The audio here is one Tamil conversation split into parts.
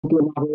முக்கியமாக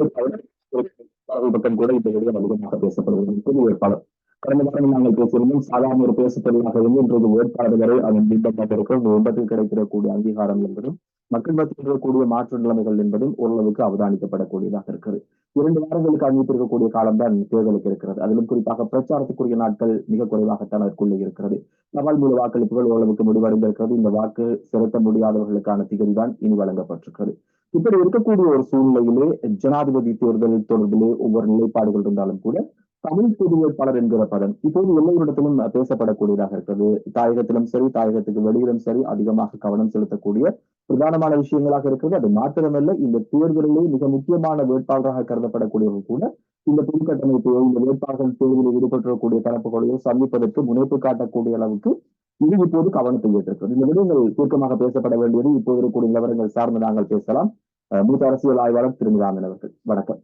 பக்கம் கூட இப்ப விடயம் அதிகமாக பேசப்படுவது புது வேட்பாளர். கடந்த வாரம் நாங்கள் பேசியிருந்தோம் சாதாரண ஒரு பேசுபொருளாக இருந்து இன்றைக்கு வேட்பாளர் வரை அதன் பிம்பமாக இருக்கும் அந்த பிம்பத்தில் கிடைத்திடக்கூடிய அங்கீகாரம் என்பதும் மக்கள் மத்தியில் இருக்கக்கூடிய மாற்று நிலைமைகள் என்பதும் ஓரளவுக்கு அவதானிக்கப்படக்கூடியதாக இருக்கிறது. 2 வாரங்களுக்கு அனுமதித்திருக்கக்கூடிய காலம்தான் தேர்தலுக்கு இருக்கிறது. அதிலும் குறிப்பாக பிரச்சாரத்துக்குரிய நாட்கள் மிக குறைவாகத்தான் அதற்குள்ளே இருக்கிறது. தபால் மூல வாக்களிப்புகள் ஓரளவுக்கு முடிவடைந்திருக்கிறது. இந்த வாக்கு செலுத்த முடியாதவர்களுக்கான திகதி தான் இனி வழங்கப்பட்டிருக்கிறது. இப்படி இருக்கக்கூடிய ஒரு சூழ்நிலையிலே ஜனாதிபதி தேர்தல் தொடர்பிலே ஒவ்வொரு நிலைப்பாடுகள் இருந்தாலும் கூட தமிழ் பொது வேட்பாளர் என்கிற பதம் இப்போது எல்லோரிடத்திலும் பேசப்படக்கூடியதாக இருக்கிறது. தாயகத்திலும் சரி, தாயகத்துக்கு வெளியிலும் சரி அதிகமாக கவனம் செலுத்தக்கூடிய பிரதானமான விஷயங்களாக இருக்கிறது. அது மாத்திரமல்ல, இந்த தேர்தலிலே மிக முக்கியமான வேட்பாளராக கருதப்படக்கூடியவர்கள் கூட இந்த பொதுக்கட்டமைப்பையோ இந்த வேட்பாளர்கள் தேர்தலில் ஈடுபட்டிருக்கக்கூடிய தரப்புகளையோ சந்திப்பதற்கு முனைப்பு காட்டக்கூடிய அளவுக்கு இது இப்போது கவனத்தை ஏற்றிருக்கிறது. இந்த விடயங்கள் தீர்க்கமாக பேசப்பட வேண்டியது. இப்போது இருக்கக்கூடிய நிலவரங்கள் சார்ந்து நாங்கள் பேசலாம். மூத்த அரசியல் ஆய்வாளர் திருமிராமன் அவர்கள், வணக்கம்.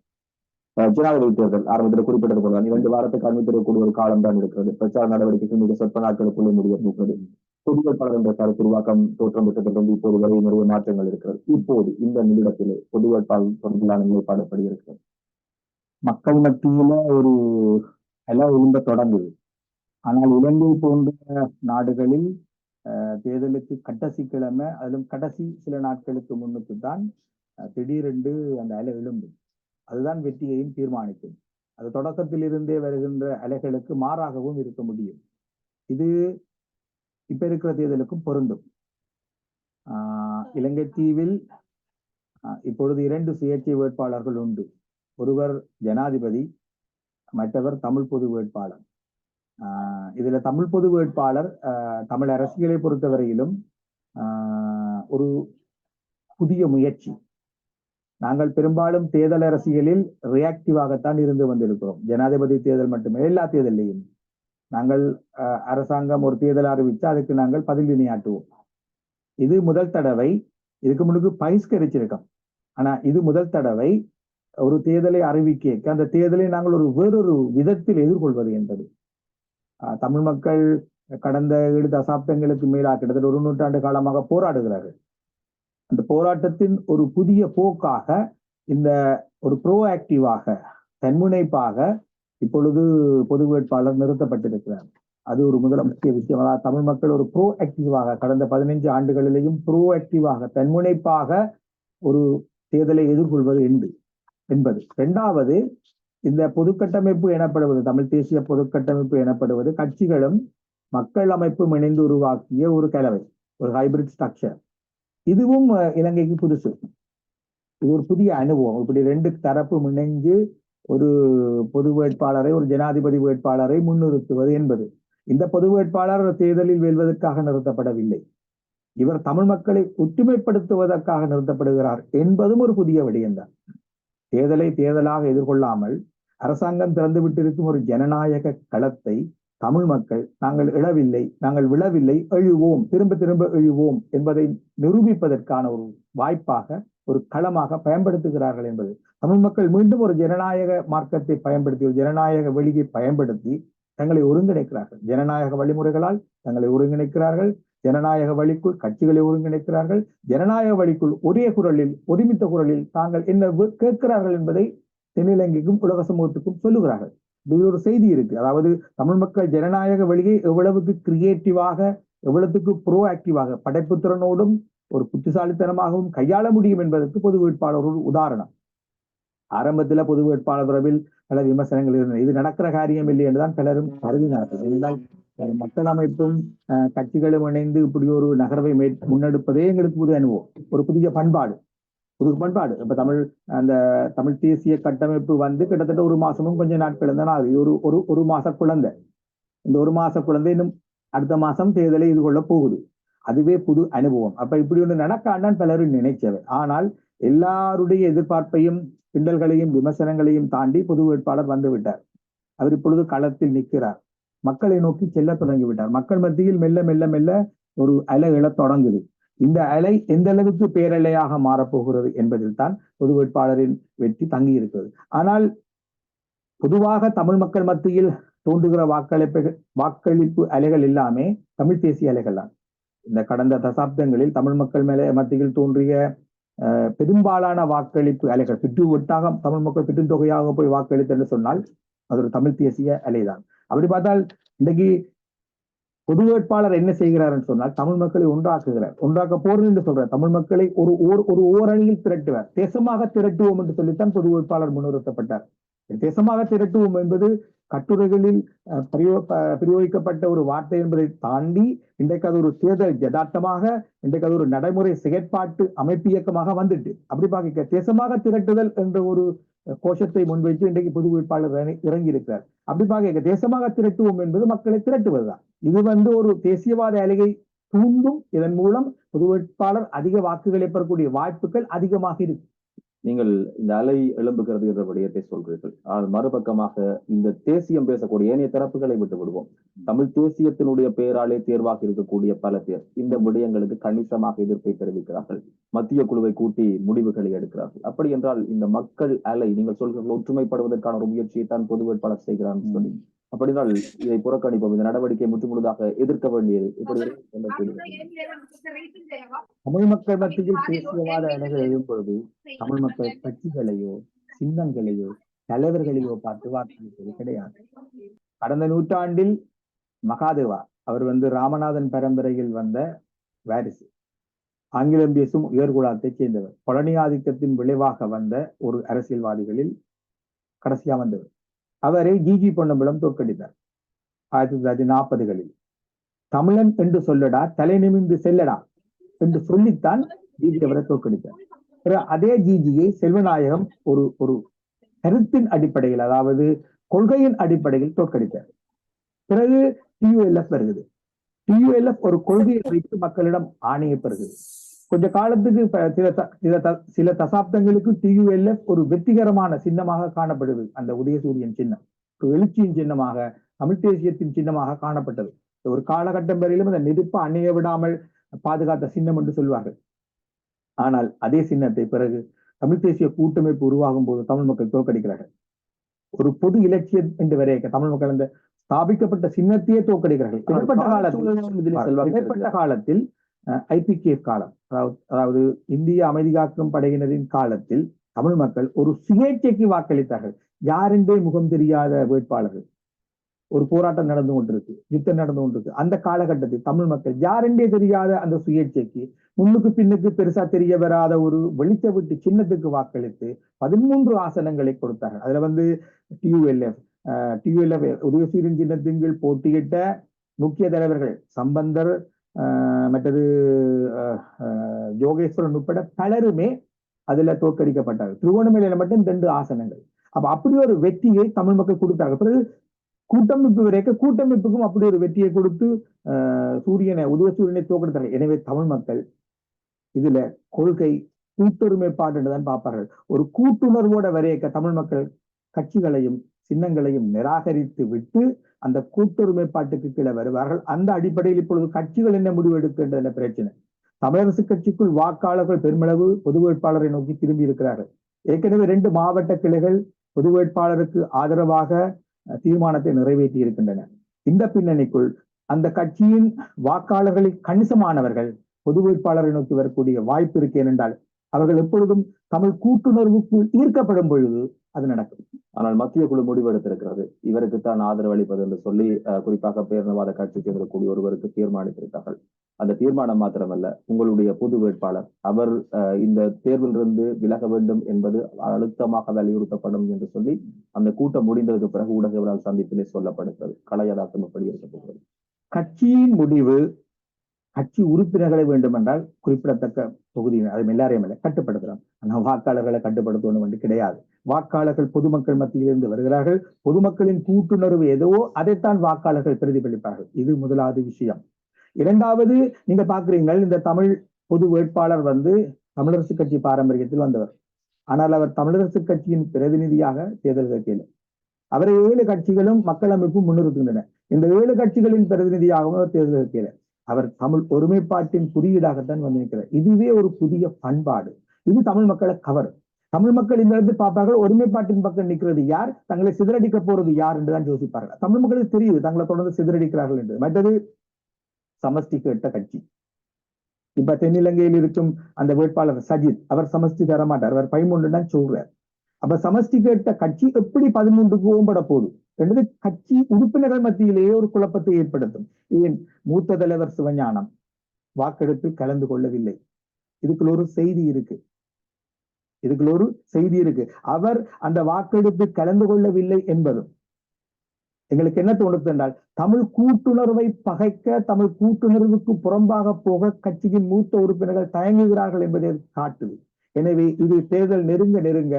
ஜனாதிபதி தேர்தல் ஆரம்பத்தில் குறிப்பிட்டது போல 2 வாரத்துக்கு அனுமதித்திருக்கக்கூடிய ஒரு காலம் தான் இருக்கிறது. பிரச்சார நடவடிக்கைகள் மிக சொற்ப நாட்களுக்குள்ளே முடிவடைகிறது. பொது வேட்பாளர் என்ற கருத்து உருவாக்கம் தோற்றம் பெற்றதிலிருந்து இப்போது வரை நிறைய மாற்றங்கள் இருக்கிறது. இப்போது இந்த நிமிடத்திலே பொது வேட்பாளர் தொடர்பிலான நிலைப்பாடுபடி இருக்கிறது. மக்கள் மத்தியில ஒரு எல்லாம் எழுந்த தொடங்குது. ஆனால் இலங்கை போன்ற நாடுகளில் தேர்தலுக்கு கடைசி கிழமை, அதிலும் கடைசி சில நாட்களுக்கு முன்னுக்கு தான் திடீரென்று அந்த அலை எழும்பும். அதுதான் வெற்றியையும் தீர்மானிக்கும். அது தொடக்கத்தில் இருந்தே வருகின்ற அலைகளுக்கு மாறாகவும் இருக்க முடியும். இது இப்ப இருக்கிற தேர்தலுக்கும் பொருந்தும். இலங்கை தீவில் இப்பொழுது 2 சுயேட்சை வேட்பாளர்கள் உண்டு. ஒருவர் ஜனாதிபதி, மற்றவர் தமிழ் பொது வேட்பாளர். இதுல தமிழ் பொது வேட்பாளர் தமிழ் அரசியலை பொறுத்தவரையிலும் ஒரு புதிய முயற்சி. நாங்கள் பெரும்பாலும் தேர்தல் அரசியலில் ரியாக்டிவாகத்தான் இருந்து வந்திருக்கிறோம். ஜனாதிபதி தேர்தல் மட்டுமே, எல்லா தேர்தலையும் நாங்கள் அரசாங்கம் ஒரு தேர்தல் அறிவிச்சா அதுக்கு நாங்கள் பதில் வினையாட்டுவோம். இது முதல் தடவை. இதுக்கு முன்னுக்கு பகிஷ்கரிச்சிருக்கோம். ஆனா இது முதல் தடவை ஒரு தேர்தலை அறிவிக்க அந்த தேர்தலை நாங்கள் ஒரு வேறொரு விதத்தில் எதிர்கொள்வது என்பது. தமிழ் மக்கள் கடந்த 7 தசாப்தங்களுக்கு மேலாக கிட்டத்தட்ட 1 நூற்றாண்டு காலமாக போராடுகிறார்கள். அந்த போராட்டத்தின் ஒரு புதிய போக்காக இந்த ஒரு ப்ரோஆக்டிவாக தன்முனைப்பாக இப்பொழுது பொது வேட்பாளர் நிறுத்தப்பட்டிருக்கிறார். அது ஒரு முக்கிய விஷயம். அதாவது தமிழ் மக்கள் ஒரு ப்ரோஆக்டிவாக கடந்த 15 ஆண்டுகளிலேயும் ப்ரோஆக்டிவாக தன்முனைப்பாக ஒரு தேர்தலை எதிர்கொள்வது என்பது. 2வது, இந்த பொதுக்கட்டமைப்பு எனப்படுவது, தமிழ் தேசிய பொதுக்கட்டமைப்பு எனப்படுவது கட்சிகளும் மக்கள் அமைப்பும் இணைந்து உருவாக்கிய ஒரு கலவை, ஒரு ஹைபிரிட் ஸ்ட்ரக்சர். இதுவும் இலங்கைக்கு புதுசு. இது ஒரு புதிய அனுபவம். இப்படி 2 தரப்பு இணைந்து ஒரு பொது வேட்பாளரை, ஒரு ஜனாதிபதி வேட்பாளரை முன்னிறுத்துவது என்பது. இந்த பொது வேட்பாளர் தேர்தலில் வெல்வதற்காக நிறுத்தப்படவில்லை. இவர் தமிழ் மக்களை ஒற்றுமைப்படுத்துவதற்காக நிறுத்தப்படுகிறார் என்பதும் ஒரு புதிய விடயம்தான். தேர்தலை தேர்தலாக எதிர்கொள்ளாமல் அரசாங்கம் திறந்து விட்டிருக்கும் ஒரு ஜனநாயக களத்தை தமிழ் மக்கள் நாங்கள் இழவில்லை, நாங்கள் விழவில்லை, எழுவோம், திரும்ப திரும்ப எழுவோம் என்பதை நிரூபிப்பதற்கான ஒரு வாய்ப்பாக, ஒரு களமாக பயன்படுத்துகிறார்கள் என்பது. தமிழ் மக்கள் மீண்டும் ஒரு ஜனநாயக மார்க்கத்தை பயன்படுத்தி, ஒரு ஜனநாயக வழியை பயன்படுத்தி தங்களை ஒருங்கிணைக்கிறார்கள். ஜனநாயக வழிமுறைகளால் தங்களை ஒருங்கிணைக்கிறார்கள். ஜனநாயக வழிக்குள் கட்சிகளை ஒருங்கிணைக்கிறார்கள். ஜனநாயக வழிக்குள் ஒரே குரலில், ஒருமித்த குரலில் தாங்கள் என்ன கேட்கிறார்கள் என்பதை தென்னிலங்கைக்கும் உலக சமூகத்துக்கும் சொல்லுகிறார்கள். இது ஒரு செய்தி இருக்கு. அதாவது தமிழ் மக்கள் ஜனநாயக வழியை எவ்வளவுக்கு கிரியேட்டிவாக, எவ்வளவுக்கு ப்ரோஆக்டிவாக, படைப்புத்திறனோடும் ஒரு புத்திசாலித்தனமாகவும் கையாள முடியும் என்பதற்கு பொது வேட்பாளர் ஒரு உதாரணம். ஆரம்பத்துல பொது வேட்பாளர் தொடர்பில் பல விமர்சனங்கள் இருந்தன. இது நடக்கிற காரியம் இல்லை என்றுதான் பலரும் கருதினார்கள். மக்கள் அமைப்பும் கட்சிகளும் இணைந்து இப்படி ஒரு நகர்வை முன்னெடுப்பதே எங்களுக்கு புது அனுபவம், ஒரு புதிய பண்பாடு. இப்ப தமிழ் தேசிய கட்டமைப்பு கிட்டத்தட்ட 1 மாசமும் கொஞ்ச நாட்கள் இருந்தா ஒரு மாச குழந்தை. இந்த 1 மாச குழந்தை இன்னும் அடுத்த மாசம் தேர்தலை எதிர்கொள்ள போகுது. அதுவே புது அனுபவம். அப்ப இப்படி ஒன்று நடக்காண்டான் பலரும் நினைச்சவர். ஆனால் எல்லாருடைய எதிர்பார்ப்பையும், கிண்டல்களையும், விமர்சனங்களையும் தாண்டி பொது வேட்பாளர் வந்து விட்டார். அவர் இப்பொழுது களத்தில் நிற்கிறார். மக்களை நோக்கி செல்ல தொடங்கிவிட்டார். மக்கள் மத்தியில் மெல்ல மெல்ல மெல்ல ஒரு அலை எழத் தொடங்குது. இந்த அலை எந்த அளவுக்கு பேரலையாக மாறப்போகிறது என்பதில் தான் பொது வேட்பாளரின் வெற்றி தங்கி இருக்கிறது. ஆனால் பொதுவாக தமிழ் மக்கள் மத்தியில் தோன்றுகிற வாக்களிப்பு அலைகள் எல்லாமே தமிழ் தேசிய அலைகள் தான். இந்த கடந்த தசாப்தங்களில் தமிழ் மக்கள் மத்தியில் தோன்றிய பெரும்பாலான வாக்களிப்பு அலைகள் ஒட்டாக தமிழ் மக்கள் பெருந்தொகையாக போய் வாக்களித்து என்று சொன்னால் அது ஒரு தமிழ் தேசிய அலைதான். அப்படி பார்த்தால் இன்றைக்கு பொது வேட்பாளர் என்ன செய்கிறார் சொன்னால் தமிழ் மக்களை ஒன்றாக்குகிறார், ஒன்றாக்க போறது என்று சொல்றார். தமிழ் மக்களை ஒரு ஓரணியில் திரட்டுவார். தேசமாக திரட்டுவோம் என்று சொல்லித்தான் பொது வேட்பாளர் முன்னிறுத்தப்பட்டார். தேசமாக திரட்டுவோம் என்பது கட்டுரைகளில் பிரயோகிக்கப்பட்ட ஒரு வார்த்தை என்பதை தாண்டி இன்றைக்கு அது ஒரு தேர்தல் யதார்த்தமாக, இன்றைக்கு அது ஒரு நடைமுறை செயற்பாட்டு அமைப்பு இயக்கமாக வந்துட்டு. அப்படி பார்க்க தேசமாக திரட்டுதல் என்ற ஒரு கோஷத்தை முன்வைத்து இன்றைக்கு பொது வேட்பாளர் இறங்கி இருக்கிறார். அப்படி பார்க்க தேசமாக திரட்டுவோம் என்பது மக்களை திரட்டுவதுதான். இது ஒரு தேசியவாத அலையை தூண்டும். இதன் மூலம் பொது வேட்பாளர் அதிக வாக்குகளை பெறக்கூடிய வாய்ப்புகள் அதிகமாக இருக்கு. நீங்கள் இந்த அலை எழும்புகிறது என்ற விடயத்தை சொல்கிறீர்கள். ஆனால் மறுபக்கமாக இந்த தேசியம் பேசக்கூடிய ஏனைய தரப்புகளை விட்டு விடுவோம். தமிழ் தேசியத்தினுடைய பெயராலே தேர்வாக இருக்கக்கூடிய பல பேர் இந்த விடயங்களுக்கு கணிசமாக எதிர்ப்பை தெரிவிக்கிறார்கள். மத்திய குழுவை கூட்டி முடிவுகளை எடுக்கிறார்கள். அப்படி என்றால் இந்த மக்கள் அலை, நீங்கள் சொல்கிறீர்கள் ஒற்றுமைப்படுவதற்கான ஒரு முயற்சியை தான் பொது வேட்பாளர் செய்கிறான்னு சொல்லி, அப்படினால் இதை புறக்கணிப்போம், இந்த நடவடிக்கை முற்றுமுழுதாக எதிர்க்க வேண்டியது தமிழ் மக்கள் மத்தியில் தேசியவாத அலைகள் எழும்பொழுது தமிழ் மக்கள் கட்சிகளையோ சின்னங்களையோ தலைவர்களையோ பார்த்து வாக்களிப்பது கிடையாது. கடந்த நூற்றாண்டில் மகாதேவா அவர் ராமநாதன் பரம்பரையில் வந்த வாரிசு, ஆங்கிலம் பேசும் உயர்குலாத்தை சேர்ந்தவர், கொலனி ஆதிக்கத்தின் விளைவாக வந்த ஒரு அரசியல்வாதிகளில் கடைசியா வந்தவர். அவரை ஜிஜி பொன்னம்பலம் தோற்கடித்தார் 1940களில். தமிழன் என்று சொல்லடா, தலை நிமிந்து செல்லடா என்று சொல்லித்தான் ஜிஜி அவரை தோற்கடித்தார். அதே ஜிஜியை செல்வநாயகம் ஒரு கருத்தின் அடிப்படையில், அதாவது கொள்கையின் அடிப்படையில் தோற்கடித்தார். பிறகு TULF வருகிறது. TULF ஒரு கொள்கையை வைத்து மக்களிடம் ஆணையை பெறுகிறது. கொஞ்ச காலத்துக்கு சில தசாப்தங்களுக்கு TULF ஒரு வெற்றிகரமான சின்னமாக காணப்படுது. அந்த உதயசூரியன் சின்னம் ஒரு எழுச்சியின் சின்னமாக, தமிழ் தேசியத்தின் சின்னமாக காணப்பட்டது. ஒரு காலகட்டம் வரையிலும் அந்த நெருப்பை அணைய விடாமல் பாதுகாத்த சின்னம் என்று சொல்வார்கள். ஆனால் அதே சின்னத்தை பிறகு தமிழ் தேசிய கூட்டமைப்பு உருவாகும் போது தமிழ் மக்கள் தோற்கடிக்கிறார்கள். ஒரு பொது இலட்சியம் என்று வரைய தமிழ் மக்கள் அந்த ஸ்தாபிக்கப்பட்ட சின்னத்தையே தோற்கடிக்கிறார்கள். இடைப்பட்ட காலத்தில் IPKF காலம், அதாவது இந்திய அமைதி காக்கும் படையினரின் காலத்தில் தமிழ் மக்கள் ஒரு சுயேட்சைக்கு வாக்களித்தார்கள். யாரென்றே முகம் தெரியாத வேட்பாளர்கள். ஒரு போராட்டம் நடந்து கொண்டிருக்கு, யுத்தம் நடந்து கொண்டிருக்கு. அந்த காலகட்டத்தில் தமிழ் மக்கள் யாரென்றே தெரியாத அந்த சுயேட்சைக்கு, முன்னுக்கு பின்னுக்கு பெருசா தெரிய வராத ஒரு வெளிச்ச விட்டு சின்னத்துக்கு வாக்களித்து 13 ஆசனங்களை கொடுத்தார்கள். அதுல TULF உதயசூரியன் சின்னத்தின் கீழ் போட்டியிட்ட முக்கிய தலைவர்கள் சம்பந்தர், மற்றது யோகேஸ்வரன் உட்பட பலருமே அதுல தோற்கடிக்கப்பட்டார்கள். திருவோணமலையில மட்டும் 2 ஆசனங்கள். அப்படி ஒரு வெற்றியை தமிழ் மக்கள் கொடுத்தார்கள். பிறகு கூட்டமைப்பு வரைக்கும் கூட்டமைப்புக்கும் அப்படி ஒரு வெற்றியை கொடுத்து உதயசூரியனை தோற்கடித்தார்கள். எனவே தமிழ் மக்கள் இதுல கொள்கை கூட்டுரிமைப்பாடு என்றுதான் பார்ப்பார்கள். ஒரு கூட்டுணர்வோட வரையக்க தமிழ் மக்கள் கட்சிகளையும் சின்னங்களையும் நிராகரித்து விட்டு அந்த கூட்டுரிமைப்பாட்டுக்கு கீழே வருவார்கள். அந்த அடிப்படையில் இப்பொழுது கட்சிகள் என்ன முடிவு எடுக்கின்ற பிரச்சனை. தமிழரசு கட்சிக்குள் வாக்காளர்கள் பெருமளவு பொது வேட்பாளரை நோக்கி திரும்பி இருக்கிறார்கள். ஏற்கனவே 2 மாவட்ட கிளைகள் பொது வேட்பாளருக்கு ஆதரவாக தீர்மானத்தை நிறைவேற்றி இருக்கின்றன. இந்த பின்னணிக்குள் அந்த கட்சியின் வாக்காளர்களில் கணிசமானவர்கள் பொது வேட்பாளரை நோக்கி வரக்கூடிய வாய்ப்பு இருக்கு. ஏனென்றால் அவர்கள் எப்பொழுதும் தமிழ் கூட்டுணர்வுக்குள் ஈர்க்கப்படும் பொழுது அது நடக்கும். ஆனால் மத்திய குழு முடிவெடுத்திருக்கிறது, இவருக்குத்தான் ஆதரவு அளிப்பது என்று சொல்லி குறிப்பாக பேரினவாத கட்சி சேர்ந்தக்கூடிய ஒருவருக்கு தீர்மானித்திருக்கிறார்கள். அந்த தீர்மானம் மாத்திரமல்ல, உங்களுடைய பொது வேட்பாளர் அவர் இந்த தேர்விலிருந்து விலக வேண்டும் என்பது அழுத்தமாக வலியுறுத்தப்படும் என்று சொல்லி அந்த கூட்டம் முடிந்ததுக்கு பிறகு ஊடகங்களால் சந்திப்பிலே சொல்லப்படுகிறது. கலையதாசம் எப்படி இருக்க போகிறது? கட்சியின் முடிவு கட்சி உறுப்பினர்களை வேண்டும் என்றால் குறிப்பிடத்தக்க தொகுதியினர், அது எல்லாரையும் கட்டுப்படுத்தலாம். ஆனால் வாக்காளர்களை கட்டுப்படுத்தணும் என்று கிடையாது. வாக்காளர்கள் பொதுமக்கள் மத்தியிலிருந்து வருகிறார்கள். பொதுமக்களின் கூட்டுணர்வு எதுவோ அதைத்தான் வாக்காளர்கள் பிரதிபலிப்பார்கள். இது முதலாவது விஷயம். இரண்டாவது, நீங்க பாக்குறீங்கள், இந்த தமிழ் பொது வேட்பாளர் தமிழரசு கட்சி பாரம்பரியத்தில் வந்தவர். ஆனால் அவர் தமிழரசு கட்சியின் பிரதிநிதியாக தேர்தல் கேட்கல. அவரை 7 கட்சிகளும் மக்கள் அமைப்பும் முன்னிறுத்துகின்றன. இந்த 7 கட்சிகளின் பிரதிநிதியாகவும் அவர் தேர்தல் கேட்கல. அவர் தமிழ் ஒருமைப்பாட்டின் குறியீடாகத்தான் வந்திருக்கிறார். இதுவே ஒரு புதிய பண்பாடு. இது தமிழ் மக்களை கவரும். தமிழ் மக்கள் இந்த இடத்து பார்ப்பார்கள், ஒருமைப்பாட்டின் பக்கம் நிற்கிறது யார், தங்களை சிதறடிக்க போறது யார் என்றுதான் யோசிப்பார்கள். தமிழ் மக்களுக்கு தெரியுது தங்களை தொடர்ந்து சிதறடிக்கிறார்கள் என்று. மற்றது சமஷ்டி கேட்ட கட்சி. இப்ப தென்னிலங்கையில் இருக்கும் அந்த வேட்பாளர் சஜித், அவர் சமஷ்டி தர மாட்டார், அவர் 13 தான் சொல்றார். அப்ப சமஷ்டி கேட்ட கட்சி எப்படி 13க்கு ஓம்பட போகுது என்பது கட்சி உறுப்பினர்கள் மத்தியிலேயே ஒரு குழப்பத்தை ஏற்படுத்தும். ஏன் மூத்த தலைவர் சிவஞானம் வாக்கெடுப்பில் கலந்து கொள்ளவில்லை? இதுக்குள்ள ஒரு செய்தி இருக்கு. அவர் அந்த வாக்கெடுப்பில் கலந்து கொள்ளவில்லை என்பதும் எங்களுக்கு என்ன தோணுது என்றால், தமிழ் கூட்டுணர்வை பகைக்க, தமிழ் கூட்டுணர்வுக்கு புறம்பாக போக கட்சியின் மூத்த உறுப்பினர்கள் தயங்குகிறார்கள் என்பதை காட்டுது. எனவே இது தேர்தல் நெருங்க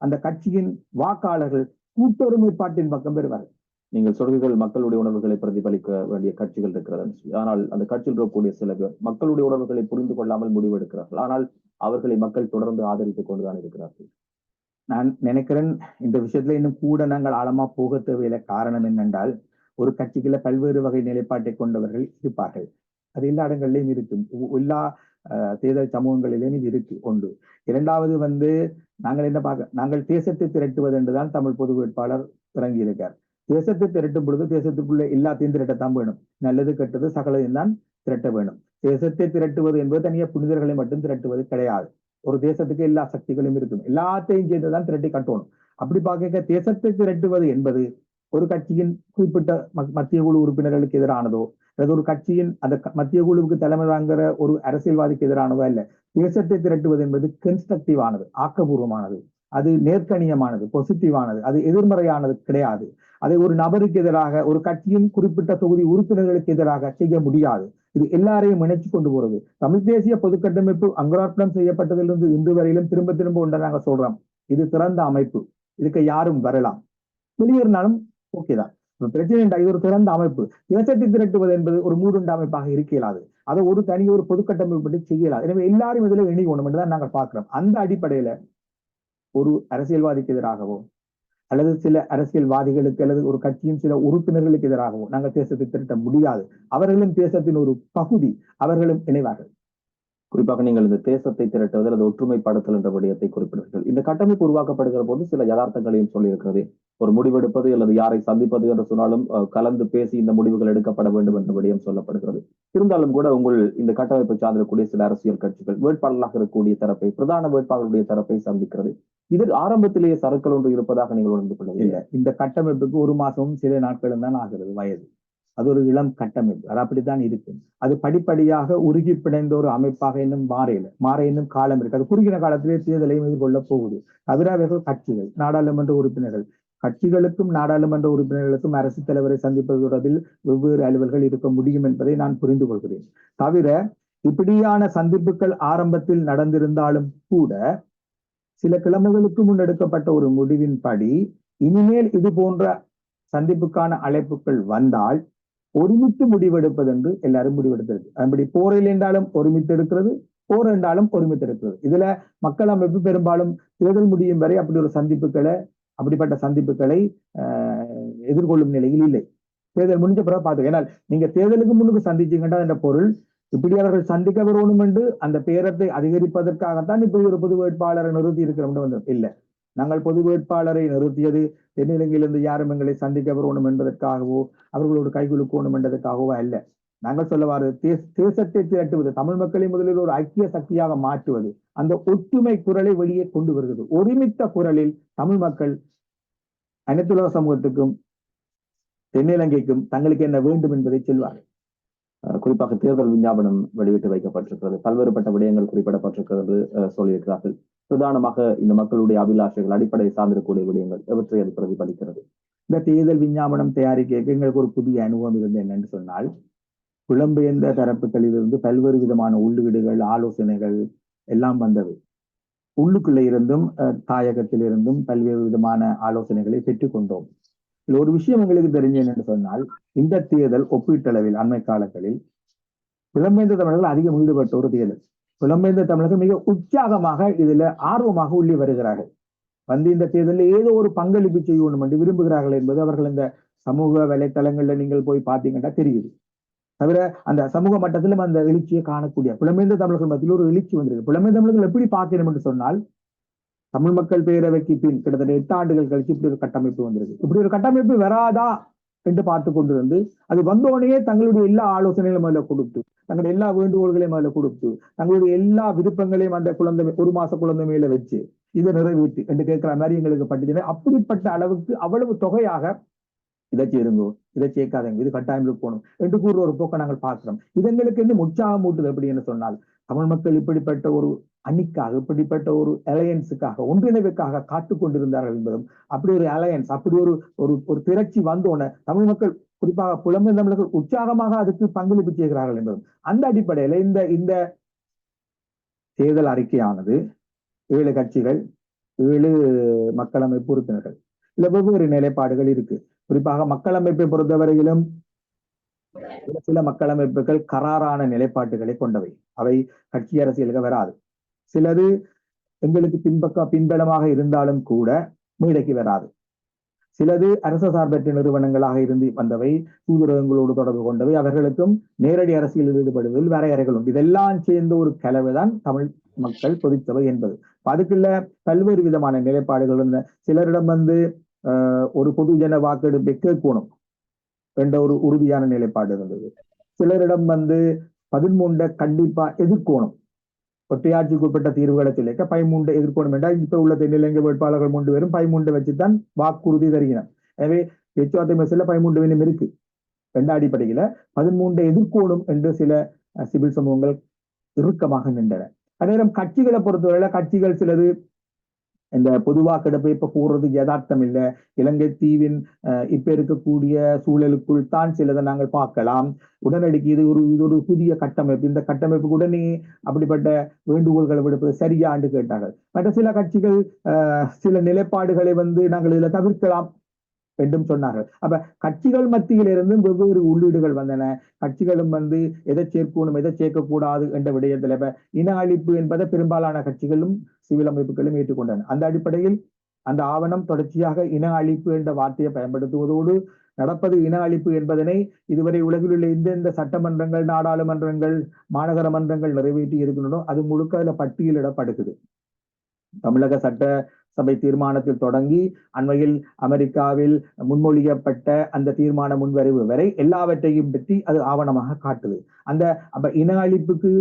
அந்த கட்சியின் வாக்காளர்கள் கூட்டொருமைப்பாட்டின் பக்கம் பெறுவார்கள். நீங்கள் சொல்கிறீர்கள் மக்களுடைய உணர்வுகளை பிரதிபலிக்க வேண்டிய கட்சிகள் இருக்கிறது. ஆனால் அந்த கட்சியில் இருக்கக்கூடிய சில பேர் மக்களுடைய உணர்வுகளை புரிந்து கொள்ளாமல் முடிவெடுக்கிறார்கள். ஆனால் அவர்களை மக்கள் தொடர்ந்து ஆதரித்துக் கொண்டுதான் இருக்கிறார்கள். நான் நினைக்கிறேன் இந்த விஷயத்துல இன்னும் கூட நாங்கள் ஆழமா போக தேவையில்லை. காரணம் என்னென்றால், ஒரு கட்சிக்குள்ள பல்வேறு வகை நிலைப்பாட்டை கொண்டவர்கள் இருப்பார்கள். அது எல்லா இடங்கள்லயும் இருக்கு, எல்லா தேர்தல் சமூகங்களிலேயும் இது இருக்கு. ஒன்று. இரண்டாவது நாங்கள் தேசத்தை திரட்டுவது என்றுதான் தமிழ் பொது வேட்பாளர் இறங்கி இருக்கார். தேசத்தை திரட்டும் பொழுது தேசத்துக்குள்ள எல்லாத்தையும் திரட்டத்தான் வேணும். நல்லது கெட்டது சகலையும் தான் திரட்ட வேணும். தேசத்தை திரட்டுவது என்பது தனியா புனிதர்களை மட்டும் திரட்டுவது கிடையாது. ஒரு தேசத்துக்கு எல்லா சக்திகளும் இருக்கும், எல்லாத்தையும் சேர்ந்துதான் திரட்டி கட்டணும். அப்படி பார்க்க தேசத்தை திரட்டுவது என்பது ஒரு கட்சியின் குறிப்பிட்ட மத்திய குழு உறுப்பினர்களுக்கு எதிரானதோ, அல்லது ஒரு கட்சியின் அந்த மத்திய குழுவுக்கு தலைமை தாங்கிற ஒரு அரசியல்வாதிக்கு எதிரானதோ அல்ல. தேசத்தை திரட்டுவது என்பது கன்ஸ்ட்ரக்டிவானது, ஆக்கபூர்வமானது, அது நேர்கணியமானது, பாசிட்டிவானது, அது எதிர்மறையானது கிடையாது. அதை ஒரு நபருக்கு எதிராக, ஒரு கட்சியின் குறிப்பிட்ட தொகுதி உறுப்பினர்களுக்கு எதிராக செய்ய முடியாது. இது எல்லாரையும் இணைச்சு கொண்டு போறது. தமிழ் தேசிய பொதுக்கட்டமைப்பு அங்குரார்ப்பணம் செய்யப்பட்டதிலிருந்து இன்று வரையிலும் திரும்ப ஒன்றை நாங்க சொல்றோம், இது திறந்த அமைப்பு, இதுக்கு யாரும் வரலாம், வெளியேறினாலும் ஓகேதான். பிரச்சனை இது ஒரு திறந்த அமைப்பு. தேசத்தை திரட்டுவது என்பது ஒரு மூடுண்ட அமைப்பாக இருக்க இயலாது. அதை ஒரு ஒரு பொதுக்கட்டமைப்பு செய்யலாது. எனவே எல்லாரும் இதுல இணைக்கணும் என்றுதான் நாங்கள் பார்க்கிறோம். அந்த அடிப்படையில ஒரு அரசியல்வாதிக்கு எதிராகவோ, அல்லது சில அரசியல்வாதிகளுக்கு அல்லது ஒரு கட்சியின் சில உறுப்பினர்களுக்கு எதிராகவோ நாங்கள் தேசத்தை திரட்ட முடியாது. அவர்களும் தேசத்தின் ஒரு பகுதி, அவர்களும் இணைவார்கள். குறிப்பாக நீங்கள் இந்த தேசத்தை திரட்டுவது அல்லது ஒற்றுமைப்படுத்தல் என்ற விடயத்தை குறிப்பிடுகிறீர்கள். இந்த கட்டமைப்பு உருவாக்கப்படுகிற போது சில யதார்த்தங்களையும் சொல்லியிருக்கிறது. ஒரு முடிவெடுப்பது அல்லது யாரை சந்திப்பது என்று சொன்னாலும் கலந்து பேசி இந்த முடிவுகள் எடுக்கப்பட வேண்டும் என்ற விடயம் சொல்லப்படுகிறது. இருந்தாலும் கூட உங்கள் இந்த கட்டமைப்பை சார்ந்திருக்கக்கூடிய சில அரசியல் கட்சிகள் வேட்பாளர்களாக இருக்கக்கூடிய தரப்பை, பிரதான வேட்பாளருடைய தரப்பை சந்திக்கிறது. இதில் ஆரம்பத்திலேயே சறுக்கல் ஒன்று இருப்பதாக நீங்கள் உணர்ந்து கொள்ளவில்லை? இந்த கட்டமைப்புக்கு 1 மாசமும் சில நாட்களும் தான் ஆகிறது வயது. அது ஒரு இளம் கட்டமைப்பு, அது அப்படித்தான் இருக்கு. அது படிப்படியாக உருகி பிணைந்த ஒரு அமைப்பாக இன்னும் மாற இன்னும் காலம் இருக்கு. அது குறுகின காலத்திலே தேர்தலையும் எதிர்கொள்ள போகுது. தவிர அவர்கள் கட்சிகள், நாடாளுமன்ற உறுப்பினர்கள், கட்சிகளுக்கும் நாடாளுமன்ற உறுப்பினர்களுக்கும் அரசு தலைவரை சந்திப்பது தொடர்பில் வெவ்வேறு அலுவல்கள் இருக்க முடியும் என்பதை நான் புரிந்து கொள்கிறேன். தவிர இப்படியான சந்திப்புகள் ஆரம்பத்தில் நடந்திருந்தாலும் கூட சில கிழமைகளுக்கு முன்னெடுக்கப்பட்ட ஒரு முடிவின்படி இனிமேல் இது போன்ற சந்திப்புக்கான அழைப்புகள் வந்தால் ஒருமித்து முடிவெடுப்பது என்று எல்லாரும் முடிவெடுத்திருக்கு. அப்படி போரில் என்றாலும் ஒருமித்து எடுக்கிறது, போர் என்றாலும் ஒருமித்து எடுக்கிறது. இதுல மக்கள் அமைப்பு பெரும்பாலும் தேர்தல் முடியும் வரை அப்படிப்பட்ட சந்திப்புகளை எதிர்கொள்ளும் நிலையில் இல்லை. தேர்தல் முடிஞ்ச பிறகு பார்த்து, ஏன்னால் நீங்க தேர்தலுக்கு முன்னுக்கு சந்திச்சீங்கன்னா என்ற பொருள் இப்படி அவர்கள் சந்திக்க வரணும் என்று அந்த பேரத்தை அதிகரிப்பதற்காகத்தான் இப்படி ஒரு பொது வேட்பாளரை நிறுத்தி இருக்கிறோம். இல்லை, நாங்கள் பொது வேட்பாளரை நிறுத்தியது தென்னிலங்கையிலிருந்து யாரும் எங்களை சந்திக்க வரணும் என்பதற்காகவோ அவர்களோடு கைகுலுக்கணும் என்பதற்காகவோ அல்ல. நாங்கள் சொல்லவாறு தேசத்தை திரட்டுவது, தமிழ் மக்களை முதலில் ஒரு ஐக்கிய சக்தியாக மாற்றுவது, அந்த ஒற்றுமை குரலை வெளியே கொண்டு வருகிறது. ஒருமித்த குரலில் தமிழ் மக்கள் அனைத்துலக சமூகத்துக்கும் தென்னிலங்கைக்கும் தங்களுக்கு என்ன வேண்டும் என்பதை சொல்வார்கள். குறிப்பாக தேர்தல் விஞ்ஞாபனம் வெளியிட்டு வைக்கப்பட்டிருக்கிறது, பல்வேறுபட்ட விடயங்கள் குறிப்பிடப்பட்டிருக்கிறது சொல்லியிருக்கிறார்கள். பிரதானமாக இந்த மக்களுடைய அபிலாஷைகள், அடிப்படை சார்ந்திருக்கக்கூடிய விடயங்கள் எவற்றை அது பிரதிபலிக்கிறது? இந்த தேர்தல் விஞ்ஞாபனம் தயாரிக்க எங்களுக்கு ஒரு புதிய அனுபவம் இருந்தது. என்னென்று சொன்னால், புலம்பெயர்ந்த தரப்புகளிலிருந்து பல்வேறு விதமான உள்ளீடுகள், ஆலோசனைகள் எல்லாம் வந்தது. உள்ளுக்குள்ளே இருந்தும் தாயகத்தில் இருந்தும் பல்வேறு விதமான ஆலோசனைகளை பெற்றுக்கொண்டோம். ஒரு விஷயம் எங்களுக்கு தெரிஞ்சு என்னென்று சொன்னால், இந்த தேர்தல் ஒப்பீட்டளவில் அண்மை காலங்களில் புலம்பெயர்ந்த தமிழர்கள் அதிகம் ஈடுபட்ட ஒரு தேர்தல். புலம்பெயர்ந்த தமிழர்கள் மிக உற்சாகமாக இதுல ஆர்வமாக உள்ளே வருகிறார்கள். இந்த தேர்தலில் ஏதோ ஒரு பங்களிப்பு செய்யணும் என்று விரும்புகிறார்கள் என்பது அவர்கள் இந்த சமூக வலைத்தளங்கள்ல நீங்கள் போய் பார்த்தீங்கன்னா தெரியுது. தவிர அந்த சமூக மட்டத்திலும் அந்த எழுச்சியை காணக்கூடிய புலம்பெயர்ந்த தமிழர்கள் மத்தியில் ஒரு எழுச்சி வந்திருக்கு. புலம்பெயர்ந்த தமிழர்கள் எப்படி பார்க்கணும் என்று சொன்னால், தமிழ் மக்கள் பேரவைக்கு பின் கிட்டத்தட்ட 8 ஆண்டுகள் கழிச்சு இப்படி ஒரு கட்டமைப்பு வந்திருக்கு. இப்படி ஒரு கட்டமைப்பு வராதா என்று பார்த்து கொண்டிருந்து அது வந்தோடனே தங்களுடைய எல்லா ஆலோசனைகளும் முதல்ல கொடுத்து, தங்களுடைய எல்லா வேண்டுகோள்களையும் முதல்ல கொடுத்து, தங்களுடைய எல்லா விருப்பங்களையும் அந்த குழந்தை 1 மாச குழந்தை மேல வச்சு இதை நிறைவேற்றி என்று கேட்கிற மாதிரி எங்களுக்கு பட்டுச்சு. அப்படிப்பட்ட அளவுக்கு அவ்வளவு தொகையாக இதை சேருங்கோ, இதை சேர்க்காதங்க, இது கட்டாயம் இருக்கணும் என்று கூறுற ஒரு போக்கை நாங்கள் பார்க்கிறோம். இது எங்களுக்கு இன்னும் உற்சாகம் ஊட்டுது. அப்படின்னு சொன்னால் தமிழ் மக்கள் இப்படிப்பட்ட ஒரு அணிக்காக, இப்படிப்பட்ட ஒரு அலையன்ஸுக்காக, ஒன்றிணைவுக்காக காத்து கொண்டிருந்தார்கள் என்பதும், அப்படி ஒரு அலையன்ஸ், அப்படி ஒரு ஒரு திரட்சி வந்தோன தமிழ் மக்கள், குறிப்பாக புலம்பெயர் தமிழர்கள் உற்சாகமாக அதுக்கு பங்களிப்பு செய்கிறார்கள் என்பதும், அந்த அடிப்படையில இந்த தேர்தல் அறிக்கையானது 7 கட்சிகள், 7 மக்களமைப்பு உறுப்பினர்கள், இல்ல வெவ்வேறு நிலைப்பாடுகள் இருக்கு. குறிப்பாக மக்களமைப்பை பொறுத்தவரையிலும் சில மக்களமைப்புகள் கராரான நிலைப்பாட்டுகளை கொண்டவை, அவை கட்சி அரசியலுக்கு வராது. சிலது எங்களுக்கு பின்பலமாக இருந்தாலும் கூட மேடைக்கு வராது. சிலது அரசு சார்பற்ற நிறுவனங்களாக இருந்து வந்தவை, தூதரகங்களோடு தொடர்பு கொண்டவை, அவர்களுக்கும் நேரடி அரசியலில் ஈடுபடுவதில் வரையறைகள் உண்டு. இதெல்லாம் சேர்ந்த ஒரு கலவைதான் தமிழ் மக்கள் பொதுச்சபை என்பது. அதுக்குள்ள பல்வேறு விதமான நிலைப்பாடுகள் இருந்த, சிலரிடம் ஒரு பொதுஜன வாக்கெடுப்பை கேட்கணும் என்ற ஒரு உறுதியான நிலைப்பாடு இருந்தது. சிலரிடம் 13 கண்டிப்பா எதிர்க்கணும், ஒற்றையாட்சிக்குட்பட்ட தீர்வுகளை சொல்லிக்க 13 எதிர்க்கணும் என்றால் இப்ப உள்ள தென்னிலங்கை வேட்பாளர்கள் 3 பேரும் 13 வச்சுதான் வாக்குறுதி தருகிறார். எனவே பேச்சுவார்த்தை மெசேல 13 வேணும் இருக்கு. ரெண்டு அடிப்படையில 13 எதிர்க்கணும் என்று சில சிவில் சமூகங்கள் இறுக்கமாக நின்றன. அதே நேரம் கட்சிகளை பொறுத்தவரையில கட்சிகள் சிலது இந்த பொது வாக்கெடுப்பை இப்ப கூறுறது யதார்த்தம் இல்லை, இலங்கை தீவின் இப்ப இருக்கக்கூடிய சூழலுக்குள் தான் சிலதை நாங்கள் பார்க்கலாம், உடனடிக்கு இது ஒரு புதிய கட்டமைப்பு, இந்த கட்டமைப்புக்கு உடனே அப்படிப்பட்ட வேண்டுகோள்களை விடுப்பது சரியாண்டு கேட்டார்கள். மற்ற சில கட்சிகள் சில நிலைப்பாடுகளை நாங்கள் இதுல தவிர்க்கலாம் என்றும் சொன்னார்கள். அப்ப கட்சிகள் மத்தியிலிருந்து வெவ்வேறு உள்ளீடுகள் வந்தன. கட்சிகளும் எதை சேர்க்கணும், எதை சேர்க்கக்கூடாது என்ற விடயத்தில் இப்ப இன அழிப்பு என்பதை பெரும்பாலான கட்சிகளும் சிவில் அமைப்புகளும் ஏற்றுக்கொண்டன. அந்த அடிப்படையில் அந்த ஆவணம் தொடர்ச்சியாக இன அழிப்பு என்ற வார்த்தையை பயன்படுத்துவதோடு, நடப்பது இன அழிப்பு என்பதனை இதுவரை உலகில் உள்ள எந்தெந்த சட்டமன்றங்கள், நாடாளுமன்றங்கள், மாநகர மன்றங்கள் நிறைவேற்றி இருக்கின்றனோ அது முழுக்க அதுல பட்டியலிடப்படுகிறது. தமிழக சட்ட சபை தீர்மானத்தில் தொடங்கி அண்மையில் அமெரிக்காவில் முன்மொழியப்பட்ட அந்த தீர்மான முன்வரைவு வரை எல்லாவற்றையும் பற்றி அது ஆவணமாக காட்டுது. அப்ப இன அழிப்புக்கு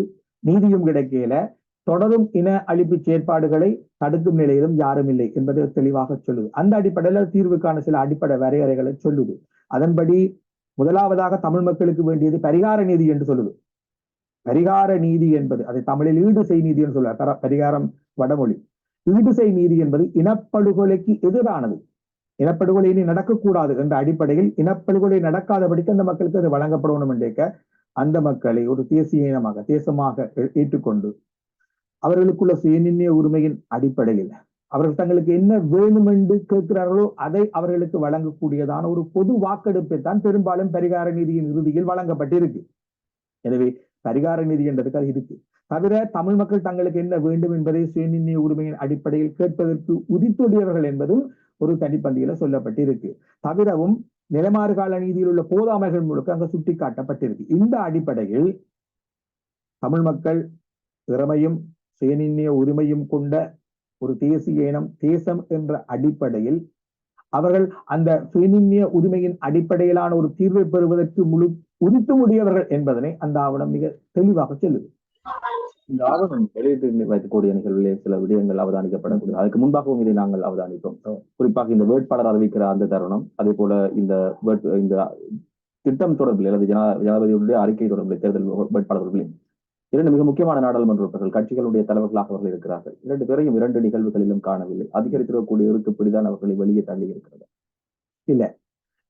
நீதியும் கிடைக்கல, தொடரும் இன அழிப்பு செயற்பாடுகளை தடுக்கும் நிலையிலும் யாரும் இல்லை என்பதை தெளிவாக சொல்லுது. அந்த அடிப்படையில் தீர்வுக்கான சில அடிப்படை வரையறைகளை சொல்லுது. அதன்படி முதலாவதாக தமிழ் மக்களுக்கு வேண்டியது பரிகார நீதி என்று சொல்லுது. பரிகார நீதி என்பது, அதை தமிழில் ஈடு செய் நீதி என்று சொல்லுவார். பரிகாரம் வடமொழி. ஈடுசெய் நீதி என்பது இனப்படுகொலைக்கு எதிரானது. இனப்படுகொலை இனி நடக்கக்கூடாது என்ற அடிப்படையில் இனப்படுகொலை நடக்காதபடிக்கு அந்த மக்களுக்கு அது வழங்கப்படணும் என்றேக்க அந்த மக்களை ஒரு தேசிய இனமாக, தேசமாக ஏற்றுக்கொண்டு அவர்களுக்குள்ள சுயநிர்ணய உரிமையின் அடிப்படையில் அவர்கள் தங்களுக்கு என்ன வேணும் என்று கேட்கிறார்களோ அதை அவர்களுக்கு வழங்கக்கூடியதான ஒரு பொது வாக்கெடுப்பை தான் பெரும்பாலும் பரிகார நீதியின் இறுதியில் வழங்கப்பட்டிருக்கு. எனவே பரிகார நீதி என்றதுக்கு அது இருக்கு. தவிர தமிழ் மக்கள் தங்களுக்கு என்ன வேண்டும் என்பதை சுயநிர்ணய உரிமையின் அடிப்படையில் கேட்பதற்கு உதித்துடையவர்கள் என்பதும் ஒரு தனிப்பந்தியில சொல்லப்பட்டிருக்கு. தவிரவும் நிலமாறு கால நீதியில் உள்ள போதாமைகள் முழுக்க அங்க சுட்டி காட்டப்பட்டிருக்கு. இந்த அடிப்படையில் தமிழ் மக்கள் திறமையும் சுயநிர்ணய உரிமையும் கொண்ட ஒரு தேசிய இனம், தேசம் என்ற அடிப்படையில் அவர்கள் அந்த சுயநிர்ணய உரிமையின் அடிப்படையிலான ஒரு தீர்வை பெறுவதற்கு முழு உரித்து முடியவர்கள் என்பதனை அந்த ஆவணம் மிக தெளிவாக சொல்லுது. இந்த ஆவணம் வெளியிட்டு வைக்கக்கூடிய நிகழ்வுகளே சில விடயங்கள் அவதானிக்கப்படக்கூடிய, அதுக்கு முன்பாகவும் இதை நாங்கள் அவதானித்தோம். குறிப்பாக இந்த வேட்பாளர் அறிவிக்கிற அந்த தருணம், அதே போல இந்த திட்டம் தொடர்பில் அல்லது ஜனாதிபதியுடைய அறிக்கை தொடர்பில் தேர்தல் வேட்பாளர்களையும் 2 மிக முக்கியமான நாடாளுமன்ற உறுப்பினர்கள் கட்சிகளுடைய தலைவர்களாக அவர்கள் இருக்கிறார்கள். 2 பேரையும் 2 நிகழ்வுகளிலும் காணவில்லை. அதிகரித்திருக்கக்கூடிய இருக்குப்படிதான் அவர்களை வெளியே தள்ளி இருக்கிறது. இல்ல,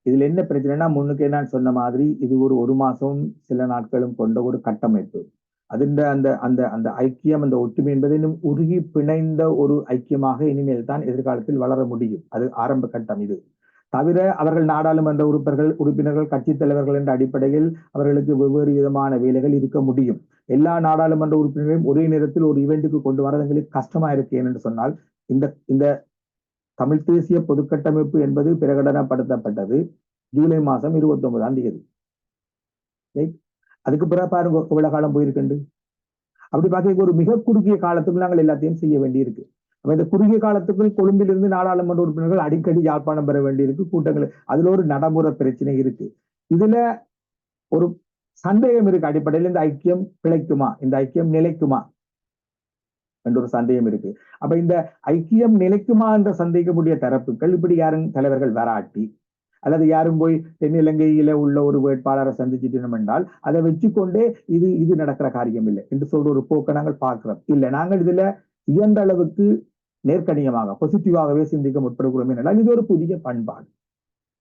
இதுல என்ன பிரச்சனைனா, முன்னுக்கு நான் சொன்ன மாதிரி இது ஒரு மாசம் சில நாட்களும் கொண்ட ஒரு கட்டமைப்பு. அந்த அந்த அந்த ஐக்கியம், அந்த ஒற்றுமை என்பது இன்னும் உருகி பிணைந்த ஒரு ஐக்கியமாக இனிமேல் தான் எதிர்காலத்தில் வளர முடியும். அது ஆரம்ப கட்டம். இது தவிர அவர்கள் நாடாளுமன்ற உறுப்பினர்கள் கட்சி தலைவர்கள் என்ற அடிப்படையில் அவர்களுக்கு வெவ்வேறு விதமான வேலைகள் இருக்க முடியும். எல்லா நாடாளுமன்ற உறுப்பினர்களையும் ஒரே நேரத்தில் ஒரு ஈவெண்ட்டுக்கு கொண்டு வரது எங்களுக்கு கஷ்டமா இருக்கு. என்று சொன்னால் இந்த தமிழ் தேசிய பொதுக்கட்டமைப்பு என்பது பிரகடனப்படுத்தப்பட்டது ஜூலை மாதம் 29ஆம் தேதி. அதுக்கு பிறகு பாருங்க எவ்வளவு காலம் போயிருக்குண்டு. அப்படி பார்க்க ஒரு மிக குறுகிய காலத்துக்கு நாங்கள் எல்லாத்தையும் செய்ய வேண்டி இருக்கு. இந்த குறுகிய காலத்துக்குள் கொழும்பிலிருந்து நாடாளுமன்ற உறுப்பினர்கள் அடிக்கடி யாழ்ப்பாணம் பெற வேண்டியிருக்கு கூட்டங்கள். அதுல ஒரு நடைமுறை பிரச்சனை இருக்கு. இதுல ஒரு சந்தேகம் இருக்கு, அடிப்படையில் இந்த ஐக்கியம் பிழைக்குமா, இந்த ஐக்கியம் நிலைக்குமா என்ற ஒரு சந்தேகம் இருக்கு. அப்ப இந்த ஐக்கியம் நிலைக்குமா என்ற சந்தேகக்கூடிய தரப்புகள் இப்படி யாரும் தலைவர்கள் வராட்டி அல்லது யாரும் போய் தென்னிலங்கையில உள்ள ஒரு வேட்பாளரை சந்திச்சுட்டோம் என்றால் அதை வச்சுக்கொண்டே இது நடக்கிற காரியம் இல்லை என்று சொல்ற ஒரு போக்கை நாங்கள் பார்க்கிறோம். இல்லை, நாங்கள் இதுல இயன்ற அளவுக்கு நேர்கணியமாக பாசிட்டிவாகவே சிந்திக்க முற்படுகிறோம் என்றால் இது ஒரு புதிய பண்பாடு.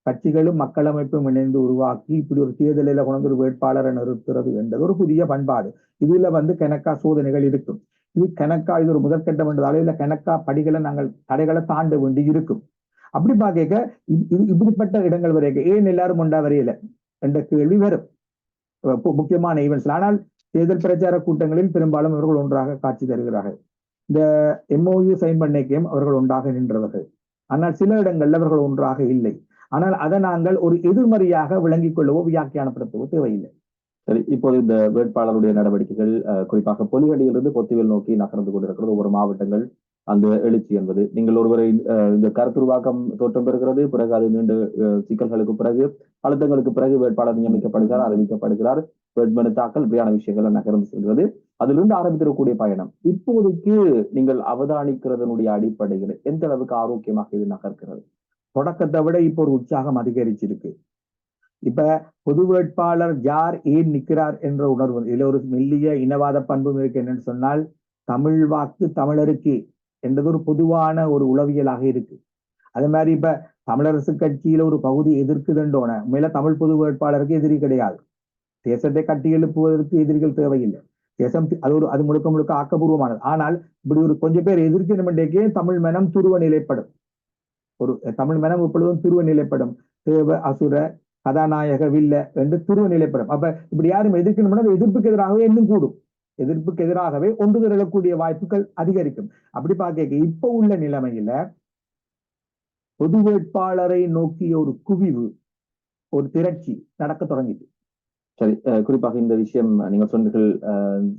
கட்சிகளும் மக்கள் அமைப்பும் இணைந்து உருவாக்கி இப்படி ஒரு தேர்தலில் கொண்டு ஒரு வேட்பாளரை நிறுத்துறது என்றது ஒரு புதிய பண்பாடு. இதுல கணக்கா சோதனைகள் இருக்கும். இது கணக்கா இது ஒரு முதற்கட்டம் என்றதால இதுல கணக்கா படிகளை நாங்கள் தடைகளை தாண்ட வேண்டி இருக்கும். அப்படி பார்க்க இப்படிப்பட்ட இடங்கள் வரைக்கும் ஏன் எல்லாரும் ஒன்றா வரையில என்ற கேள்வி வரும் முக்கியமான ஈவெண்ட்ஸ்ல. ஆனால் தேர்தல் பிரச்சார கூட்டங்களில் பெரும்பாலும் அவர்கள் ஒன்றாக காட்சி தருகிறார்கள். இந்த MOU சைன் பண்ணிக்கையும் அவர்கள் ஒன்றாக நின்றவர்கள். ஆனால் சில இடங்கள்ல அவர்கள் ஒன்றாக இல்லை. ஆனால் அதை நாங்கள் ஒரு எதிர்மறையாக விளங்கிக் கொள்ளவோ வியாக்கியானப்படுத்தவோ தேவையில்லை. சரி, இப்போது இந்த வேட்பாளருடைய நடவடிக்கைகள் குறிப்பாக பொலிகடியிலிருந்து பொத்துவில் நோக்கி நகர்ந்து கொண்டிருக்கிறது. ஒவ்வொரு மாவட்டங்கள் அந்த எழுச்சி என்பது நீங்கள் ஒருவரை இந்த கருத்துருவாக்கம் தோற்றம் பெறுகிறது. பிறகு அது நீண்ட சிக்கல்களுக்கு பிறகு அழுத்தங்களுக்கு பிறகு வேட்பாளர் நியமிக்கப்படுகிறார், அறிவிக்கப்படுகிறார், வேட்புமனு தாக்கல், இப்படியான விஷயங்கள் நகர்ந்து செல்கிறது. அதிலிருந்து ஆரம்பித்திருக்கக்கூடிய பயணம் இப்போதைக்கு நீங்கள் அவதானிக்கிறதனுடைய அடிப்படையில் எந்த அளவுக்கு ஆரோக்கியமாக இது நகர்கிறது? தொடக்கத்தை விட இப்போ ஒரு உற்சாகம் அதிகரிச்சிருக்கு. இப்ப பொது வேட்பாளர் யார் ஏன் நிற்கிறார் என்ற உணர்வு, இதுல ஒரு மெல்லிய இனவாத பண்பும் இருக்கு. என்னன்னு சொன்னால் தமிழ் வாக்கு தமிழருக்கு என்றது ஒரு பொதுவான ஒரு உளவியலாக இருக்கு. அதே மாதிரி இப்ப தமிழரசு கட்சியில ஒரு பகுதி எதிர்க்குதுன்றோன உண்மையில தமிழ் பொது வேட்பாளருக்கு எதிரி கிடையாது. தேசத்தை கட்டி எழுப்புவதற்கு எதிரிகள் தேவையில்லை. தேசம் அது முழுக்க முழுக்க ஆக்கப்பூர்வமானது. ஆனால் இப்படி ஒரு கொஞ்சம் பேர் எதிர்க்கணுமென்றே தமிழ் மனம் துருவ நிலைப்படும். ஒரு தமிழ் மனம் எப்பொழுதும் துருவ நிலைப்படும். தேவ அசுர கதாநாயக வில்ல என்று துருவ நிலைப்படும். அப்ப இப்படி யாரும் எதிர்க்கணும்னா எதிர்ப்புக்கு எதிராகவே இன்னும் கூடும். எதிர்ப்புக்கு எதிராகவே ஒன்று திரளக்கூடிய வாய்ப்புகள் அதிகரிக்கும். அப்படி பார்க்க இப்ப உள்ள நிலைமையில பொது வேட்பாளரை நோக்கிய ஒரு குவிவு, ஒரு திரட்சி நடக்க தொடங்கிட்டு. சரி, குறிப்பாக இந்த விஷயம் நீங்கள் சொன்னீர்கள்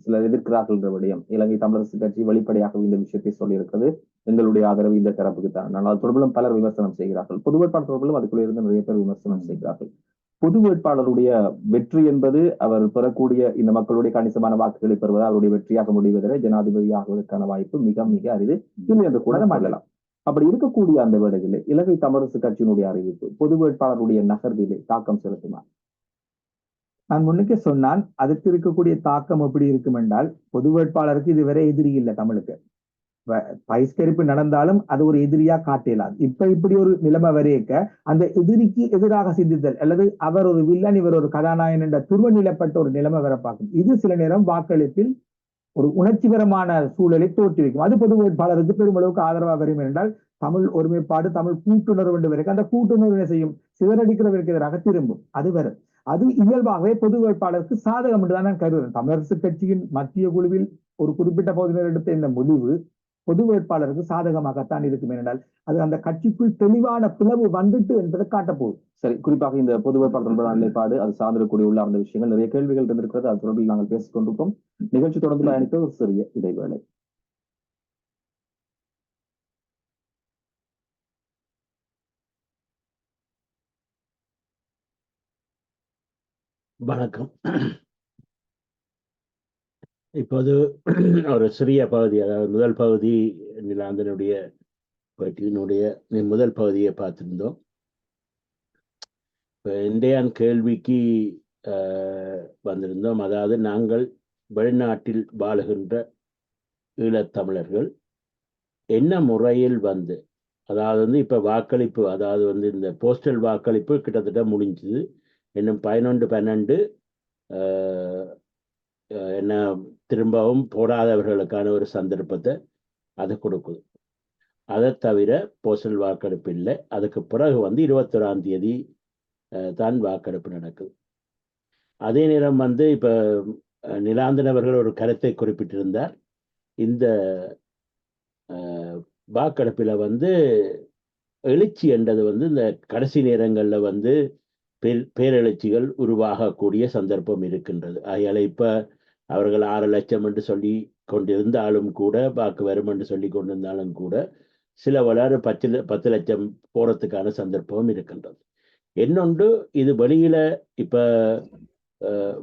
சிலர் எதிர்க்கிறார்கள் என்ற விடயம். இலங்கை தமிழரசு கட்சி வெளிப்படையாக இந்த விஷயத்தை சொல்லியிருக்கிறது. எங்களுடைய ஆதரவு இந்த தரப்புக்கு தான். ஆனால் அது தொடர்பிலும் பலர் விமர்சனம் செய்கிறார்கள். பொது வேட்பாளர் தொடர்பிலும் அதுக்குள்ளே இருந்து நிறைய பேர் விமர்சனம் செய்கிறார்கள். பொது வேட்பாளருடைய வெற்றி என்பது அவர் பெறக்கூடிய இந்த மக்களுடைய கணிசமான வாக்குகளை பெறுவது அவருடைய வெற்றியாக முடிவதை ஜனாதிபதி ஆகுவதற்கான வாய்ப்பு மிக மிக அரிது இல்லை என்று கூட மாறலாம். அப்படி இருக்கக்கூடிய அந்த வேளையில் இலங்கை தமிழரசு கட்சியினுடைய அறிவிப்பு பொது வேட்பாளருடைய நகர்விலே தாக்கம் செலுத்துமா? நான் முன்னுக்கு சொன்னான், அதுக்கு இருக்கக்கூடிய தாக்கம் எப்படி இருக்கும் என்றால், பொது வேட்பாளருக்கு இதுவரை எதிரி இல்லை. தமிழுக்கு பகிஷ்கரிப்பு நடந்தாலும் அது ஒரு எதிரியா காட்டலாது. இப்ப இப்படி ஒரு நிலைமை வரையக்க அந்த எதிரிக்கு எதிராக சிந்தித்தல் அல்லது அவர் ஒரு வில்லன் இவர் ஒரு கதாநாயகன் என்ற துருவ நிலப்பட்ட ஒரு நிலைமை வர பார்க்கும். இது சில நேரம் வாக்களிப்பில் ஒரு உணர்ச்சிகரமான சூழலை தோற்றுவிக்கும். அது பொது வேட்பாளருக்கு பெருமளவுக்கு ஆதரவாக வரும் என்றால் தமிழ் ஒருமைப்பாடு, தமிழ் கூட்டுணர்வு என்று வரைக்கும் அந்த கூட்டுணர்வு என்ன செய்யும், சிதறடிக்கிறவருக்கு எதிராக திரும்பும். அது வரும். அது இயல்பாகவே பொது வேட்பாளருக்கு சாதகம் என்றுதான் நான் கருதுகிறேன். தமிழரசு கட்சியின் மத்திய குழுவில் ஒரு குறிப்பிட்ட பகுதியினர் எடுத்த இந்த முடிவு பொது வேட்பாளருக்கு சாதகமாகத்தான் இருக்கும். என்றால் அது அந்த கட்சிக்குள் தெளிவான பிளவு வந்துட்டு என்பதை காட்டப்போகுது. சரி, குறிப்பாக இந்த பொது வேட்பாளர் நிலைப்பாடு அது சார்ந்திருக்கூடிய உள்ள அந்த விஷயங்கள் நிறைய கேள்விகள் இருந்திருக்கிறது. அது தொடர்பில் நாங்கள் பேசிக் கொண்டிருக்கோம். நிகழ்ச்சி தொடர்ந்து பயணித்த ஒரு சிறிய இடைவேளை. வணக்கம். இப்போது ஒரு சிறிய பகுதி, அதாவது முதல் பகுதி நிலாந்தனுடைய பேட்டியினுடைய முதல் பகுதியை பார்த்திருந்தோம். இப்போ இன்றைய கேள்விக்கு வந்திருந்தோம். அதாவது நாங்கள் வெளிநாட்டில் வாழுகின்ற ஈழத்தமிழர்கள் என்ன முறையில் அதாவது இப்போ வாக்களிப்பு, அதாவது இந்த போஸ்டல் வாக்களிப்பு கிட்டத்தட்ட முடிஞ்சுது. இன்னும் 11/12 என்ன திரும்பவும் போடாதவர்களுக்கான ஒரு சந்தர்ப்பத்தை அது கொடுக்குது. அதை தவிர போஸ்டல் வாக்கெடுப்பு இல்லை. அதுக்கு பிறகு 21ஆம் தேதி தான் வாக்கெடுப்பு நடக்குது. அதே நேரம் இப்போ நிலாந்தன் அவர்கள் ஒரு கருத்தை குறிப்பிட்டிருந்தார். இந்த வாக்கெடுப்பில் எழுச்சி என்றது இந்த கடைசி நேரங்களில் பேரெழுச்சிகள் உருவாகக்கூடிய சந்தர்ப்பம் இருக்கின்றது. அதனால இப்போ அவர்கள் 6 லட்சம் என்று சொல்லி கொண்டிருந்தாலும் கூட, வாக்கு வரும் என்று சொல்லி கொண்டிருந்தாலும் கூட, சில வளாறு 10 லட்சம் போறதுக்கான சந்தர்ப்பம் இருக்கின்றது. இன்னொன்று, இது இப்ப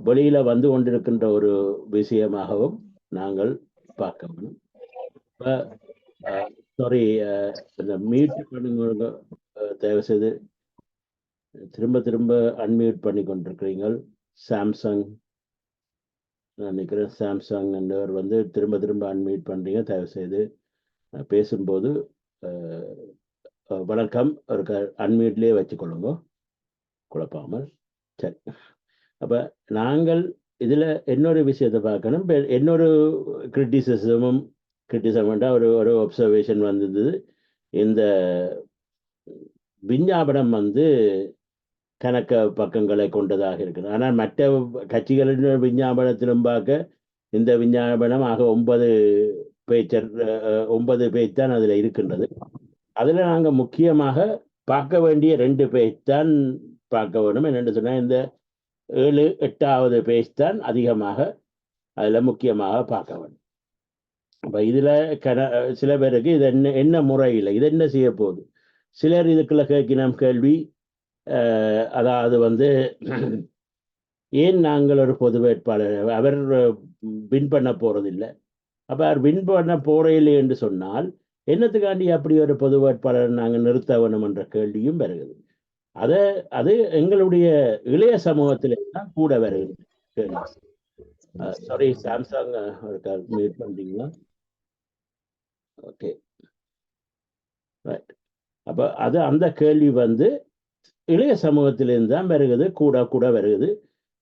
வெளியில வந்து கொண்டிருக்கின்ற ஒரு விஷயமாகவும் நாங்கள் பார்க்க வேணும். இப்ப சாரி, இந்த மியூட் பண்ணுங்க, தயவு செய்து திரும்ப அன்மியூட் பண்ணி கொண்டிருக்கிறீங்க. சாம்சங், நான் நினைக்கிறேன் சாம்சங் என்றவர் வந்து திரும்ப அன்மியூட் பண்றீங்க. தயவு செய்து பேசும்போது வணக்கம் ஒரு அன்மியூட்லேயே வச்சுக்கொள்ளுங்க, குழப்பாமல். சரி, அப்ப நாங்கள் இதுல இன்னொரு விஷயத்தை பார்க்கணும். இன்னொரு கிரிட்டிசிசம் ஒரு ஒப்சர்வேஷன் வந்தது. இந்த விஞ்ஞாபனம் வந்து கணக்க பக்கங்களை கொண்டதாக இருக்குது. ஆனால் மற்ற கட்சிகளின் விஞ்ஞாபனத்திலும் பார்க்க இந்த விஞ்ஞாபனம் ஆக 9 பேஜ் தான் அதுல இருக்கின்றது. அதுல நாங்க முக்கியமாக பார்க்க வேண்டிய 2 பேஜ் தான் பார்க்க வேணும். என்னென்னு சொன்னா, இந்த 7, 8வது பேஜ் தான் அதிகமாக அதுல முக்கியமாக பார்க்க வேண்டும். அப்ப இதுல சில பேருக்கு இது என்ன முறையில் இது என்ன செய்ய போகுது, சிலர் இதுக்குள்ள கேட்கின கேள்வி, அதாவது வந்து ஏன் நாங்கள் ஒரு பொது வேட்பாளர், அவர் வின் பண்ண போறதில்லை, அப்ப அவர் வின் பண்ண போறதில்லை என்று சொன்னால் என்னத்துக்காண்டி அப்படி ஒரு பொது வேட்பாளர் நாங்கள் நிறுத்த வேணும் என்ற கேள்வியும் வருகிறது. அது எங்களுடைய இளைய சமூகத்திலே தான் கூட வருகிறது கேள்வி. சாரி, சாம்சங் மீட் பண்றீங்களா? Okay, right. அப்ப அந்த கேள்வி வந்து இளைய சமூகத்திலிருந்து தான் வருகிறது, கூட வருகிறது.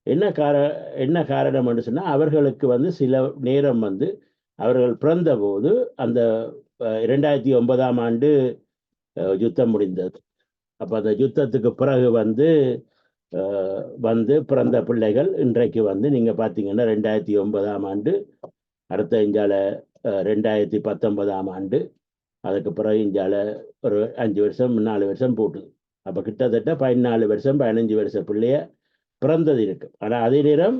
என்ன காரணம் என்று சொன்னா, அவர்களுக்கு வந்து சில நேரம் வந்து அவர்கள் பிறந்த போது அந்த 2009ஆம் ஆண்டு யுத்தம் முடிந்தது. அப்ப அந்த யுத்தத்துக்கு பிறகு வந்து பிறந்த பிள்ளைகள் இன்றைக்கு வந்து நீங்க பாத்தீங்கன்னா 2009ஆம் ஆண்டு, அடுத்த இஞ்சால 2019ஆம் ஆண்டு, அதுக்கு பிறகு இஞ்சால ஒரு 5 வருஷம் 4 வருஷம் போட்டுது. அப்ப கிட்டத்தட்ட 14 வருஷம் 15 வருஷம் பிள்ளைய பிறந்தது இருக்கு. ஆனா அதே நேரம்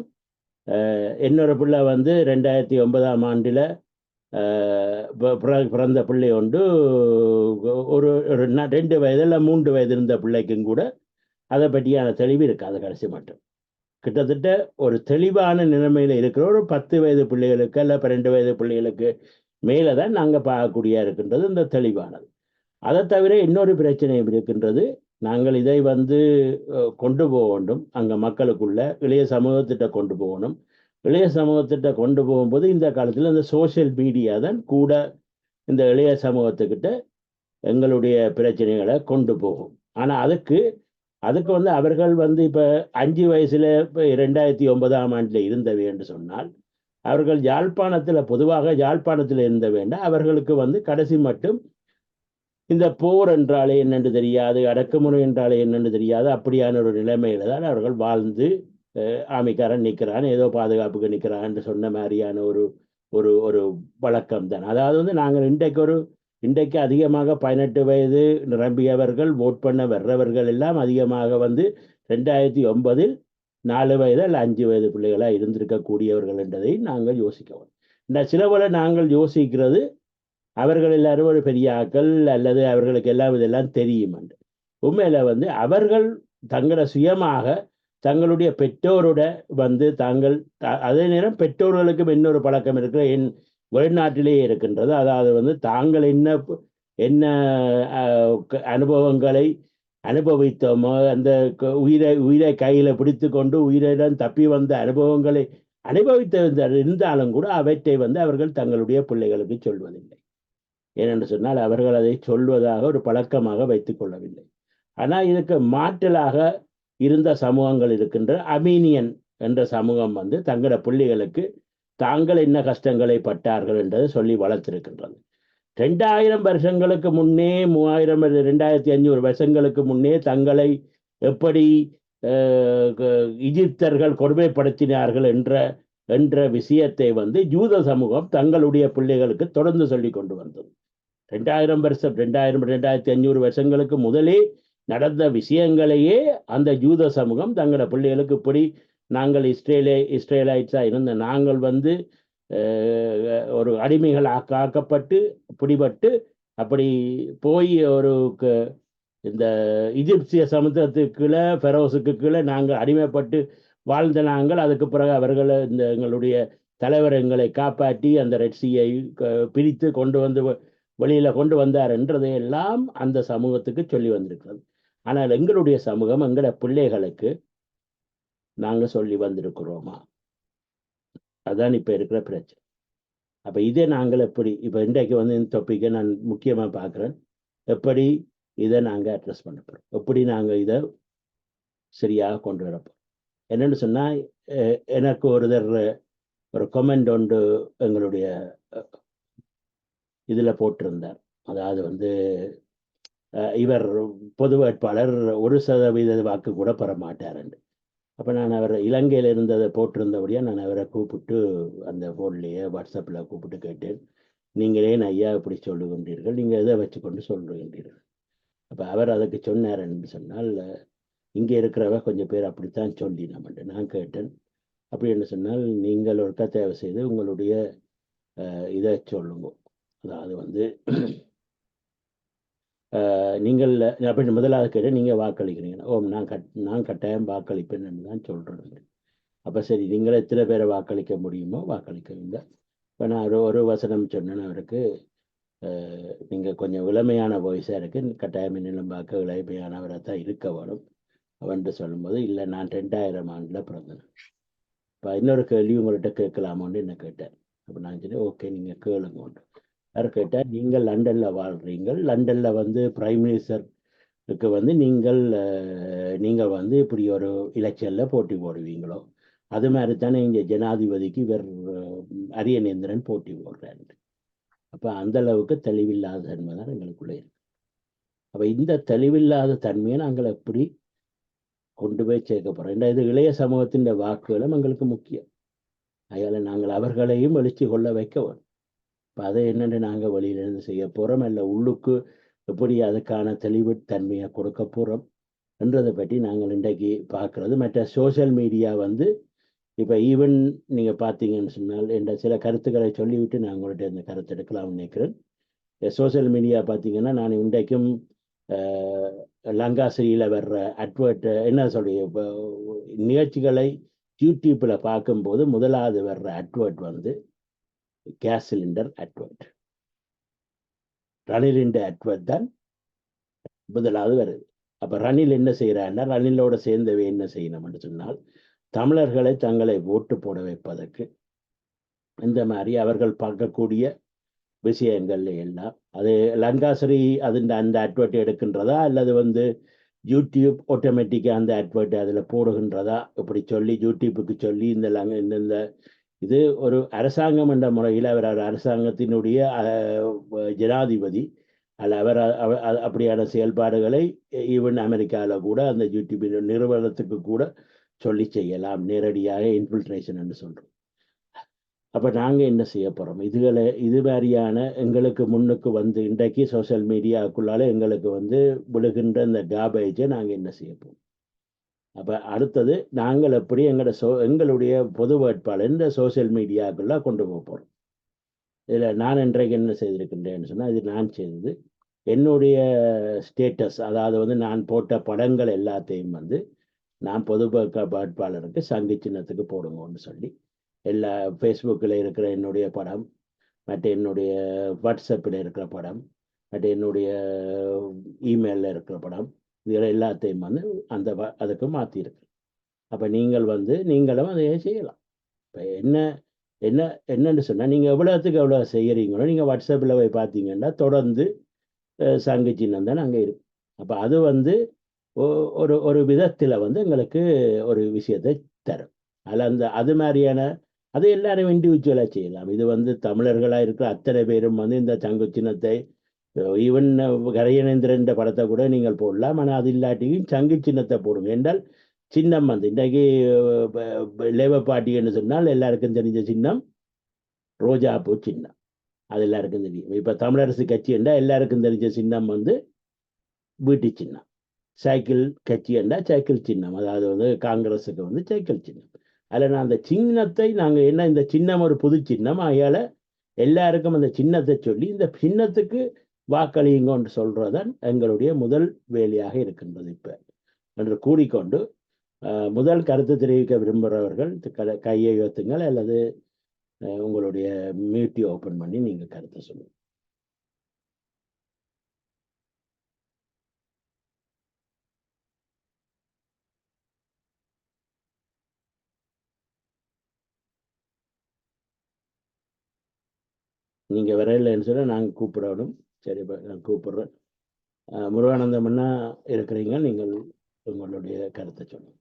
இன்னொரு பிள்ளை வந்து 2009ஆம் ஆண்டுல பிறந்த பிள்ளை உண்டு, ஒரு 2 வயது இல்லை 3 வயது இருந்த பிள்ளைக்கும் கூட அதை பற்றியான தெளிவு இருக்காது. கடைசி மட்டும் கிட்டத்தட்ட ஒரு தெளிவான நிலைமையில இருக்கிற ஒரு 10 வயது பிள்ளைகளுக்கு அல்ல 12 வயது பிள்ளைகளுக்கு மேலதான் நாங்க பார்க்கக்கூடிய இருக்கின்றது இந்த தெளிவானது. அதை தவிர இன்னொரு பிரச்சனையும் இருக்கின்றது. நாங்கள் இதை வந்து கொண்டு போக வேண்டும், அங்க மக்களுக்குள்ள இளைய சமூகத்திட்ட கொண்டு போகணும். இளைய சமூகத்திட்ட கொண்டு போகும்போது இந்த காலத்துல இந்த சோசியல் மீடியா தான் கூட இந்த இளைய சமூகத்துக்கிட்ட எங்களுடைய பிரச்சனைகளை கொண்டு போகும். ஆனா அதுக்கு வந்து அவர்கள் வந்து இப்ப 5 வயசுல 2009ஆம் ஆண்டுல இருந்தவை என்று சொன்னால், அவர்கள் பொதுவாக யாழ்ப்பாணத்துல இருந்த வேண்டாம், அவர்களுக்கு வந்து கடைசி மட்டும் இந்த போர் என்றாலே என்னென்று தெரியாது, அடக்குமுறை என்றாலே என்னென்று தெரியாது, அப்படியான ஒரு நிலைமையில தான் அவர்கள் வாழ்ந்து ஆமிக்காரன் நிற்கிறான், ஏதோ பாதுகாப்புக்கு நிற்கிறான் என்று சொன்ன மாதிரியான ஒரு ஒரு வழக்கம் தான். அதாவது வந்து நாங்கள் இன்றைக்கு அதிகமாக 18 வயது நிரம்பியவர்கள் ஓட் பண்ண வர்றவர்கள் எல்லாம் அதிகமாக வந்து 2009இல் 4 வயது அல்ல 5 வயது பிள்ளைகளா இருந்திருக்கக்கூடியவர்கள் என்றதை நாங்கள் யோசிக்கவும். இந்த சிலவளை நாங்கள் யோசிக்கிறது அவர்கள் எல்லாரும் ஒரு பெரிய ஆக்கள் அல்லது அவர்களுக்கு எல்லாம் இதெல்லாம் தெரியும் என்று. உண்மையில வந்து அவர்கள் தங்களை சுயமாக தங்களுடைய பெற்றோரோட வந்து அதே நேரம் பெற்றோர்களுக்கும் இன்னொரு பழக்கம் இருக்கிற வெளிநாட்டிலேயே இருக்கின்றது. அதாவது வந்து தாங்கள் என்ன அனுபவங்களை அனுபவித்தோமோ, அந்த உயிரை கையில பிடித்து கொண்டு உயிரிடம் தப்பி வந்த அனுபவங்களை இருந்தாலும் கூட அவற்றை வந்து அவர்கள் தங்களுடைய பிள்ளைகளுக்கு சொல்வதில்லை. ஏனென்று சொன்னால் அவர்கள் அதை சொல்வதாக ஒரு பழக்கமாக வைத்துக் கொள்ளவில்லை. ஆனால் இதுக்கு மாற்றலாக இருந்த சமூகங்கள் இருக்கின்ற அமீனியன் என்ற சமூகம் வந்து தங்களோட பிள்ளைகளுக்கு தாங்கள் என்ன கஷ்டங்களை பட்டார்கள் என்றதை சொல்லி வளர்த்திருக்கின்றது. 2000 வருஷங்களுக்கு முன்னே 3000 2500 வருஷங்களுக்கு முன்னே தங்களை எப்படி எகிப்தர்கள் கொடுமைப்படுத்தினார்கள் என்ற விஷயத்தை வந்து யூத சமூகம் தங்களுடைய பிள்ளைகளுக்கு தொடர்ந்து சொல்லி கொண்டு வந்தது. 2500 வருஷங்களுக்கு முதலே நடந்த விஷயங்களையே அந்த யூத சமூகம் தங்களோட பிள்ளைகளுக்கு இப்படி நாங்கள் இஸ்ரேலைட்ஸா இருந்த நாங்கள் வந்து ஒரு அடிமைகள் ஆக்கப்பட்டு பிடிபட்டு அப்படி போய் ஒரு இந்த எகிப்திய சமுத்திரத்துக்கு கீழே ஃபெரோஸுக்கு கீழே நாங்கள் அடிமைப்பட்டு வாழ்ந்த நாங்கள். அதுக்கு பிறகு அவர்களை இந்த எங்களுடைய தலைவர் எங்களை காப்பாற்றி அந்த ரெட்சியை பிரித்து கொண்டு வந்து வெளியில கொண்டு வந்தார் என்றதையெல்லாம் அந்த சமூகத்துக்கு சொல்லி வந்திருக்கிறது. ஆனால் எங்களுடைய சமூகம் எங்களோட பிள்ளைகளுக்கு நாங்க சொல்லி வந்திருக்கிறோமா? அதான் இப்ப இருக்கிற பிரச்சனை. அப்ப இதே நாங்கள் எப்படி இப்ப இன்றைக்கு வந்து இந்த டாப்பிக்கை நான் முக்கியமா பார்க்கிறேன். எப்படி இதை நாங்க அட்ரஸ் பண்ண போறோம், எப்படி நாங்க இதை சரியாக கொண்டு வரப்போம். என்னன்னு சொன்னா, எனக்கு ஒரு கமெண்ட் ஒன்று எங்களுடைய இதுல போட்டிருந்தார். அதாவது வந்து இவர் பொது வேட்பாளர் 1% வாக்கு கூட பெற மாட்டார் என்று. அப்போ நான் அவர் இலங்கையில் இருந்ததை போட்டிருந்தபடியா நான் அவரை கூப்பிட்டு அந்த ஃபோன்லேயே வாட்ஸ்அப்பில் கூப்பிட்டு கேட்டேன், நீங்கள் ஏன் ஐயா இப்படி சொல்லுகின்றீர்கள், நீங்கள் எதை வச்சுக்கொண்டு சொல்லுகின்றீர்கள்? அப்போ அவர் அதுக்கு சொன்னார் என்று சொன்னால், இங்கே இருக்கிறவ கொஞ்சம் பேர் அப்படித்தான் சொல்லி நம்மட்டு. நான் கேட்டேன், அப்படி என்று சொன்னால் நீங்கள் ஒரு தேவை செய்து உங்களுடைய இதை சொல்லுங்க. அதாவது வந்து நீங்கள் அப்படி முதலாவது கேட்டு நீங்கள் வாக்களிக்கிறீங்க. ஓ, நான் கட்டாயம் வாக்களிப்பேன்னு தான் சொல்கிறேன். அப்போ சரி, நீங்கள் எத்தனை பேரை வாக்களிக்க முடியுமோ வாக்களிக்கவில்லை. இப்போ நான் ஒரு வசனம் சொன்னேன்னு அவருக்கு, நீங்கள் கொஞ்சம் இளமையான வயசாக இருக்குது, கட்டாயம் என்னென்ன வாக்கு இளமையானவராக தான் இருக்க வேணும் அவன்ட்டு சொல்லும்போது, இல்லை நான் 2000 ஆண்டில் பிறந்தேன். இப்போ இன்னொரு கேள்வி உங்கள்கிட்ட கேட்கலாமோன்னு என்ன கேட்டேன். அப்போ நான் சொல்லி ஓகே நீங்கள் கேளுங்க. யார் கேட்டால், நீங்கள் லண்டனில் வாழ்கிறீங்கள், லண்டனில் வந்து பிரைம் மினிஸ்டருக்கு வந்து நீங்கள் வந்து இப்படி ஒரு எலெக்ஷனில் போட்டி போடுவீங்களோ, அது மாதிரி தானே இங்கே ஜனாதிபதிக்கு இவர் அரியநேந்திரன் போட்டி போடுறாரு. அப்போ அந்த அளவுக்கு தெளிவில்லாத தன்மை தான் எங்களுக்குள்ளே இருக்கு. அப்போ இந்த தெளிவில்லாத தன்மையை நாங்கள் எப்படி கொண்டு போய் சேர்க்க போகிறோம்? இது இளைய சமூகத்தின் வாக்குகளும் எங்களுக்கு முக்கியம். அதனால் நாங்கள் அவர்களையும் எழுச்சி கொள்ள வைக்க வேணும். இப்போ அதை என்னென்று நாங்கள் வெளியிலிருந்து செய்ய போகிறோம், இல்லை உள்ளுக்கு எப்படி அதுக்கான தெளிவுத்தன்மையை கொடுக்க போகிறோம் என்றதை பற்றி நாங்கள் இன்றைக்கு பார்க்குறது. மற்ற சோசியல் மீடியா வந்து இப்போ ஈவன் நீங்கள் பார்த்தீங்கன்னு சொன்னால், என்ற சில கருத்துக்களை சொல்லிவிட்டு நான் உங்கள்கிட்ட இந்த கருத்து எடுக்கலாம்னு நினைக்கிறேன். சோசியல் மீடியா பார்த்தீங்கன்னா, நான் இன்றைக்கும் லங்காசிரியில் வர்ற அட்வர்ட் என்ன சொல்லி நிகழ்ச்சிகளை யூடியூப்பில் பார்க்கும்போது முதலாவது வர்ற அட்வர்ட் வந்து கேஸ் சிலிண்டர் அட்வர்ட், ரணிலின் அட்வர்ட் தான் முதலாவது வருது. அப்போ ரணில் என்ன செய்கிறாருன்னா, ரணிலோட சேர்ந்தவை என்ன செய்யணும்னு சொன்னால், தமிழர்களை தங்களை ஓட்டு போட வைப்பதற்கு இந்த மாதிரி அவர்கள் பார்க்கக்கூடிய விஷயங்கள்ல எல்லாம், அது லங்காசிரி அந்த அட்வர்ட் எடுக்கின்றதா அல்லது வந்து யூடியூப் ஆட்டோமேட்டிக்காக அந்த அட்வர்ட் அதில் போடுகின்றதா, இப்படி சொல்லி யூடியூப்புக்கு சொல்லி இந்த இது ஒரு அரசாங்கம் என்ற முறையில் அவர் அரசாங்கத்தினுடைய ஜனாதிபதி அல்ல, அவர் அப்படியான செயல்பாடுகளை ஈவன் அமெரிக்காவில் கூட அந்த யூடியூப் நிறுவனத்துக்கு கூட சொல்லி செய்யலாம், நேரடியாக இன்ஃபில்ட்ரேஷன் என்று சொல்கிறோம். அப்போ நாங்கள் என்ன செய்ய போகிறோம்? இது மாதிரியான எங்களுக்கு முன்னுக்கு வந்து இன்றைக்கு சோசியல் மீடியாவுக்குள்ளால எங்களுக்கு வந்து விழுகின்ற இந்த காபேஜை நாங்கள் என்ன செய்ய போகிறோம்? அப்போ அடுத்தது நாங்கள் எப்படி எங்களுடைய பொது வேட்பாளர் இந்த சோசியல் மீடியாவுக்குள்ள கொண்டு போக போகிறோம். இதில் நான் இன்றைக்கு என்ன செய்திருக்கின்றேன்னு சொன்னால், இது நான் செய்தது என்னுடைய ஸ்டேட்டஸ், அதாவது வந்து நான் போட்ட படங்கள் எல்லாத்தையும் வந்து நான் பொது வேட்பாளருக்கு சங்கு சின்னத்துக்கு போடுங்கன்னு சொல்லி எல்லா ஃபேஸ்புக்கில் இருக்கிற என்னுடைய படம், மற்ற என்னுடைய வாட்ஸ்அப்பில் இருக்கிற படம், மற்ற என்னுடைய இமெயிலில் இருக்கிற படம், இதில் எல்லாத்தையும் வந்து அதுக்கு மாற்றிருக்கு. அப்போ நீங்களும் அதை செய்யலாம். இப்போ என்னன்னு சொன்னால், நீங்கள் எவ்வளோத்துக்கு எவ்வளோ செய்கிறீங்களோ, நீங்கள் வாட்ஸ்அப்பில் போய் பார்த்தீங்கன்னா தொடர்ந்து சங்கு சின்னம் தான் அங்கே இருக்கும். அப்போ அது வந்து ஒரு விதத்தில் வந்து எங்களுக்கு ஒரு விஷயத்தை தரும். அதில் அது மாதிரியான அது எல்லாரும் இண்டிவிஜுவலாக செய்யலாம். இது வந்து தமிழர்களாக இருக்கிற அத்தனை பேரும் வந்து இந்த சங்கு சின்னத்தை, ஈவன் கரையனேந்திரன் படத்தை கூட நீங்கள் போடலாம். ஆனால் அது இல்லாட்டியும் சங்கு சின்னத்தை போடுங்க என்றால், சின்னம் வந்து இன்றைக்கு லேபர் பார்ட்டின்னு சொன்னால் எல்லாருக்கும் தெரிஞ்ச சின்னம் ரோஜாப்பூ சின்னம், அது எல்லாருக்கும் தெரியும். இப்போ தமிழரசு கட்சி என்றால் எல்லாருக்கும் தெரிஞ்ச சின்னம் வந்து வீட்டு சின்னம். சைக்கிள் கட்சி என்றால் சைக்கிள் சின்னம், அதாவது வந்து காங்கிரஸுக்கு வந்து சைக்கிள் சின்னம். அதில் நான் அந்த சின்னத்தை நாங்கள் என்ன இந்த சின்னம் ஒரு புது சின்னம் ஆகையால் எல்லாருக்கும் அந்த சின்னத்தை சொல்லி இந்த சின்னத்துக்கு வாக்களியுங்கன்னு சொல்றதுதான் எங்களுடைய முதல் வேலையாக இருக்கின்றது இப்போ என்று கூறிக்கொண்டு முதல் கருத்து தெரிவிக்க விரும்புகிறவர்கள் கையை உயர்த்துங்கள் அல்லது உங்களுடைய மியூட்டை ஓப்பன் பண்ணி நீங்க கருத்தை சொல்லுங்க. நீங்க வரையில்லைன்னு சொன்னா நாங்க கூப்பிடணும். சரி, நான் கூப்பிடுறேன். முருகானந்தம் அண்ணா இருக்கிறீங்க, நீங்கள் உங்களுடைய கருத்தை சொல்லுங்க.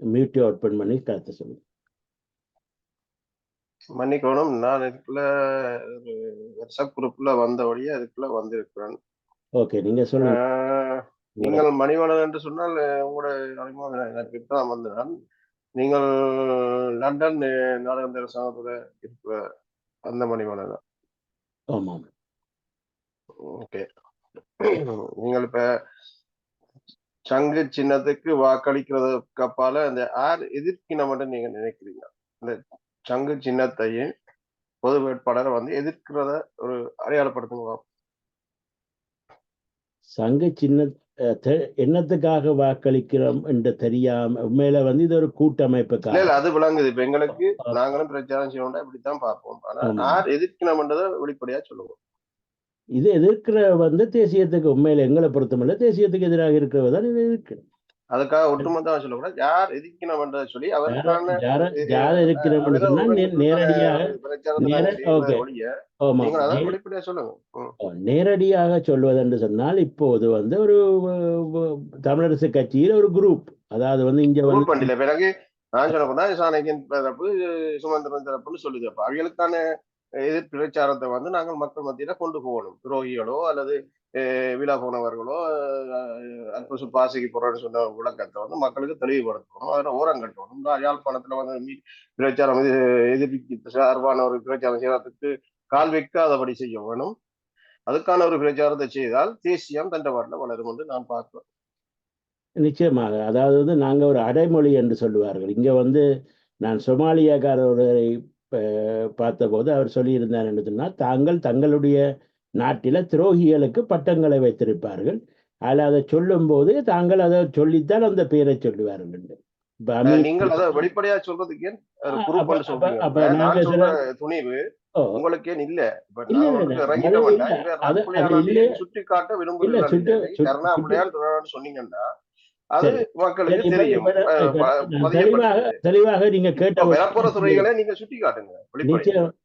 மியூட்டை ஓப்பன் பண்ணி கருத்தை சொல்லுங்க. மன்னிக்கணும், நான் இதுக்குள்ள வாட்ஸ்அப் குரூப்ல வந்த வழியே அதுக்குள்ள வந்திருக்கிறேன். ஓகே, நீங்க சொல்லுங்க. நீங்கள் மணிவண்ணன் என்று சொன்னால் உங்களோட அறிமுகம் எனக்கு தான் வந்தேன். நீங்கள் லண்டன் நாடகந்தர சங்கத்துல இருக்கிற அந்த மணிவண்ணன்? ஆமாம். ஓகே, நீங்கள் இப்ப சங்கு சின்னத்துக்கு வாக்களிக்கிறதுக்கு அப்பால அந்த யார் எதிர்க்கின மட்டும் நீங்க நினைக்கிறீங்க? இந்த சங்கு சின்னத்தையும் பொது வேட்பாளரை வந்து எதிர்க்கிறத ஒரு அடையாளப்படுத்துங்க. சங்கு சின்ன என்னத்துக்காக வாக்களிக்கிறோம் என்று தெரியாம உண்மையில வந்து இது ஒரு கூட்டமைப்புக்காக இல்ல, அது விளங்குது. இப்ப எங்களுக்கு நாங்களும் பிரச்சாரம் செய்யணும்னா இப்படித்தான் பார்ப்போம். ஆனா யார் எதிர்க்கணும்ன்றதை வெளிப்படையா சொல்லுவோம். இது எதிர்க்கிற வந்து தேசியத்துக்கு உண்மையில எங்களை பொறுத்தமல்ல தேசியத்துக்கு எதிராக இருக்கிறதான் இது எதிர்க்கு. அதுக்காக ஒட்டுமொத்தமா சொல்லக்கூடாது. யார் எதிர்க்கணும்ன்றதை சொல்லி அவருக்கான யார் எதிர்க்கிறோம்னு சொன்னா நேரடியாக வெளிப்படையா சொல்லுங்க. நேரடியாக சொல்வதென்று சொன்னால் இப்போது வந்து ஒரு தமிழரசு கட்சியில் ஒரு குரூப், அதாவது வந்து இங்க வந்து பிறகு நான் சொல்லக்கூடா சாணக்கியன் தரப்பு சுமந்திரன் தரப்புன்னு சொல்லுது. அப்ப அவங்களுக்கான எதிர் பிரச்சாரத்தை வந்து நாங்கள் மக்கள் மத்தியில கொண்டு போகணும். துரோகிகளோ அல்லது விழா போனவர்களோ அற்புசு பாசிக்கு போறோம்னு சொன்ன விளக்கத்தை வந்து மக்களுக்கு தெளிவுபடுத்தணும். அதில் ஓரம் கட்டணும். யாழ்ப்பாணத்துல வந்து பிரச்சாரம் எதிர்ப்பு சார்பான ஒரு பிரச்சாரம் செய்யறதுக்கு கால் வைக்காதபடி செய்ய வேணும். அதுக்கான ஒரு பிரச்சாரத்தை செய்தால் தேசியம் தண்டவாட்டில் வளரும் என்று நான் பார்க்கிறேன். நிச்சயமாக. அதாவது வந்து நாங்க ஒரு அடைமொழி என்று சொல்லுவார்கள். இங்க வந்து நான் சொமாலியாக்காரரை பார்த்தபோது அவர் சொல்லியிருந்தார் என்று சொன்னால் தாங்கள் தங்களுடைய நாட்டில துரோகிகளுக்கு பட்டங்களை வைத்திருப்பார்கள். அதில் அதை சொல்லும் போது தாங்கள் அதை சொல்லித்தான் அந்த பேரை சொல்லுவார்கள். நீங்கள் அதை வெளிப்படையா சொல்றதுக்கு துணிவு உங்களுக்கு இல்ல. சுட்டி காட்ட விரும்புகிறேன் சொன்னீங்கன்னா அது மக்களுக்கு தெரியும். தெளிவாக நீங்க கேட்ட வரப்போற துறைகளை நீங்க சுட்டி காட்டுங்க.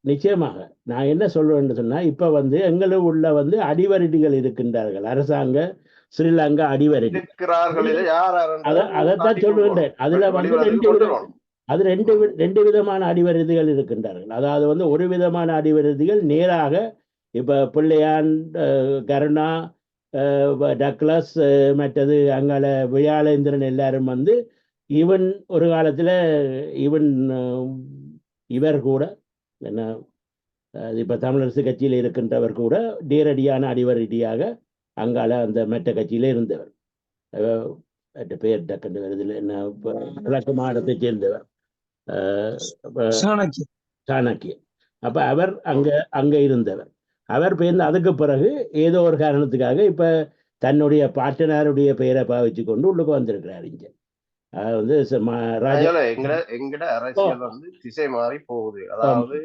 நிச்சயமாக நான் என்ன சொல்றேன்னு சொன்னா, இப்ப வந்து எங்களுக்கு உள்ள வந்து அடிவருடிகள் இருக்கின்றார்கள். அரசாங்க ஸ்ரீலங்கா அடிவருடி அதைத்தான் சொல்லுகின்றேன். அதுல வந்து ரெண்டு விதமான அடிவருதிகள் இருக்கின்றார்கள். அதாவது வந்து ஒரு விதமான அடிவருதிகள் நேராக இப்ப பிள்ளையான், கருணா, டக்ளஸ், மற்றது அங்கால வியாழேந்திரன் எல்லாரும் வந்து ஈவன் ஒரு காலத்துல ஈவன் இவர் கூட என்ன இப்ப தமிழரசு கட்சியில் இருக்கின்றவர் கூட நேரடியான அடிவரடியாக அங்கால அந்த மெட்ட கட்சியில இருந்தவர். பெயர் டக்குன்னு வருதில்லை, என்ன கிழக்கு மாவட்டத்தை சேர்ந்தவர் சாணக்கியன். அப்ப அவர் அங்க இருந்தவர். அவர் பேர்ந்து அதுக்கு பிறகு ஏதோ ஒரு காரணத்துக்காக இப்ப தன்னுடைய பாட்டனாருடைய பெயரை பாவிச்சு கொண்டு உள்ளுக்கு வந்திருக்கிறார். இங்க வந்து எங்கட அரசியல் வந்து திசை மாறி போகுது. அதாவது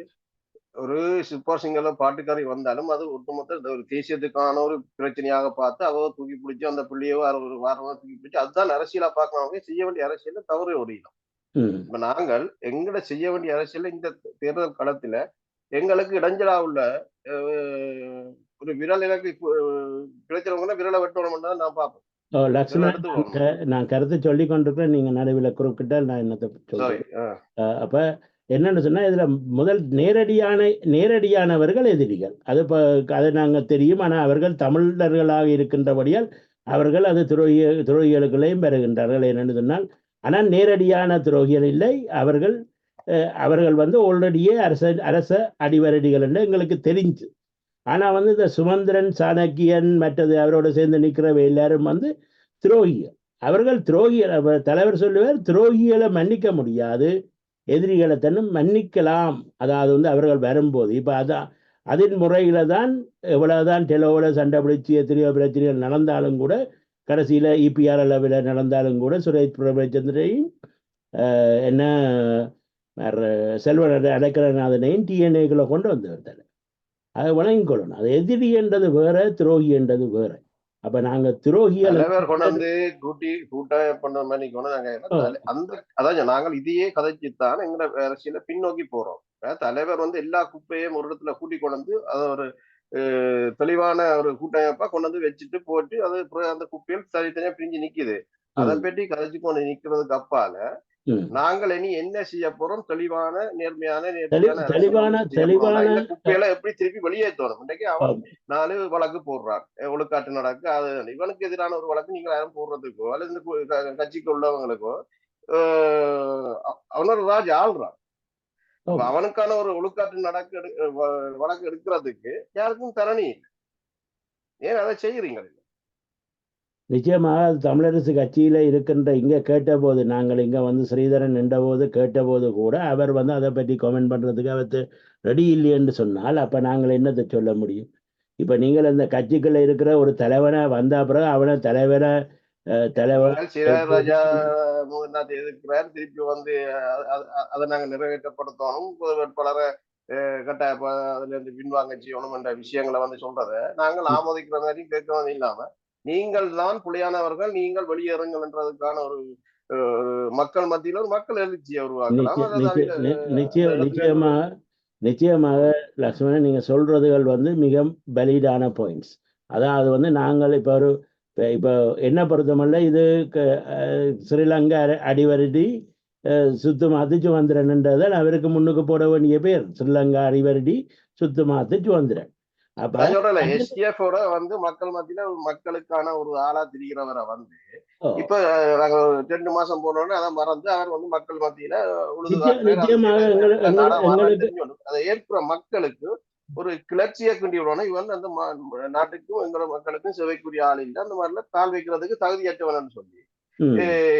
ஒரு சூப்பர் சிங்கர்ல பாட்டுக்காரி வந்தாலும் அது ஒட்டுமொத்த ஒரு தேசியத்துக்கான ஒரு பிரச்சனையாக பார்த்து அவ தூக்கி பிடிச்சி அந்த பிள்ளையோ ஒரு வாரமா தூக்கி பிடிச்சி அதுதான் அரசியலா பார்க்கணும். செய்ய வேண்டிய அரசியல தவறு ஓடிடும். இப்ப நாங்கள் எங்கட செய்ய வேண்டிய அரசியல இந்த தேர்தல் களத்துல எங்களுக்கு இடைஞ்சலா உள்ள ஒரு விரல் எனக்கு கிடைச்சவங்கன்னா விரலை வெட்டணும் தான் நான் பார்ப்பேன். நான் கருத்தை சொல்லி கொண்டிருக்கிறேன், நீங்க நடுவில் குறுக்கிட்டால் நான் என்னத்தை சொல்றேன். அப்ப என்னன்னு சொன்னா இதுல முதல் நேரடியானவர்கள் எதிரிகள். அது நாங்க தெரியும். ஆனா அவர்கள் தமிழர்களாக இருக்கின்றபடியால் அவர்கள் அது துரோகிகளுக்குள்ளேயும் பெறுகின்றார்கள். என்னன்னு சொன்னால் ஆனால் நேரடியான துரோகிகள் இல்லை. அவர்கள் வந்து ஆல்ரெடியே அரச அடிவரடிகள் என்று எங்களுக்கு தெரிஞ்சு. ஆனா வந்து இந்த சுமந்திரன், சாணக்கியன், மற்றது அவரோட சேர்ந்து நிற்கிறவ எல்லாரும் வந்து துரோகிகள். அவர்கள் துரோகிகள், தலைவர் சொல்லுவார், துரோகிகளை மன்னிக்க முடியாது, எதிரிகளை தன்னும் மன்னிக்கலாம். அதாவது வந்து அவர்கள் வரும்போது இப்ப அதான் அதன் முறையில தான் எவ்வளவுதான் டெலோவில் சண்டை பிடிச்சி எத்தனையோ பிரச்சனைகள் நடந்தாலும் கூட கடைசியில இபிஆர் அளவில் நடந்தாலும் கூட சுரேஷ் பிரபச்சந்திரையும் என்ன செல்வன் அடைக்கலநாதனையும் டிஎன்ஏக்களை கொண்டு வந்தவர். அதை வழங்கிக் கொள்ளணும். அது எதிரி என்றது வேற, துரோகி என்றது வேற. அப்ப நாங்க துரோகிகள் கொண்டு வந்து கூட்ட பண்ண மாதிரி அந்த அதான் நாங்கள் இதையே கதைச்சுத்தான் எங்க அரசியல பின்னோக்கி போறோம். தலைவர் வந்து எல்லா குப்பையும் ஒரு இடத்துல கூட்டி கொண்டு வந்து அதை ஒரு தெளிவான ஒரு கூட்டமைப்பா கொண்டு வந்து வச்சுட்டு போட்டு அது அந்த குப்பையில் தனித்தனியா பிரிஞ்சு நிக்குது. அதை பற்றி கதைச்சு கொண்டு நிக்கிறதுக்கு அப்பால நாங்கள் இனி என்ன செய்ய போறோம், தெளிவான நேர்மையான குப்பையெல்லாம் எப்படி திருப்பி வெளியேற்றணும். இன்றைக்கு அவன் 4 வழக்கு போடுறான், ஒழுக்காட்டு நடக்கு, அது இவனுக்கு எதிரான ஒரு வழக்கு நீங்க யாரும் போடுறதுக்கோ அல்லது இந்த கட்சிக்கு உள்ளவங்களுக்கோ அவனோட ராஜ் ஆள்றான். அவனுக்கான ஒரு ஒழுக்காட்டு வழக்கு எடுக்கிறதுக்கு யாருக்கும் தரணி இல்லை. ஏன் அதை செய்யறீங்க? நிச்சயமாக தமிழரசு கட்சியில இருக்கின்ற இங்க கேட்டபோது, நாங்கள் இங்க வந்து ஸ்ரீதரன் நின்றபோது கேட்டபோது கூட அவர் வந்து அதை பற்றி கமெண்ட் பண்றதுக்கு அவர் ரெடி இல்லை என்று சொன்னால் அப்ப நாங்கள் என்னத்தை சொல்ல முடியும்? இப்ப நீங்கள் அந்த கட்சிக்குள்ள இருக்கிற ஒரு தலைவனை வந்த பிறகு அவனை தலைவரை ராஜா எதிர்க்கிறார், திருப்பி வந்து அதை நாங்கள் நிறைவேற்றப்படுத்தணும், வேட்பாளரை கட்டாய அதுல இருந்து பின்வாங்க செய்யணும் என்ற விஷயங்களை வந்து சொல்றதை நாங்கள் ஆமோதிக்கிற மாதிரி கேட்கறது இல்லாம நீங்கள் தான் புலியானவர்கள், நீங்கள் வெளியேறுங்கள் என்றதுக்கான ஒரு மக்கள் மத்தியில் ஒரு மக்கள் எழுச்சியை உருவாக்கலாம். நிச்சயமாக லட்சுமணன், நீங்க சொல்றதுகள் வந்து மிக பலிடான பாயிண்ட்ஸ். அதாவது வந்து நாங்கள் இப்ப என்ன பொறுத்தமல்ல, இது ஸ்ரீலங்கா அடிவருடி சுத்தமாத்து சுதந்திரன்ன்றதால் அவருக்கு முன்னுக்கு போட வேண்டிய பேர் ஸ்ரீலங்கா அடிவருடி சுத்தமாத்து சுதந்திரன். எஸ்டிஎஃபோட வந்து மக்கள் மத்தியில மக்களுக்கான ஒரு ஆளா திரிகிறவரை வந்து இப்ப நாங்க 2 மாசம் போனோடனே அதை மறந்து அவர் வந்து மக்கள் மத்தியில அதை ஏற்கிற மக்களுக்கு ஒரு கிளர்ச்சியை கிண்டி விடணும். இவன் அந்த நாட்டுக்கும் எங்களோட மக்களுக்கும் சேவைக்குரிய ஆள் இல்லை, அந்த மாதிரில கால் வைக்கிறதுக்கு தகுதியற்றவன் சொல்லி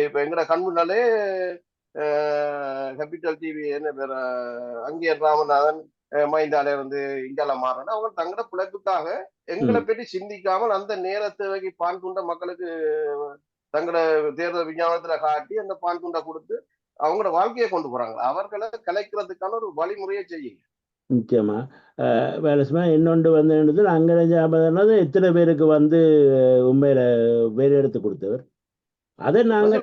இப்ப எங்கட கண் முன்னாலே கேபிட்டல் டிவி என்ன பேர் அங்கேயர் ராமநாதன் மைந்தால இருந்து இந்தியால மாறணும். அவங்க தங்களோட பிழைப்புக்காக எங்களை பற்றி சிந்திக்காமல் அந்த நேரத்தை பான் துண்ட மக்களுக்கு தங்களோட தேர்தல் விஞ்ஞானத்துல காட்டி அந்த பான் துண்டை கொடுத்து அவங்களோட வாழ்க்கையை கொண்டு போறாங்க. அவர்களை கலைக்கிறதுக்கான ஒரு வழிமுறையை செய்யுங்க. நிச்சயமா வேலைசுமா இன்னொன்று வந்து அங்கே எத்தனை பேருக்கு வந்து உண்மையில வேறு எடுத்து கொடுத்தவர். அதை நாங்க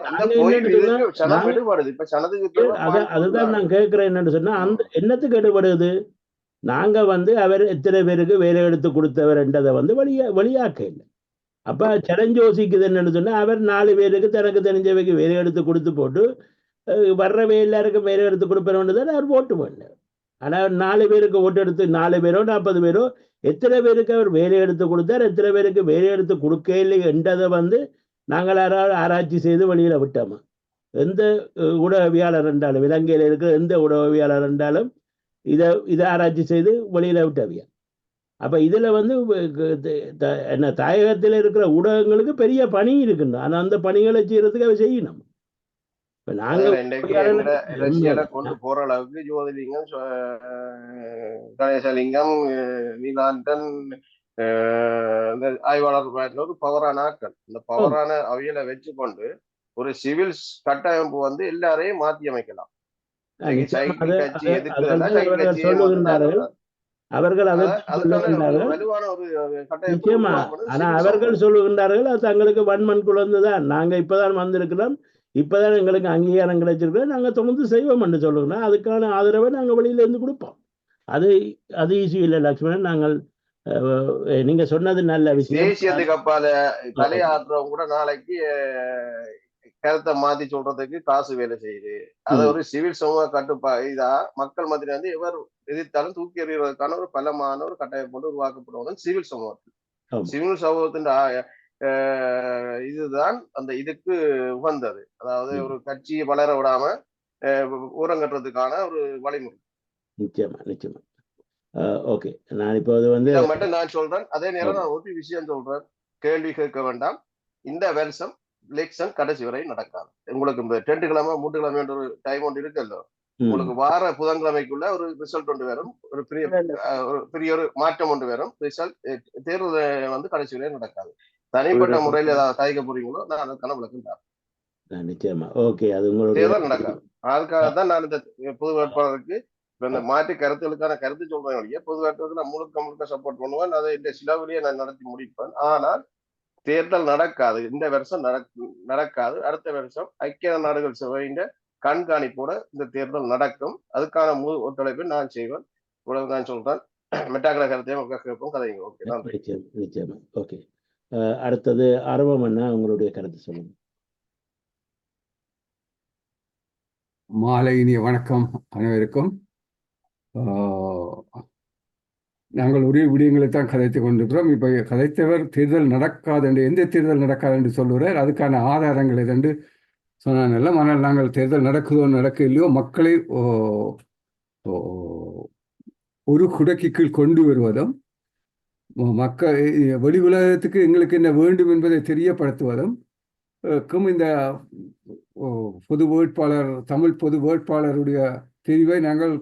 அதுதான் நான் கேட்கிறேன். என்னன்னு சொன்னா அந்த என்னத்துக்கு எடுபடுது? நாங்க வந்து அவர் எத்தனை பேருக்கு வேலை எடுத்து கொடுத்தவர் என்றதை வந்து வெளியாக்க இல்லை. அப்ப சரஞ்சோசிக்குது என்னன்னு சொன்னா அவர் 4 பேருக்கு தனக்கு தெரிஞ்சவைக்கு வேலை எடுத்து கொடுத்து போட்டு வர்றவே எல்லாருக்கும் வேலை எடுத்து கொடுப்பேன் அவர் ஓட்டு பண்ணார். ஆனா 4 பேருக்கு ஓட்டு எடுத்து 4 பேரோ 40 பேரோ எத்தனை பேருக்கு அவர் வேலை எடுத்து கொடுத்தார், எத்தனை பேருக்கு வேலை எடுத்து கொடுக்கல என்றதை வந்து நாங்கள் ஆராய்ச்சி செய்து வெளியில விட்டோமா? எந்த ஊடகவியாளர் என்றாலும், இலங்கையில இருக்கிற எந்த ஊடகவியாளர் என்றாலும் இதை ஆராய்ச்சி செய்து வெளியில விட்டவியா. அப்ப இதுல வந்து என்ன தாயகத்தில் இருக்கிற ஊடகங்களுக்கு பெரிய பணி இருக்குன்னு, ஆனா அந்த பணிகளை செய்யறதுக்கு அதை செய்யணும். இப்ப நாங்க கொண்டு போற அளவுக்கு ஜோதிலிங்கம், கணேசலிங்கம், நீலாண்டன் இந்த ஆய்வாளர் ஒரு பவரான ஆட்கள், இந்த பவரான அவையில வச்சுக்கொண்டு ஒரு சிவில் கட்டமைப்பு வந்து எல்லாரையும் மாற்றி அமைக்கலாம். அவர்கள் சொல்லுகின்றார்கள் அது தங்களுக்கு வன்மன் குழந்தைதான், நாங்க இப்பதான் வந்திருக்கிறோம், இப்பதான் எங்களுக்கு அங்கீகாரம் கிடைச்சிருக்கிறோம், நாங்க தொடர்ந்து செய்வோம் என்று சொல்லுகிறோம். அதுக்கான ஆதரவை நாங்க வெளியில இருந்து கொடுப்போம். அது ஈஸி இல்லை லட்சுமணன். நாங்கள் நீங்க சொன்னது நல்ல விஷயம். தேசியத்துக்கு அப்பால தலையாடுறவங்க கூட நாளைக்கு கருத்தை மாத்தி சொல்றதுக்கு காசு வேலை செய்யுது. அது ஒரு சிவில் சமூக கட்டுப்பாடு மக்கள் மத்தியில வந்து எவர் எதிர்த்தாலும் தூக்கி எறிவதற்கான ஒரு பலமான ஒரு கட்டமைப்பு உருவாக்கப்படுவது சிவில் சமூகத்தில். சிவில் சமூகத்தின் இதுதான் அந்த இதுக்கு உகந்தது. அதாவது ஒரு கட்சியை வளர விடாம ஊரங்கட்டுறதுக்கான ஒரு வழிமுறை. நிச்சயமா நிச்சயமா. ஓகே, நான் இப்போ வந்து மட்டும் நான் சொல்றேன். அதே நேரம் நான் ஒரு விஷயம் சொல்றேன், கேள்வி கேட்க வேண்டாம். இந்த வருஷம் எலெக்ஷன் கடைசி வரை நடக்காது. உங்களுக்கு இந்த 2 கிழமை 3 கிழமை ஒரு டைம் ஒன்று இருக்குல்ல, உங்களுக்கு வார புதன்கிழமைக்குள்ள ஒரு ரிசல்ட் ஒன்று வரும், ஒரு பெரிய ஒரு மாற்றம் ஒன்று வரும். ரிசல்ட் தேர்தல் வந்து கடைசி வரை நடக்காது. தனிப்பட்ட முறையில் ஏதாவது சாதிக்க போறீங்களோ நான் அதுக்கான விளக்கம் தரேன். நிச்சயமா. ஓகே, அது உங்களுடைய தேர்தல் நடக்காது. அதுக்காகத்தான் நான் இந்த பொது வேட்பாளருக்கு இந்த மாற்று கருத்துகளுக்கான கருத்து சொல்றேன் ஒழிய பொது வேட்பாளருக்கு நான் முழுக்க சப்போர்ட் பண்ணுவேன். அதை இந்த சிலவிலேயே நான் நடத்தி முடிப்பேன். ஆனால் தேர்தல் நடக்காது. இந்த வருஷம் நடக்காது. அடுத்த வருஷம் ஐக்கிய நாடுகள் சபையின் கண்காணிப்போட இந்த தேர்தல் நடக்கும். அதுக்கான முழு ஒத்துழைப்பை நான் செய்வேன். இவ்வளவு நான் சொல்றேன். மெட்டாக்கிற கருத்தையும் கேட்போம், கதைங்க. ஓகே, நன்றி. நிச்சயமா. ஓகே, அடுத்தது ஆர்வம் அண்ணா, உங்களுடைய கருத்து சொல்லுங்க. மாலை இனிய வணக்கம் அனைவருக்கும். நாங்கள் உரிய விடயங்களை தான் கதைத்துக் கொண்டிருக்கிறோம். இப்போ கதைத்தவர் தேர்தல் நடக்காது என்று, எந்த தேர்தல் நடக்காது என்று சொல்லுகிறார். அதுக்கான ஆதாரங்கள் எதென்று சொன்னால, ஆனால் நாங்கள் தேர்தல் நடக்குதோ நடக்க இல்லையோ மக்களை ஒரு குடைக்கு கீழ் கொண்டு வருவதும், மக்கள் வெளி உலகத்துக்கு எங்களுக்கு என்ன வேண்டும் என்பதை தெரியப்படுத்துவதும் இந்த பொது வேட்பாளர், தமிழ் பொது வேட்பாளருடைய தெரிவை நாங்கள்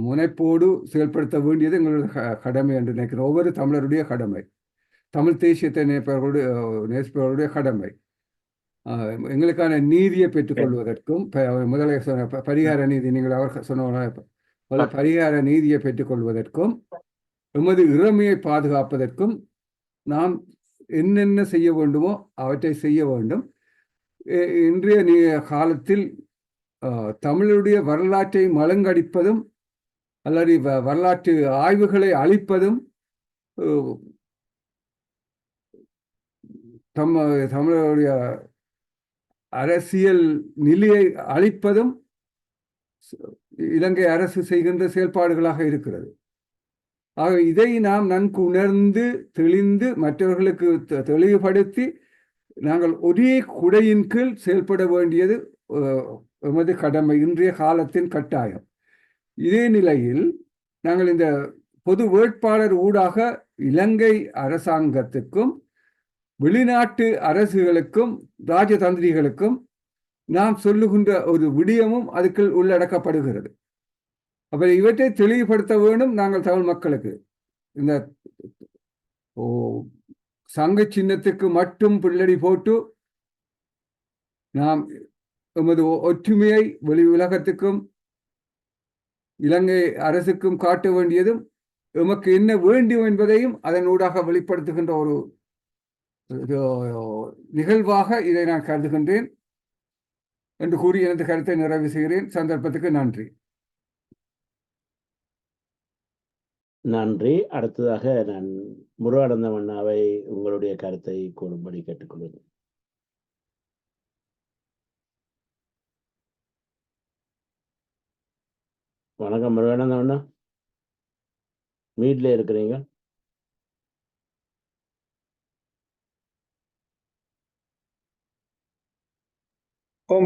முனைப்போடு செயல்படுத்த வேண்டியது எங்களுடைய கடமை என்று நினைக்கிறோம். ஒவ்வொரு தமிழருடைய கடமை, தமிழ் தேசியத்தை நேசிப்பவருடைய கடமை. எங்களுக்கான நீதியை பெற்றுக்கொள்வதற்கும், முதலே சொன்ன பரிகார நீதி, நீங்கள் அவர் சொன்ன பரிகார நீதியை பெற்றுக்கொள்வதற்கும், எமது இளமையை பாதுகாப்பதற்கும் நாம் என்னென்ன செய்ய வேண்டுமோ அவற்றை செய்ய வேண்டும். இன்றைய காலத்தில் தமிழுடைய வரலாற்றை மழுங்கடிப்பதும் அல்லது வரலாற்று ஆய்வுகளை அழிப்பதும், தமிழருடைய அரசியல் நிலையை அழிப்பதும் இலங்கை அரசு செய்கின்ற செயல்பாடுகளாக இருக்கிறது. ஆக இதை நாம் நன்கு உணர்ந்து தெளிந்து மற்றவர்களுக்கு தெளிவுபடுத்தி நாங்கள் ஒரே குடையின் கீழ் செயல்பட வேண்டியது எமது கடமை, இன்றைய காலத்தின் கட்டாயம். இதே நிலையில் நாங்கள் இந்த பொது வேட்பாளர் ஊடாக இலங்கை அரசாங்கத்துக்கும் வெளிநாட்டு அரசுகளுக்கும் ராஜதந்திரிகளுக்கும் நாம் சொல்லுகின்ற ஒரு விடயமும் அதுக்குள் உள்ளடக்கப்படுகிறது. அப்ப இவற்றை தெளிவுபடுத்த வேண்டும். நாங்கள் தமிழ் மக்களுக்கு இந்த சங்க சின்னத்துக்கு மட்டும் பிள்ளடி போட்டு நாம் எமது ஒற்றுமையை வெளி உலகத்துக்கும் இலங்கை அரசுக்கும் காட்ட வேண்டியதும், எமக்கு என்ன வேண்டும் என்பதையும் அதனூடாக வெளிப்படுத்துகின்ற ஒரு நிகழ்வாக இதை நான் கருதுகின்றேன் என்று கூறி எனது கருத்தை நிறைவு செய்கிறேன். சந்தர்ப்பத்துக்கு நன்றி. நன்றி. அடுத்ததாக நான் முருகானந்தம் அண்ணாவை உங்களுடைய கருத்தை கூறும்படி கேட்டுக்கொள்கிறேன். வணக்கம் முருகானந்தம் அண்ணா, வீட்டில் இருக்கிறீங்க?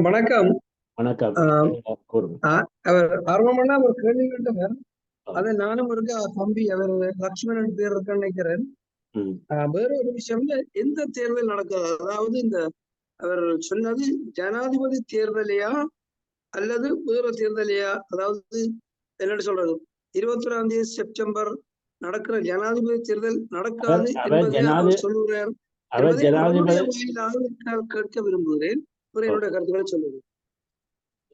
வணக்கம். வணக்கம். அவர் ஆர்வமான ஒரு கேள்வி கேட்டவர். அதை நானும் இருக்க தம்பி அவர் லட்சுமணன் பேர் இருக்க நினைக்கிறேன். வேற ஒரு விஷயம், எந்த தேர்தல் நடக்காது, அதாவது இந்த அவர் சொன்னது ஜனாதிபதி தேர்தலையா அல்லது வேற தேர்தலையா, அதாவது என்ன சொல்றது, 21ஆம் தேதி செப்டம்பர் நடக்கிற ஜனாதிபதி தேர்தல் நடக்காது என்பதை சொல்லுகிறார். கேட்க விரும்புகிறேன். என்னுடைய கருத்துக்களை சொல்லுகிறேன்.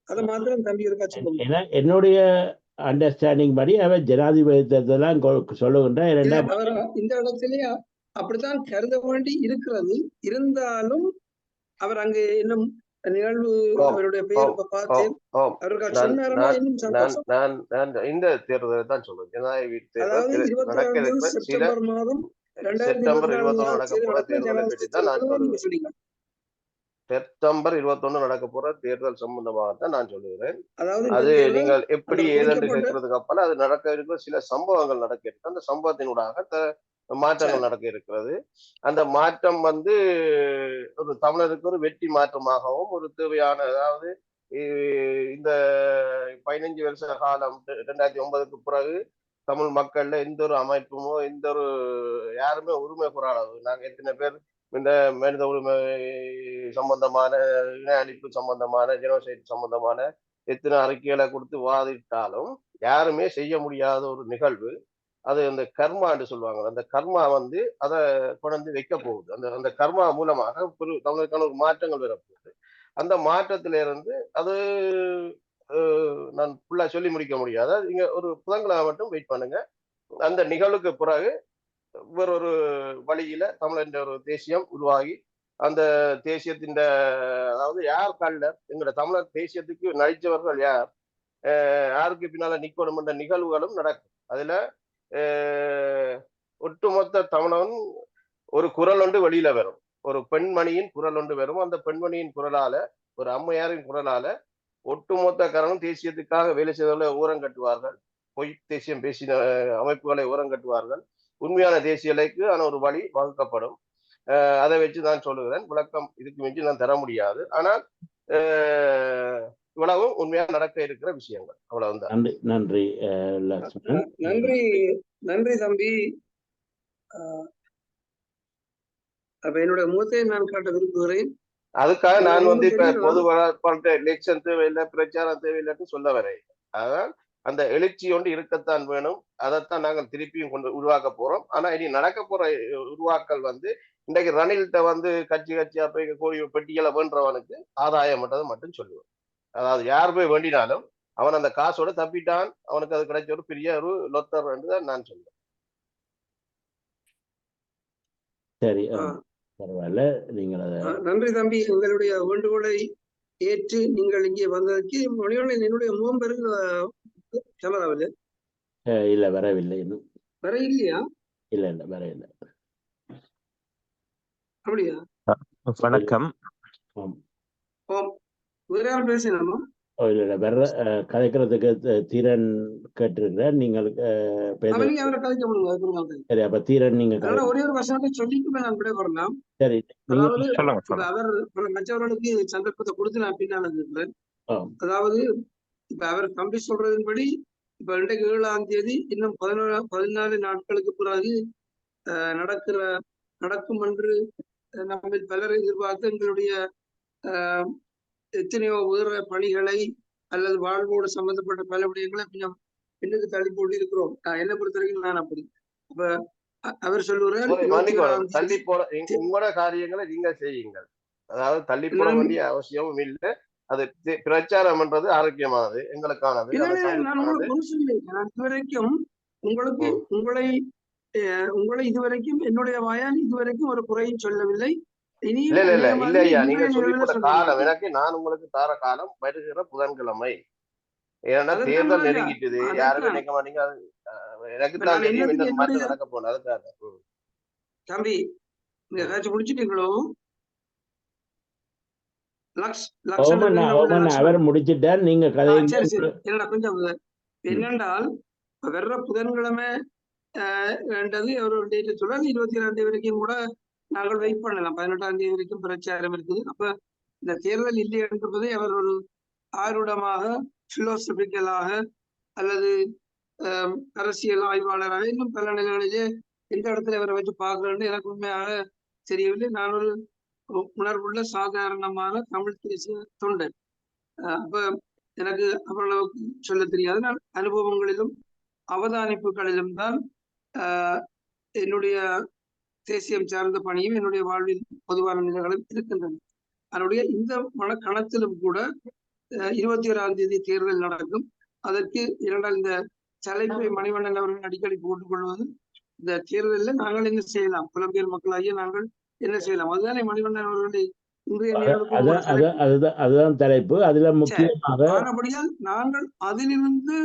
அதை மாத்திரம் தம்பி இருக்கா சொல்லுங்க. என்னுடைய அண்டர்ஸ்டாண்டிங் படி அவர் ஜனாதிபதி தேர்தலாம் சொல்லுகின்ற இந்த இடத்திலேயே அப்படித்தான் கருத வேண்டி இருக்கிறது. இருந்தாலும் அவர் அங்கு இன்னும் நிகழ்வு அவருடைய பெயர் பார்த்தேன் அவர்கள் சொன்னாருன்னா இன்னும் சந்தோஷம். இந்த தேர்தலை தான் சொல்லுவேன். ஜனாதிபதி தேர்தல் செப்டம்பர் மாதம் 2021 செப்டம்பர் 21 நடக்க போற தேர்தல் சம்பந்தமாகத்தான் நான் சொல்லுகிறேன். அது நீங்கள் எப்படி ஏதென்று கேட்கறதுக்கு அப்பால அது நடக்க இருக்கிற சில சம்பவங்கள் நடக்க இருக்கு. அந்த சம்பவத்தினூடாக மாற்றங்கள் நடக்க இருக்கிறது. அந்த மாற்றம் வந்து ஒரு தமிழருக்கு ஒரு வெற்றி மாற்றமாகவும் ஒரு தேவையான, அதாவது இந்த 15 வருஷ காலம் 2009க்கு பிறகு தமிழ் மக்கள்ல எந்த ஒரு அமைப்புமோ எந்த ஒரு யாருமே உரிமை போராடாது. நாங்க எத்தனை பேர் இந்த மனித உரிமை சம்பந்தமான, இன அழிப்பு சம்பந்தமான, ஜெனோசைட் சம்பந்தமான எத்தனை அறிக்கைகளை கொடுத்து வாதிட்டாலும் யாருமே செய்ய முடியாத ஒரு நிகழ்வு அது. அந்த கர்மான்னு சொல்லுவாங்க. அந்த கர்மா வந்து அதை கொண்டு வைக்க போகுது. அந்த அந்த கர்மா மூலமாக ஒரு தமிழுக்கான ஒரு மாற்றங்கள் வரப்போகுது. அந்த மாற்றத்திலிருந்து அது நான் ஃபுல்லா சொல்லி முடிக்க முடியாது. நீங்க ஒரு புதன்கிழமை மட்டும் வெயிட் பண்ணுங்க. அந்த நிகழ்வுக்கு பிறகு வேறொரு வழியில தமிழ் என்ற ஒரு தேசியம் உருவாகி அந்த தேசியத்தின் அதாவது யார் கல்லர் எங்களோட தமிழர் தேசியத்துக்கு நடித்தவர்கள் யார், யாருக்கு பின்னால நிக்கணும் என்ற நிகழ்வுகளும் நடக்கும். அதுல ஒட்டுமொத்த தமிழன் ஒரு குரல் ஒன்று வெளியில வரும். ஒரு பெண்மணியின் குரல் ஒன்று வரும். அந்த பெண்மணியின் குரலால, ஒரு அம்மையாரின் குரலால ஒட்டுமொத்த காரணம் தேசியத்துக்காக வேலை செய்தவர்களை ஓரம் கட்டுவார்கள். பொய் தேசியம் பேசின அமைப்புகளை ஓரம் கட்டுவார்கள். உண்மையான தேசியலைக்கு ஆன ஒரு வழி வகுக்கப்படும். அதை வச்சு நான் சொல்லுகிறேன். விளக்கம் இதுக்கு மிஞ்சி நான் தர முடியாது. ஆனால் இவ்வளவும் உண்மையா நடக்க இருக்கிற விஷயங்கள். அவ்வளவுதான். நன்றி நன்றி லக்ஷ்மணன். நன்றி நன்றி தம்பி. அப்ப என்னோட முகத்தை நான் காட்ட விரும்புகிறேன். அதுக்காக நான் வந்து இப்ப பொது எலெக்ஷன் தேவையில்லை, பிரச்சாரம் தேவையில்லைன்னு சொல்ல வரேன். அதான் அந்த எழுச்சி ஒன்று இருக்கத்தான் வேணும். அதைத்தான் நாங்கள் திருப்பியும் கொண்டு உருவாக்க போறோம். ஆனா இனி நடக்க போற உருவாக்கல் வந்து இன்றைக்கு ரணில்கிட்ட வந்து கட்சியா போய் கோடி பெட்டிகளை வேண்டவனுக்கு ஆதாயம் மட்டும் சொல்லுவோம். அதாவது யார் போய் வேண்டினாலும் அவன் அந்த காசோட தப்பிட்டான், அவனுக்கு அது கிடைச்ச ஒரு பெரிய ஒரு லொத்தர் என்றுதான் நான் சொல்லுவேன். சரி, பரவாயில்ல. நீங்கள் நன்றி தம்பி. உங்களுடைய வேண்டுகோளை ஏற்று நீங்கள் இங்கே வந்ததற்கு. என்னுடைய முகம் பெரு கேமராவில் இல்ல வரவில்லை, இன்னும் வர இல்லையா? இல்ல இல்ல வர இல்லை. அப்படியா? வணக்கம். வேற யாரும் பேசலாமா? இல்ல வர்ற கதைக்கிறதுக்கு தீரன் கேட்டிருக்கிறேன். நீங்கள் சரி, அப்ப தீரன் நீங்க ஒரே ஒரு வசனத்தை சொல்லிட்டு நான் விட வரலாம். சரி, அவர் மற்றவர்களுக்கு சந்தர்ப்பத்தை கொடுத்து நான் பின்னால் இருக்கிறேன். அதாவது இப்ப அவர் தம்பி சொல்றதின்படி இப்ப இன்றைக்கு 7ஆம் தேதி இன்னும் 14 நாட்களுக்கு பிறகு நடக்கும் என்று நம்ம பலரை எதிர்பார்த்து எங்களுடைய எத்தனையோ உயர பணிகளை அல்லது வாழ்வோடு சம்பந்தப்பட்ட பல விடயங்களை கொஞ்சம் பின்னுக்கு தள்ளி போட்டு இருக்கிறோம். என்னை பொறுத்த வரைக்கும் நான் அப்படி. அப்ப அவர் சொல்லுறார், தள்ளி போட உங்களோட காரியங்களை நீங்க செய்யுங்கள். அதாவது தள்ளி போட வேண்டிய அவசியமும் இல்லை. அது பிரச்சாரம் பண்றது ஆரோக்கியமானது, எங்களுக்கானது. நான் உங்களுக்கு ஒன்று சொல்லுங்க. நான் இதுவரைக்கும் உங்களை இதுவரைக்கும் என்னுடைய வாயால் இதுவரைக்கும் ஒரு குறையும் சொல்லவில்லை. இல்லையா, நீங்க சொல்லி போற காலம் எனக்கு நான் உங்களுக்கு தார காலம் வருகிற புதன்கிழமை. ஏன்னா தேர்தல் நெருங்கிட்டுது. யாரும் நினைக்க மாட்டீங்க. எனக்கு தான் தெரியும் இந்த மாற்றம் நடக்க போன. அதுக்காக தம்பி நீங்க ஏதாச்சும் முடிச்சுட்டீங்களோ? அவர் முடிச்சிட்டார். நீங்க கொஞ்சம் என்னென்றால் வர்ற புதன்கிழமை ஒரு டேட் சொல்றாரு. 27ஆம் தேதி வரைக்கும் கூட நாங்கள் வெயிட் பண்ணலாம். 18ஆம் தேதி வரைக்கும் பிரச்சாரம் இருக்குது. அப்ப இந்த தேர்தல் இல்லை என்பதை அவர் ஒரு ஆர்வமாக பிலோசபிக்கலாக அல்லது அரசியல் ஆய்வாளராக இன்னும் பல நிலைகளிலே எந்த இடத்துல அவரை வச்சு பார்க்கறேன்னு எனக்கு உண்மையாக தெரியவில்லை. நான் ஒரு உணர்வுள்ள சாதாரணமான தமிழ் தேசிய தொண்டன். அப்ப எனக்கு அவ்வளவுக்கு சொல்ல தெரியாது. நான் அனுபவங்களிலும் அவதானிப்புகளிலும் தான் என்னுடைய தேசியம் சார்ந்த பணியும் என்னுடைய வாழ்வில் பொதுவான நிலைகளும் இருக்கின்றன. அதனுடைய இந்த மனக்கணத்திலும் கூட 21ஆம் தேதி தேர்தல் நடக்கும். அதற்கு இரண்டால் இந்த தலைப்பை மணிவண்ணன் அவர்கள் அடிக்கடி போட்டுக் கொள்வது, இந்த தேர்தலில் நாங்கள் என்ன செய்யலாம், புலம்பெயர் மக்களாகிய நாங்கள் என்ன செய்யலாம், அதுதானே மணிவண்ணன் அவர்களுடைய அதுதான் தலைப்பு. அதுல முக்கியமாக ஆனபடியால் நாங்கள் அதிலிருந்து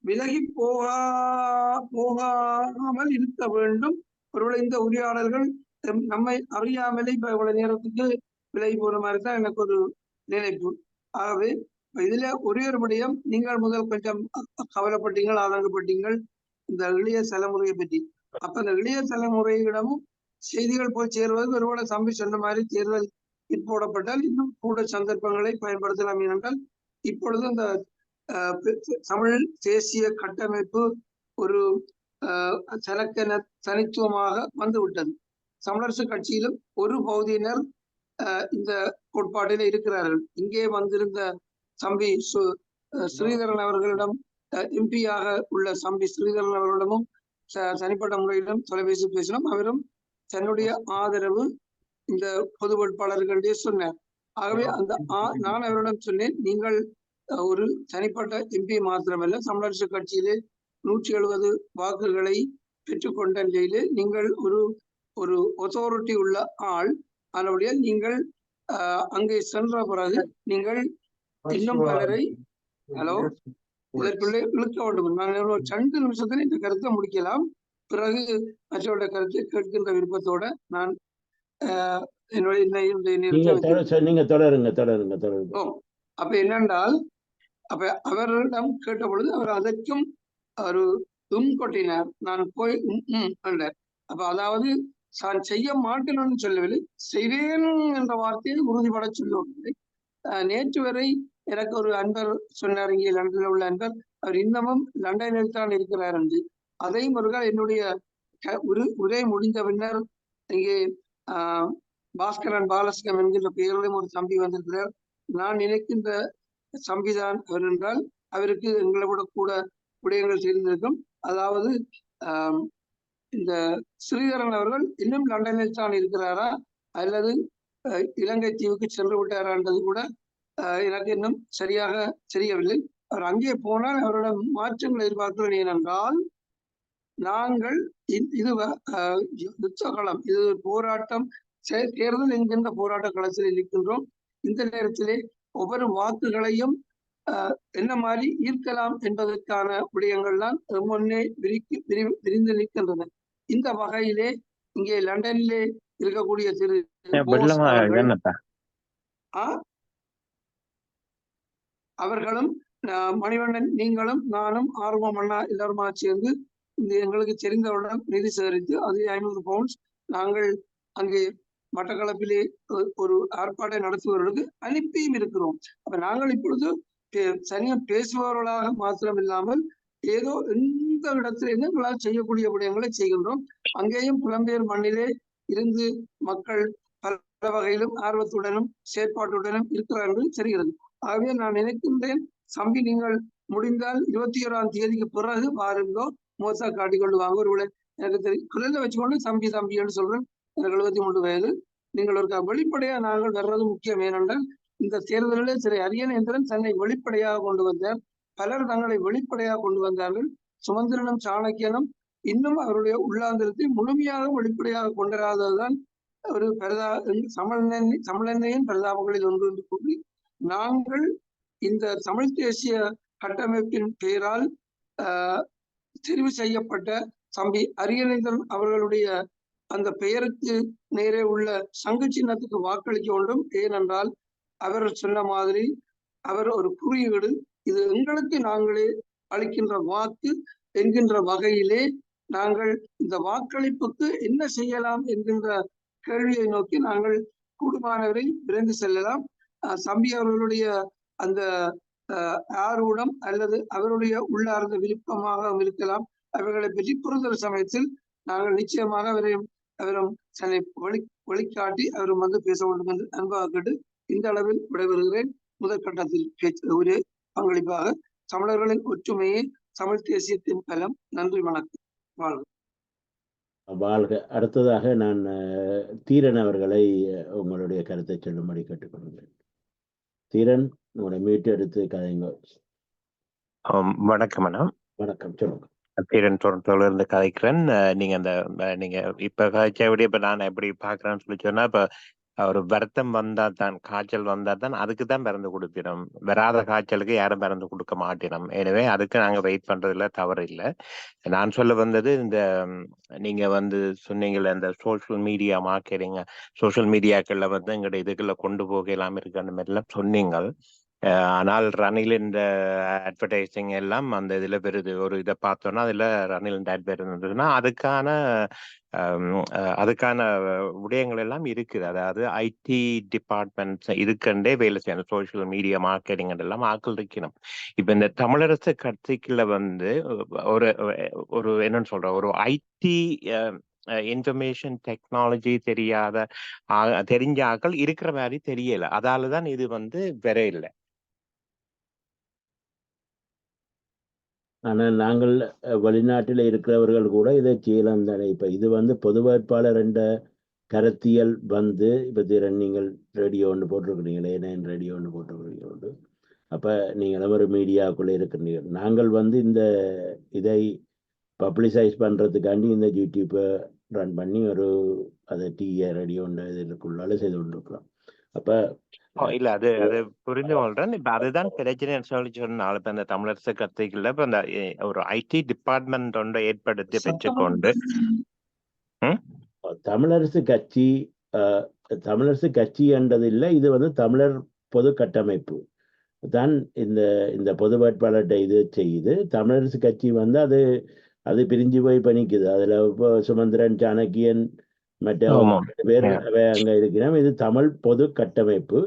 விலகி போகாமல் இருக்க வேண்டும். ஒருவேளை இந்த உரையாடல்கள் நம்மை அறியாமலே இப்ப இவ்வளவு நேரத்துக்கு விலகி போற மாதிரி தான் எனக்கு ஒரு நினைப்பு. ஆகவே இதுல ஒரே ஒரு விடயம், நீங்கள் முதல் கொஞ்சம் கவலைப்பட்டீங்கள், ஆதங்கப்பட்டீங்கள் இந்த இளைய தலைமுறையை பற்றி. அப்ப இந்த இளைய தலைமுறையிடமும் செய்திகள் போய் சேருவது ஒருவேளை தம்பி சொன்ன மாதிரி தேர்தல் போடப்பட்டால் இன்னும் கூட சந்தர்ப்பங்களை பயன்படுத்தலாம். ஏனென்றால் இப்பொழுது இந்த தமிழ் தேசிய கட்டமைப்பு ஒரு தனக்கென தனித்துவமாக வந்துவிட்டது. தமிழரசு கட்சியிலும் ஒரு பகுதியினர் இந்த கோட்பாட்டில் இருக்கிறார்கள். இங்கே வந்திருந்த தம்பி ஸ்ரீதரன் அவர்களிடம், எம்பியாக உள்ள தம்பி ஸ்ரீதரன் அவர்களிடமும் தனிப்பட்ட முறையிலும் தொலைபேசி பேசினோம். அவரும் தன்னுடைய ஆதரவு இந்த பொது வேட்பாளர்களிடையே சொன்னார். ஆகவே அந்த நான் அவரிடம் சொன்னேன், நீங்கள் ஒரு தனிப்பட்ட எம்பி மாத்திரமல்ல, தமிழரசு கட்சியிலே 170 வாக்குகளை பெற்றுக்கொண்ட நிலையிலே நீங்கள் ஒரு ஒத்தாரிட்டி உள்ள ஆள். அதனுடைய நீங்கள் அங்கே சென்ற பிறகு நீங்கள் இன்னும் பலரை இதற்குள்ளே இழுக்க வேண்டும். நான் 2 நிமிஷத்தில் இந்த கருத்தை முடிக்கலாம். பிறகு மற்றவருடைய கருத்தை கேட்கின்ற விருப்பத்தோட நான் நீங்க தொடருங்க. அப்ப என்னென்றால், அப்ப அவரிடம் கேட்ட பொழுது அவர் அதற்கும் ஒரு கொட்டினார். நான் போய் என்றார். அப்ப அதாவது நான் செய்ய மாட்டேன்னு சொல்லவில்லை, செய்வேன் என்ற வார்த்தையை உறுதிபட சொல்லவில்லை. நேற்று வரை எனக்கு ஒரு அன்பர் சொன்னார், இங்கே லண்டனில் உள்ள அன்பர், அவர் இன்னமும் லண்டனில் தான் இருக்கிறார் என்று. அதையும் ஒருகால் என்னுடைய உரை முடிந்த பின்னர் இங்கே பாஸ்கரன் பாலஸ்கம் என்கின்ற பெயரிலும் ஒரு தம்பி வந்திருக்கிறார். நான் நினைக்கின்ற தம்பிதான் அவர் என்றால் அவருக்கு எங்களை விட கூட விடயங்கள் தெரிந்திருக்கும். அதாவது இந்த ஸ்ரீதரன் அவர்கள் இன்னும் லண்டனில் தான் இருக்கிறாரா அல்லது இலங்கை தீவுக்கு சென்று விட்டாரான்றது கூட எனக்கு இன்னும் சரியாக தெரியவில்லை. அவர் அங்கே போனால் அவரிடம் மாற்றங்கள் எதிர்பார்க்கிறேன். ஏனென்றால் நாங்கள் இது யுத்த களம், இது போராட்டம், தேர்தல் என்கின்ற போராட்ட களத்தில் இருக்கின்றோம். இந்த நேரத்திலே ஒவ்வொரு வாக்குகளையும் என்ன மாதிரி ஈர்க்கலாம் என்பதற்கான விடயங்கள் தான் முன்னே விரிந்து நிற்கின்றன. இந்த வகையிலே இங்கே லண்டனிலே இருக்கக்கூடிய திரு அவர்களும் மணிவண்ணன், நீங்களும் நானும் ஆர்வம் அண்ணா எல்லாருமா சேர்ந்து இந்த எங்களுக்கு தெரிந்தவுடன் நிதி சேகரித்து அது 500 பவுண்ட்ஸ் நாங்கள் அங்கே மட்டக்களப்பிலே ஒரு ஆர்ப்பாட்டம் நடத்துபவர்களுக்கு அனுப்பியும் இருக்கிறோம். அப்ப நாங்கள் இப்பொழுது தனியா பேசுபவர்களாக மாத்திரம் இல்லாமல் ஏதோ எந்த இடத்திலிருந்து எங்களால் செய்யக்கூடிய விடயங்களை செய்கின்றோம். அங்கேயும் புலம்பெயர் மண்ணிலே இருந்து மக்கள் பல வகையிலும் ஆர்வத்துடனும் செயற்பாட்டுடனும் இருக்கிறார்கள் தெரிகிறது. ஆகவே நான் நினைக்கின்றேன், தம்பி நீங்கள் முடிந்தால் 21ஆம் தேதிக்கு பிறகு பாருங்கோ, மோசா காட்டிக்கொண்டு வாங்க. ஒருவேளை எனக்கு தெரியும் குழந்தை வச்சுக்கொண்டு தம்பி என்று சொல்றேன். எனக்கு 73 வயது. நீங்கள் ஒரு வெளிப்படையா நாங்கள் வர்றது முக்கியம். ஏனென்றால் இந்த தேர்தலிலே திரு அரியநேந்திரன் தன்னை வெளிப்படையாக கொண்டு வந்தார். பலர் தங்களை வெளிப்படையாக கொண்டு வந்தார்கள். சுமந்திரனும் சாணக்கியனும் இன்னும் அவருடைய உள்ளாந்திரத்தை முழுமையாக வெளிப்படையாக கொண்டராததுதான் ஒரு தமிழெண்ணையின் பிரதாபங்களில் ஒன்று என்று கூறி, நாங்கள் இந்த தமிழ் தேசிய கட்டமைப்பின் பெயரால் தெரிவு செய்யப்பட்ட தம்பி அரியநேந்திரன் அவர்களுடைய அந்த பெயருக்கு நேரே உள்ள சங்கு சின்னத்துக்கு வாக்களிக்க வேண்டும். ஏனென்றால் அவர் சொன்ன மாதிரி அவர் ஒரு குறியீடு, இது எங்களுக்கு நாங்களே அளிக்கின்ற வாக்கு என்கின்ற வகையிலே நாங்கள் இந்த வாக்களிப்புக்கு என்ன செய்யலாம் என்கின்ற கேள்வியை நோக்கி நாங்கள் கூடுமானவரை விரைந்து செல்லலாம். தம்பி அவர்களுடைய அந்த ஆர்வம் அல்லது அவருடைய உள்ளார்ந்த விருப்பமாக இருக்கலாம். அவர்களை பற்றி புரிதல் சமயத்தில் நாங்கள் நிச்சயமாக அவரும் தன்னை வழிகாட்டி அவரும் வந்து பேச வேண்டும் என்று அன்பாக கேட்டு இந்த அளவில் விடைபெறுகிறேன். முதற்கட்டத்தில் ஒரு பங்களிப்பாக தமிழர்களின் ஒற்றுமையை, தமிழ் தேசியத்தின் பலம். நன்றி, வணக்கம், வாழ்க. வாழ்க. அடுத்ததாக நான் தீரன் அவர்களை உங்களுடைய கருத்தை சொல்லும்படி கேட்டுக்கொள்கிறேன். தீரன், உங்களுடைய மீட்டு எடுத்து கதைங்க. வணக்கம் அண்ணா. வணக்கம், சொல்லுங்க. தீரன் தொடர்ந்து இருந்து கதைக்கிறேன். நீங்க இப்ப கதைச்ச விட இப்ப நான் எப்படி பாக்குறேன்னு சொல்லி சொன்னா, இப்ப ஒரு வருத்தம் வந்தா தான், காய்ச்சல் வந்தா தான் அதுக்கு தான் மருந்து கொடுப்பினோம். வராத காய்ச்சலுக்கு யாரும் மருந்து கொடுக்க மாட்டினோம். எனவே அதுக்கு நாங்க வெயிட் பண்றதுல தவறு இல்லை. நான் சொல்ல வந்தது, இந்த நீங்க வந்து சொன்னீங்கல்ல, இந்த சோசியல் மீடியா மார்க்கெட்டிங், சோசியல் மீடியாக்கள்ல வந்து எங்களுடைய இதுக்குள்ள கொண்டு போக எல்லாம் இருக்கு அந்த மாதிரி எல்லாம் சொன்னீங்க. ஆனால் ரணில் இந்த அட்வர்டைசிங் எல்லாம் அந்த இதுல வருது. ஒரு இதை பார்த்தோம்னா அதுல ரணில் ஆட் இருந்ததுன்னா அதுக்கான விடயங்கள் எல்லாம் இருக்குது. அதாவது ஐடி டிபார்ட்மெண்ட்ஸ் இதுக்கண்டே வேலை செய்யணும், சோசியல் மீடியா மார்க்கெட்டிங் எல்லாம் ஆக்கள் இருக்கணும். இப்ப இந்த தமிழரசு கட்சிக்குள்ள ஒரு ஒரு என்னன்னு சொல்ற ஒரு ஐடி இன்ஃபர்மேஷன் டெக்னாலஜி தெரிஞ்ச ஆக்கள் இருக்கிற மாதிரி தெரியல. அதாலதான் இது வேற இல்லை. ஆனால் நாங்கள் வெளிநாட்டில் இருக்கிறவர்கள் கூட இதை செய்யலாம் தானே. இப்போ இது பொது வேட்பாளர் என்ற கருத்தியல் இப்போ நீங்கள் ரேடியோ ஒன்று போட்டிருக்கிறீங்களே, நான் ரேடியோ ஒன்று போட்டிருக்கிறீங்க. அப்போ நீங்கள் ஒரு மீடியாவுக்குள்ளே இருக்கிறீர்கள். நாங்கள் இந்த இதை பப்ளிசைஸ் பண்ணுறதுக்காண்டி இந்த யூடியூப்பை ரன் பண்ணி அதை ரேடியோ இதுக்குள்ளால செய்து கொண்டிருக்கிறோம். அப்போ இல்ல அது புரிந்து கொள்றேன். இப்ப அதுதான் பிரச்சனைன்னு சொல்லி சொன்னால், இப்ப இந்த தமிழரசு கட்சிக்குள்ள இப்ப இந்த ஒரு ஐடி டிபார்ட்மெண்ட் ஒன்றை ஏற்படுத்தி பெற்றுக்கொண்டு தமிழரசு கட்சி என்றது இல்லை, இது தமிழர் பொது கட்டமைப்பு தான் இந்த பொது வேட்பாளர்கிட்ட இது செய்யுது. தமிழரசு கட்சி அது பிரிஞ்சு போய் பணிக்குது. அதுல இப்போ சுமந்திரன், சாணக்கியன் மற்ற பேர் அங்க இருக்கிறோம். இது தமிழ் பொது கட்டமைப்பு.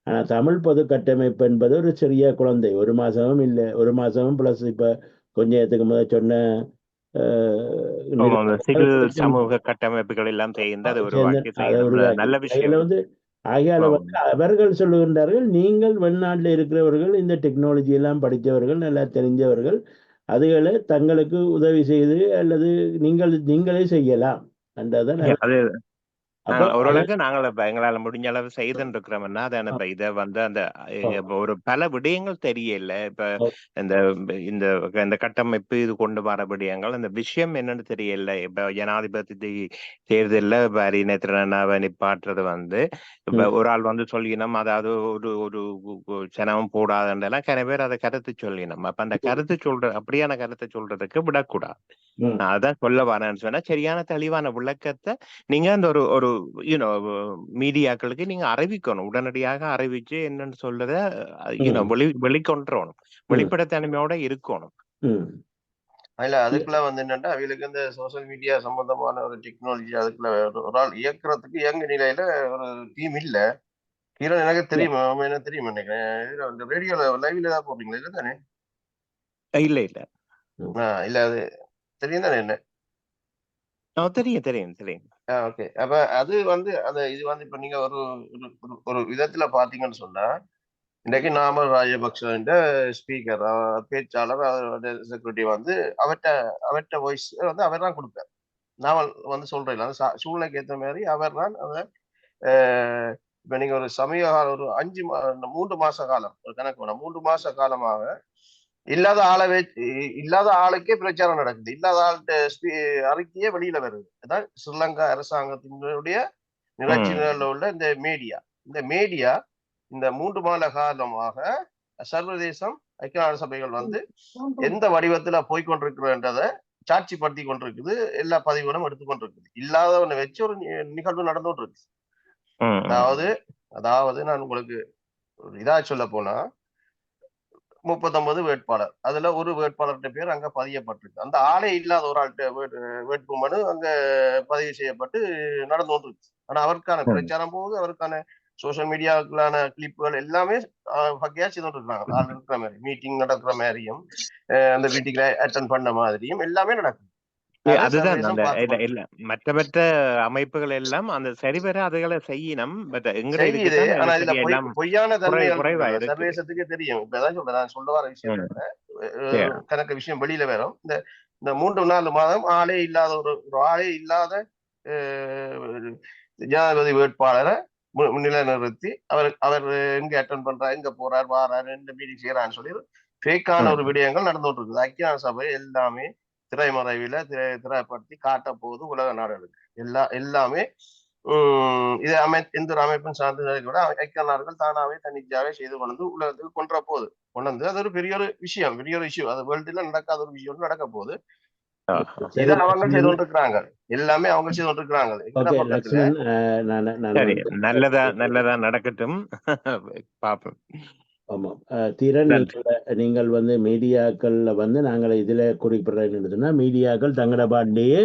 ஆனா தமிழ் பொது கட்டமைப்பு என்பது ஒரு சிறிய குழந்தை, 1 மாசமும் இல்லை, 1 மாசமும் பிளஸ் இப்ப கொஞ்சத்துக்கு முதல் சொன்ன சமூக கட்டமைப்புகள் எல்லாம் நல்ல விஷயம். ஆகையால அவர்கள் சொல்லுகின்றார்கள், நீங்கள் வெளிநாட்டில் இருக்கிறவர்கள், இந்த டெக்னாலஜி எல்லாம் படித்தவர்கள், நல்லா தெரிஞ்சவர்கள், அதுகளை தங்களுக்கு உதவி செய்து அல்லது நீங்களே செய்யலாம் என்றதான். ஓரளவுக்கு நாங்கள் எங்களால முடிஞ்ச அளவு செய்துன்னு இருக்கிறோம்னா அதான. இப்ப இதை அந்த ஒரு பல விடயங்கள் தெரியல. இப்ப இந்த கட்டமைப்பு இது கொண்டு வர விடயங்கள், இந்த விஷயம் என்னன்னு தெரியல. இப்ப ஜனாதிபதி தேர்தலில் நேத்திரனாவை நிப்பாட்டுறது இப்ப ஒரு ஆள் சொல்லினோம், அதாவது ஒரு சனமும் போடாதுன்றெல்லாம் கன பேர் அதை கருத்து சொல்லினோம். அப்ப அந்த கருத்து அப்படியான கருத்தை சொல்றதுக்கு விடக்கூடாது. நான் அதான் சொல்ல வரேன்னு சொன்னா, சரியான தெளிவான விளக்கத்தை நீங்க அந்த ஒரு மீடியாக்களுக்கு நீங்க அறிவிக்கணும். உடனடியாக அறிவிச்சு என்னன்னு சொல்றத வெளிக்கொண்டுறணும், வெளிப்படைத்தன்மையோட இருக்கணும். இல்ல அதுக்குள்ள என்னன்னா, அவங்களுக்கு இந்த சோசியல் மீடியா சம்பந்தமான ஒரு டெக்னாலஜி அதுக்குள்ள ஒரு ஆள் இயக்குறதுக்கு இயங்கு நிலையில ஒரு டீம் இல்ல. கிரண் எனக்கு தெரியுமா, என்ன தெரியும் நினைக்கிறேன், ரேடியோல லைவ்ல தான் போடுறீங்களா? இல்ல தானே? இல்ல இல்ல அது தெரியும் தானே என்ன? தெரியும். ஓகே. அப்ப அது அந்த இது இப்ப நீங்க ஒரு விதத்துல பாத்தீங்கன்னு சொன்னா, இன்றைக்கு நாமல் ராஜபக்ச ஸ்பீக்கர், பேச்சாளர், செக்யூரிட்டி அவர்கிட்ட வாய்ஸ் அவர் தான் கொடுப்பார். நாமல் சொல்றேன், அந்த சூழ்நிலைக்கு ஏற்ற மாதிரி அவர் தான் அதை இப்ப நீங்க ஒரு சமீப காலம் ஒரு 3 மாச காலம் ஒரு கணக்கு வேணும். 3 மாச காலமாக இல்லாத ஆளுக்கே பிரச்சாரம் நடக்குது. இல்லாத ஆள்கிட்ட அறிக்கையே வெளியில வருது. அதான் ஸ்ரீலங்கா அரசாங்கத்தினுடைய நிகழ்ச்சிகளில் உள்ள இந்த மீடியா இந்த 3 மாத காலமாக சர்வதேசம் ஐக்கிய நாடு சபைகள் எந்த வடிவத்துல போய்கொண்டிருக்கிறன்றதை சாட்சிப்படுத்தி கொண்டிருக்குது. எல்லா பதிவுகளும் எடுத்துக்கொண்டிருக்குது. இல்லாதவனை வச்சு ஒரு நிகழ்வு நடந்துட்டு இருக்கு. அதாவது நான் உங்களுக்கு இதா சொல்ல போனா, 39 வேட்பாளர், அதுல ஒரு வேட்பாளர்கிட்ட பேர் அங்க பதியப்பட்டிருக்கு. அந்த ஆளே இல்லாத ஒரு ஆள்கிட்ட வேட்புமனு அங்க பதிவு செய்யப்பட்டு நடந்து கொண்டிருக்கு. ஆனா அவருக்கான பிரச்சாரம் போகுது, அவருக்கான சோசியல் மீடியாவுக்கான கிளிப்புகள் எல்லாமே வகையா செய்து கொண்டிருக்காங்க. ஆள் இருக்கிற மாதிரி, மீட்டிங் நடக்கிற மாதிரியும், அந்த மீட்டிங்ல அட்டென்ட் பண்ண மாதிரியும் எல்லாமே நடக்குது. அதுதான் இல்ல மற்ற அமைப்புகள் எல்லாம் அந்த சரிவர அதுகளை செய்யணும். செய்யுது. ஆனா இதுல பொய்யான தன்மைகள் சர்வதேசத்துக்கே தெரியும். இப்பதான் நான் சொல்ல வர விஷயம் கணக்கு விஷயம் வெளியில வரும். இந்த 3-4 மாதம் ஆளே இல்லாத ஒரு ஆளே இல்லாத ஜனாதிபதி வேட்பாளரை நிலைநிறுத்தி அவர் எங்க அட்டென்ட் பண்றாரு, எங்க போறாரு, வாராரு, எந்த மீட்டிங் செய்யறான்னு சொல்லி ஃபேக்கான ஒரு விடயங்கள் நடந்துட்டு இருக்குது. ஐக்கிய நாடு சபை எல்லாமே திரைமறைவில திரைப்படுத்தி காட்ட போது உலக நாடுகளுக்கு எல்லாமே இது எந்த ஒரு அமைப்பின் சார்ந்ததை விட ஐக்கிய நாடுகள் தானாவே தன்னிச்சாவே செய்து கொண்டு உலகத்துக்கு கொண்டு அது ஒரு பெரிய ஒரு இஷ்யூ. அது வேர்ல்டுல நடக்காத ஒரு விஷயம் நடக்க போகுது. இதை அவங்க செய்து கொண்டிருக்கிறாங்க, எல்லாமே அவங்க செய்து கொண்டிருக்கிறாங்க. நல்லதா நடக்கட்டும். பாப்போம். ஆமாம். திறன் நன்றி. நீங்கள் வந்து மீடியாக்கள்ல வந்து நாங்கள் இதுல குறிப்பிடுறேன்னு சொன்னா மீடியாக்கள் தங்கட பாண்டியே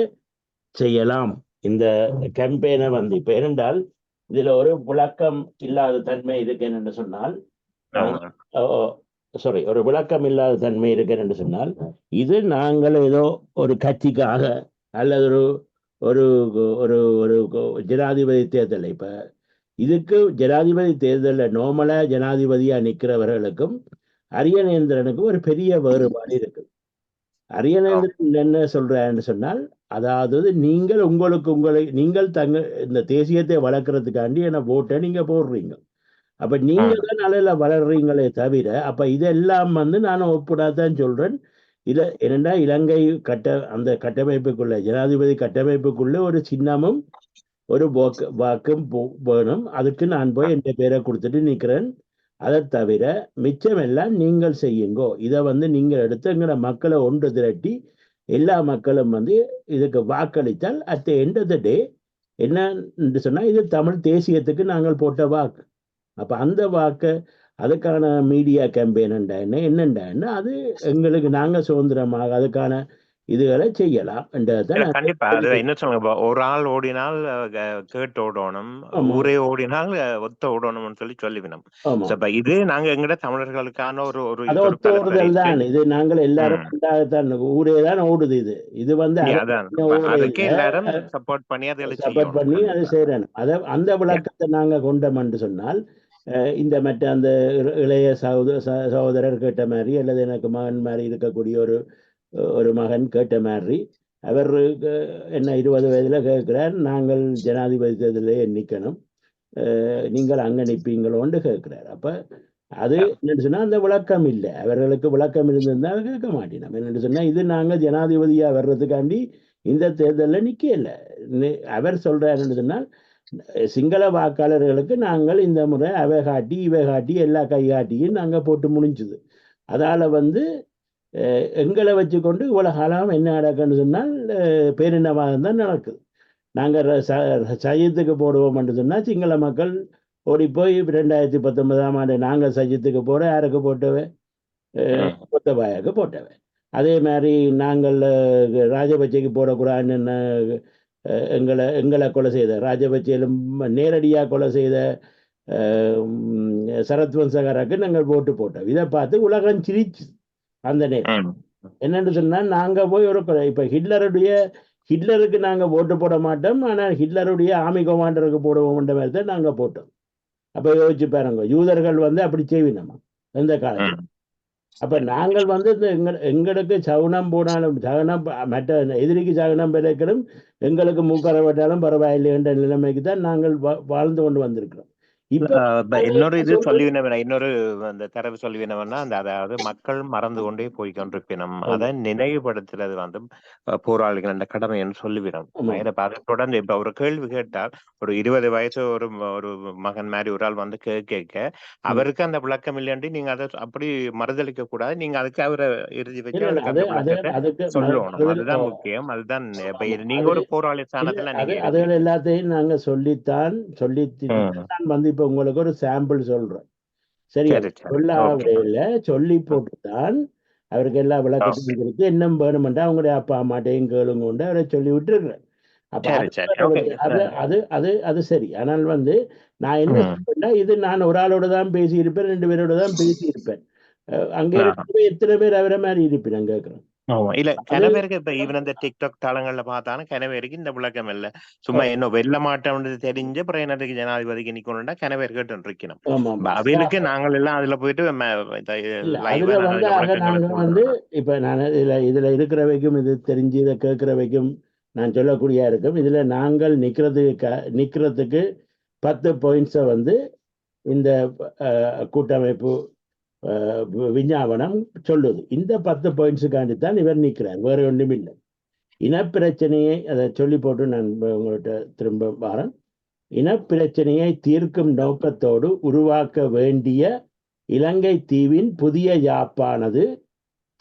செய்யலாம் இந்த கேம்பெயினை வந்து. இப்ப ஏனென்றால் இதுல ஒரு விளக்கம் இல்லாத தன்மை இருக்கு என்று சொன்னால், சாரி, ஒரு விளக்கம் இல்லாத தன்மை இருக்கு என்று சொன்னால், இது நாங்கள் ஏதோ ஒரு கட்சிக்காக அல்லது ஒரு ஒரு ஒரு ஒரு ஜனாதிபதி தேர்தல், இப்ப இதுக்கு ஜனாதிபதி தேர்தலில் நோமலா ஜனாதிபதியா நிற்கிறவர்களுக்கும் அரியநேந்திரனுக்கும் ஒரு பெரிய வேறுபாடு இருக்கு. அரியநேந்திரன் என்ன சொல்றேன்னு சொன்னால், அதாவது நீங்கள் நீங்கள் இந்த தேசியத்தை வளர்க்கறதுக்காண்டி என்ன ஓட்டை நீங்க போடுறீங்க, அப்ப நீங்க தான் நல்ல வளர்றீங்களே தவிர, அப்ப இதெல்லாம் வந்து நான் ஒப்புடாதான் சொல்றேன். என்னென்னா இலங்கை அந்த கட்டமைப்புக்குள்ள ஜனாதிபதி கட்டமைப்புக்குள்ள ஒரு சின்னமும் ஒரு வாக்கும் வேணும். அதுக்கு நான் போய் என் பேரை கொடுத்துட்டு நிற்கிறேன். அதை தவிர மிச்சம் எல்லாம் நீங்கள் செய்யுங்கோ. இதை வந்து நீங்கள் எடுத்து எங்கட மக்களை ஒன்று திரட்டி எல்லா மக்களும் வந்து இதுக்கு வாக்களித்தால் at the end of the day என்னன்னு சொன்னா இது தமிழ் தேசியத்துக்கு நாங்கள் போட்ட வாக்கு. அப்ப அந்த வாக்கு அதுக்கான மீடியா கேம்பெயின் என்னண்டா அது எங்களுக்கு நாங்க சுதந்திரமாக அதுக்கான இதுகளை செய்யலாம். கண்டிப்பா அது என்ன சொல்லுங்க, ஒரு ஆள் ஓடினால் கேட்டு ஓடணும், ஊரே ஓடினால் ஒத்த ஓடணும்னு சொல்லிவிடும். இது நாங்க எங்கட தமிழர்களுக்கான ஒரு ஓடுதல் தான். இது நாங்கள் எல்லாரும் ஊரே தான் ஓடுது. இது வந்து எல்லாரும் சப்போர்ட் பண்ணி அதை செய்யணும். அந்த விளக்கத்தை நாங்க கொண்டோம் என்று சொன்னால், இந்த மற்ற அந்த இளைய சகோதரர் கேட்ட மாதிரி அல்லது எனக்கு மகன் மாதிரி இருக்கக்கூடிய ஒரு மகன் கேட்ட மாதிரி அவர் என்ன 20 வயதுல கேட்கிறார், நாங்கள் ஜனாதிபதி தேர்தலே நிற்கணும், நீங்கள் அங்க நிற்பீங்களோன்னு கேட்கிறார். அப்ப அது என்னன்னு சொன்னா அந்த விளக்கம் இல்லை. அவர்களுக்கு விளக்கம் இருந்திருந்தா கேட்க மாட்டேன். என்னன்னு சொன்னா இது நாங்க ஜனாதிபதியா வர்றதுக்காண்டி இந்த தேர்தலில் நிக்கல. அவர் சொல்றாருன்னு சொன்னால் சிங்கள வாக்காளர்களுக்கு நாங்கள் இந்த முறை அவை காட்டி இவை காட்டி எல்லா கைகாட்டியும் நாங்க போட்டு முடிஞ்சுது. அதால வந்து எங்களை வச்சுக்கொண்டு இவ்வளவு காலம் என்ன நடக்குன்னு சொன்னால் பேரினவாதம் தான் நடக்குது. நாங்கள் சஜித்துக்கு போடுவோம் என்று சொன்னால் சிங்கள மக்கள் ஓடி போய் 2019ஆம் ஆண்டு நாங்கள் சஜித்துக்கு போட யாருக்கு போட்டவை, கொத்தபாயாக்கு போட்டவை. அதே மாதிரி நாங்கள் ராஜபக்சேக்கு போடக்கூடாதுன்னு எங்களை கொலை செய்த ராஜபக்சேலும் நேரடியாக கொலை செய்த சரத் வன்சகராக்கு நாங்கள் ஓட்டு போட்டோம். இதை பார்த்து உலகம் சிரிச்சு அந்த நேரம் என்னன்னு சொன்னா நாங்க போய் இப்ப ஹிட்லருக்கு நாங்க ஓட்டு போட மாட்டோம், ஆனால் ஹிட்லருடைய ஆர்மி கமாண்டருக்கு போடுவோம்ன்ற மாதிரி தான் நாங்க போட்டோம். அப்ப யோசிச்சு பாருங்க, யூதர்கள் வந்து அப்படி செய்வினோமா எந்த காலத்தில்? அப்ப நாங்கள் வந்து எங்களுக்கு சகுனம் போனாலும் மற்ற எதிரிக்கு சகுனம் பிறக்கணும், எங்களுக்கு மூக்கரப்பட்டாலும் பரவாயில்லை என்ற நிலைமைக்கு தான் நாங்கள் வாழ்ந்து கொண்டு வந்திருக்கிறோம். இன்னொரு இது இன்னொரு அந்த தரவு சொல்லுவினவன்னா அதாவது மக்கள் மறந்து கொண்டே போய் கொண்டிருப்பினும் அதை நினைவுபடுத்துறது வந்து போராளிகள் அந்த கடமைன்னு சொல்லுவிடும். தொடர்ந்து இப்ப ஒரு கேள்வி கேட்டால் ஒரு 20 வயசு ஒரு மகன் மாதிரி ஒரு ஆள் வந்து கேட்க அவருக்கு அந்த விளக்கம் இல்லைன்னு நீங்க அதை அப்படி மறுதளிக்க கூடாது. நீங்க அதுக்கு அவரை இறுதி வச்சு சொல்லணும். அதுதான் முக்கியம். அதுதான் நீங்க ஒரு போராளி ஸ்தானத்துல நீங்க எல்லாத்தையும் நாங்க சொல்லித்தான் வந்து இப்ப உங்களுக்கு ஒரு சாம்பிள் சொல்றேன். சரியா? சொல்லாவிடையில சொல்லி போட்டுத்தான் அவருக்கு எல்லா விளக்கத்தையும் கொடுத்து என்ன வேணுமென்றா அவங்களுடைய அப்பா அம்மாட்டையும் கேளுங்க கொண்டு அவரை சொல்லி விட்டு இருக்கிறேன். அப்ப அது சரி. ஆனால் வந்து நான் என்ன சொல்றேன்னா, இது நான் ஒரு ஆளோட தான் பேசியிருப்பேன், 2 பேரோட தான் பேசியிருப்பேன். அங்க இருக்கிற எத்தனை பேர் அவரை மாதிரி இருப்பேன் கேட்கிறேன். இல்ல கன பேருக்கு இப்ப ஈவன் இந்த டிக்டாக் தளங்கள்ல பார்த்தாலும் கன பேருக்கு இந்த விளக்கம் இல்ல. சும்மா என்ன வெல்ல மாட்டோம்னு தெரிஞ்ச பிரேனருக்கு ஜனாதிபதிக்கு நிக்கணும்னா கன பேர் கேட்டு இருக்கணும். அவைகளுக்கு நாங்கள் எல்லாம் அதுல போயிட்டு வந்து இப்ப நான் இதுல இருக்கிற வைக்கும் இது தெரிஞ்சு இதை கேட்கிற வைக்கும் நான் சொல்லக்கூடிய இருக்கும். இதுல நாங்கள் நிக்கிறதுக்கு 10 பாயிண்ட்ஸை வந்து இந்த கூட்டமைப்பு விஞ்ஞாபனம் சொல்லுது. இந்த 10 பாயிண்ட்ஸுக்காண்டித்தான் இவர் நிற்கிறார், வேற ஒன்றும் இல்லை. இனப்பிரச்சனையை அதை சொல்லி போட்டு நான் உங்கள்கிட்ட திரும்ப வரேன். இனப்பிரச்சனையை தீர்க்கும் நோக்கத்தோடு உருவாக்க வேண்டிய இலங்கை தீவின் புதிய யாப்பானது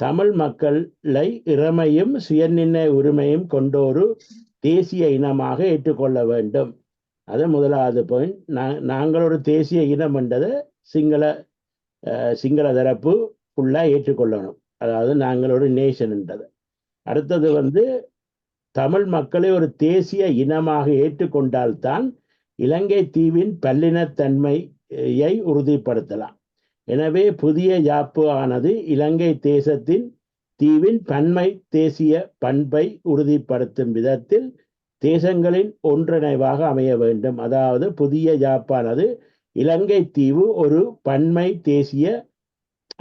தமிழ் மக்களை இறமையும் சுயநிர்ணய உரிமையும் கொண்டொரு தேசிய இனமாக ஏற்றுக்கொள்ள வேண்டும். அது முதலாவது பாயிண்ட். நாங்கள் ஒரு தேசிய இனம் என்றதை சிங்கள சிங்கள தரப்பு ஃபுல்லாக ஏற்றுக்கொள்ளணும். அதாவது நாங்கள் ஒரு நேஷன்ன்றது. அடுத்தது வந்து தமிழ் மக்களை ஒரு தேசிய இனமாக ஏற்றுக்கொண்டால்தான் இலங்கை தீவின் பல்லினத்தன்மையை உறுதிப்படுத்தலாம். எனவே புதிய யாப்பு ஆனது இலங்கை தேசத்தின் தீவின் பன்மை தேசிய பண்பை உறுதிப்படுத்தும் விதத்தில் தேசங்களின் ஒன்றிணைவாக அமைய வேண்டும். அதாவது புதிய யாப்பானது இலங்கை தீவு ஒரு பன்மை தேசிய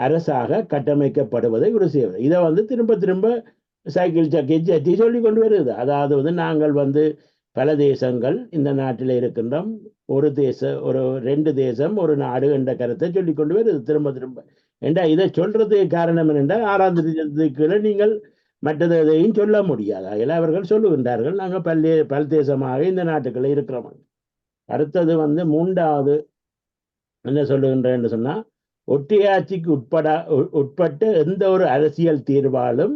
அரசாக கட்டமைக்கப்படுவதை உறுதி செய்வது. இதை வந்து திரும்ப திரும்ப சைக்கிள் சக்கி சொல்லி கொண்டு வருது. அதாவது வந்து நாங்கள் வந்து பல தேசங்கள் இந்த நாட்டில் இருக்கின்றோம், ஒரு ரெண்டு தேசம் ஒரு நாடு என்ற கருத்தை சொல்லி கொண்டு வருது திரும்ப திரும்ப. ஏண்டா இதை சொல்றதுக்கு காரணம் என்னென்றால் 6ஆம் திருத்தத்துக்குள்ள நீங்கள் மற்றது எதையும் சொல்ல முடியாது. அதில் அவர்கள் சொல்லுகின்றார்கள் நாங்கள் பல் தேசமாக இந்த நாட்டுக்குள்ள இருக்கிறோம். அடுத்தது வந்து 3வது என்ன சொல்லுகின்றேன்னு சொன்னா, ஒற்றையாட்சிக்கு உட்பட்ட எந்த ஒரு அரசியல் தீர்வாலும்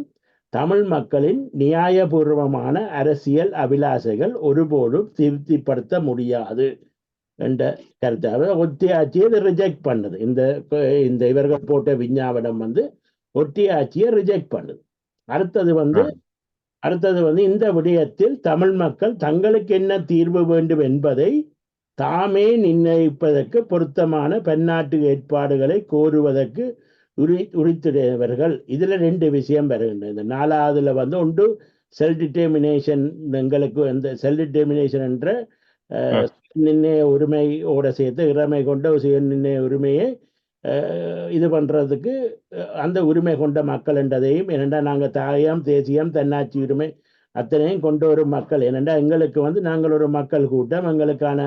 தமிழ் மக்களின் நியாயபூர்வமான அரசியல் அபிலாஷைகள் ஒருபோதும் திருப்திப்படுத்த முடியாது என்ற கருத்தை ஒற்றையாட்சியை ரிஜெக்ட் பண்ணுது. இந்த இவர்கள் போட்ட விஞ்ஞாபனம் வந்து ஒற்றையாட்சியை ரிஜெக்ட் பண்ணுது. அடுத்தது வந்து இந்த விடயத்தில் தமிழ் மக்கள் தங்களுக்கு என்ன தீர்வு வேண்டும் என்பதை தாமே நிர்ணயிப்பதற்கு பொருத்தமான பன்னாட்டு ஏற்பாடுகளை கோருவதற்கு உரித்துடையவர்கள். இதுல 2 விஷயம் வருகின்றன. இந்த 4வதுல வந்து ஒன்று செல்ஃப் டிட்டர்மினேஷன். எங்களுக்கு அந்த செல்ஃப் டிட்டர்மினேஷன் என்ற நிர்ணய உரிமையோட சேர்த்து இறமை கொண்ட சுய நிர்ணய உரிமையை இது பண்றதுக்கு அந்த உரிமை கொண்ட மக்கள் என்றதையும், ஏனென்றா நாங்கள் தாயம் தேசியம் தன்னாட்சி உரிமை அத்தனையும் கொண்ட ஒரு மக்கள். ஏனென்றா எங்களுக்கு வந்து நாங்கள் ஒரு மக்கள் கூட்டம், எங்களுக்கான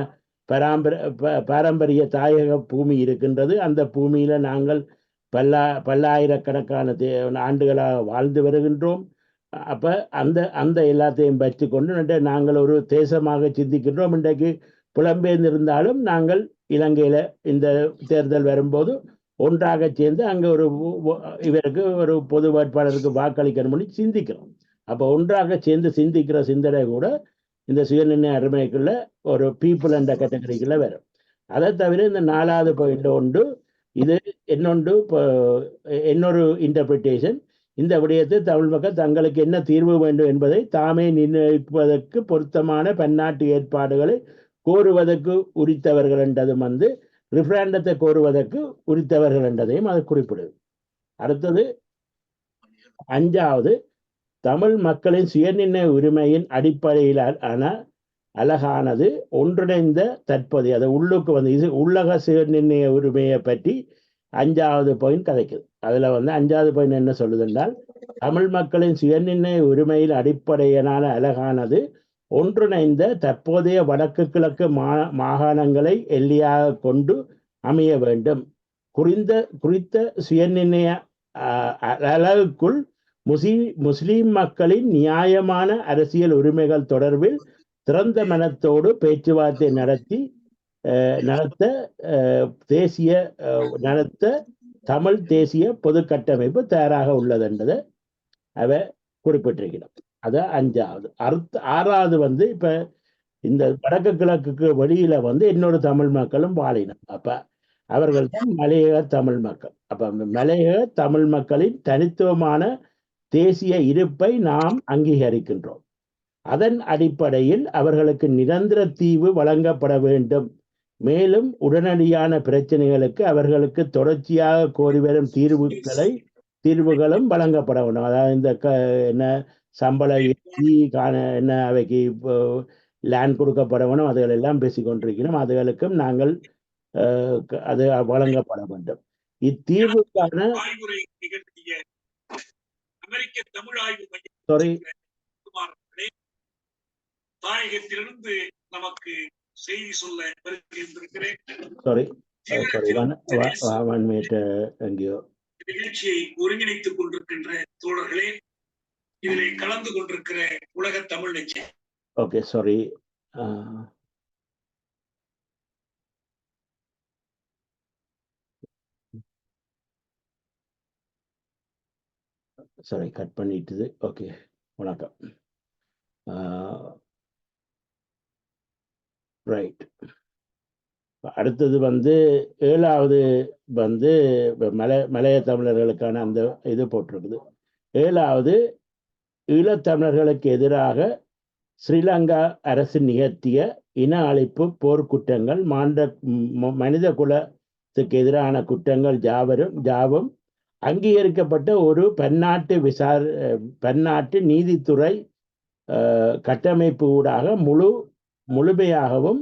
பாரம்பரிய தாயக பூமி இருக்கின்றது. அந்த பூமியில நாங்கள் பல்லாயிரக்கணக்கான ஆண்டுகளாக வாழ்ந்து வருகின்றோம். அப்ப அந்த எல்லாத்தையும் வச்சுக்கொண்டு நாங்கள் ஒரு தேசமாக சிந்திக்கின்றோம். இன்றைக்கு புலம்பெயர்ந்திருந்தாலும் நாங்கள் இலங்கையில இந்த தேர்தல் வரும்போது ஒன்றாக சேர்ந்து அங்க இவருக்கு ஒரு பொது வேட்பாளருக்கு வாக்களிக்கணும்னு சிந்திக்கிறோம். அப்ப ஒன்றாக சேர்ந்து சிந்திக்கிற சிந்தனை கூட இந்த சுயநிர்ணய உரிமைக்குள்ள ஒரு பீப்புள் என்ற கேட்டகரிக்குள்ள வரும். அதை தவிர இந்த 4வது பாயிண்ட் உண்டு. இது இன்னொரு இன்டர்பிரிட்டேஷன். இந்த விடயத்தை தமிழ் மக்கள் தங்களுக்கு என்ன தீர்வு வேண்டும் என்பதை தாமே நிர்ணயிப்பதற்கு பொருத்தமான பன்னாட்டு ஏற்பாடுகளை கோருவதற்கு உரித்தவர்கள் என்றதும் வந்து ரிஃபரண்டத்தை கோருவதற்கு உரித்தவர்கள் என்றதையும் அது குறிப்பிடுது. அடுத்தது 5வது, தமிழ் மக்களின் சுயநிர்ணய உரிமையின் அடிப்படையிலான அழகானது ஒன்றிணைந்த தற்போதைய அது உள்ளுக்கு வந்து இது உள்ளக சுயநிர்ணய உரிமையை பற்றி 5வது பாயிண்ட் கதைக்குது. அதுல வந்து 5வது பாயிண்ட் என்ன சொல்லுது என்றால், தமிழ் மக்களின் சுயநிர்ணய உரிமையில் அடிப்படையிலான அழகானது ஒன்றிணைந்த தற்போதைய வடக்கு கிழக்கு மாகாணங்களை எல்லையாக கொண்டு அமைய வேண்டும். குறித்த சுயநிர்ணய அலகுக்குள் முஸ்லிம் மக்களின் நியாயமான அரசியல் உரிமைகள் தொடர்பில் திறந்த மனத்தோடு பேச்சுவார்த்தை நடத்த தமிழ் தேசிய பொது கட்டமைப்பு தயாராக உள்ளது என்பதை அவ குறிப்பிட்டிருக்கிறோம். அது 5வது. 6வது வந்து இப்ப இந்த வடக்கு கிழக்குக்கு வெளியில வந்து இன்னொரு தமிழ் மக்களும் வாழினம். அப்ப அவர்கள் தான் மலையக தமிழ் மக்கள். அப்ப அந்த மலையக தமிழ் மக்களின் தனித்துவமான தேசிய இருப்பை நாம் அங்கீகரிக்கின்றோம். அதன் அடிப்படையில் அவர்களுக்கு நிரந்தர தீவு வழங்கப்பட வேண்டும். மேலும் உடனடியான பிரச்சனைகளுக்கு அவர்களுக்கு தொடர்ச்சியாக கோரி வரும் தீர்வுகளும் வழங்கப்பட வேண்டும். அதாவது இந்த என்ன சம்பள என்ன அவைக்கு இப்போ லேண்ட் கொடுக்கப்பட வேண்டும், அதுகள் எல்லாம் பேசிக்கொண்டிருக்கிறோம். அதுகளுக்கும் நாங்கள் அது வழங்கப்பட வேண்டும். இத்தீர்வுக்கான அமெரிக்க தமிழ் ஆய்வு தாயகத்திலிருந்து நமக்கு செய்தி சொல்ல வருகின்றேன். நிகழ்ச்சியை ஒருங்கிணைத்துக் கொண்டிருக்கின்ற தோழர்களே, இதிலே கலந்து கொண்டிருக்கிற உலக தமிழ் நெஞ்சே. Okay, sorry. சாரி, கட் பண்ணிட்டுது. ஓகே, வணக்கம். ரைட். அடுத்தது வந்து 7வது வந்து மலைய தமிழர்களுக்கான அந்த இது போட்டிருக்குது. 7வது ஈழத்தமிழர்களுக்கு எதிராக ஸ்ரீலங்கா அரசு நிகழ்த்திய இன அழிப்பு போர்க்குற்றங்கள் மனித குலத்துக்கு எதிரான குற்றங்கள் யாவும் அங்கீகரிக்கப்பட்ட ஒரு பன்னாட்டு நீதித்துறை கட்டமைப்பு ஊடாக முழுமையாகவும்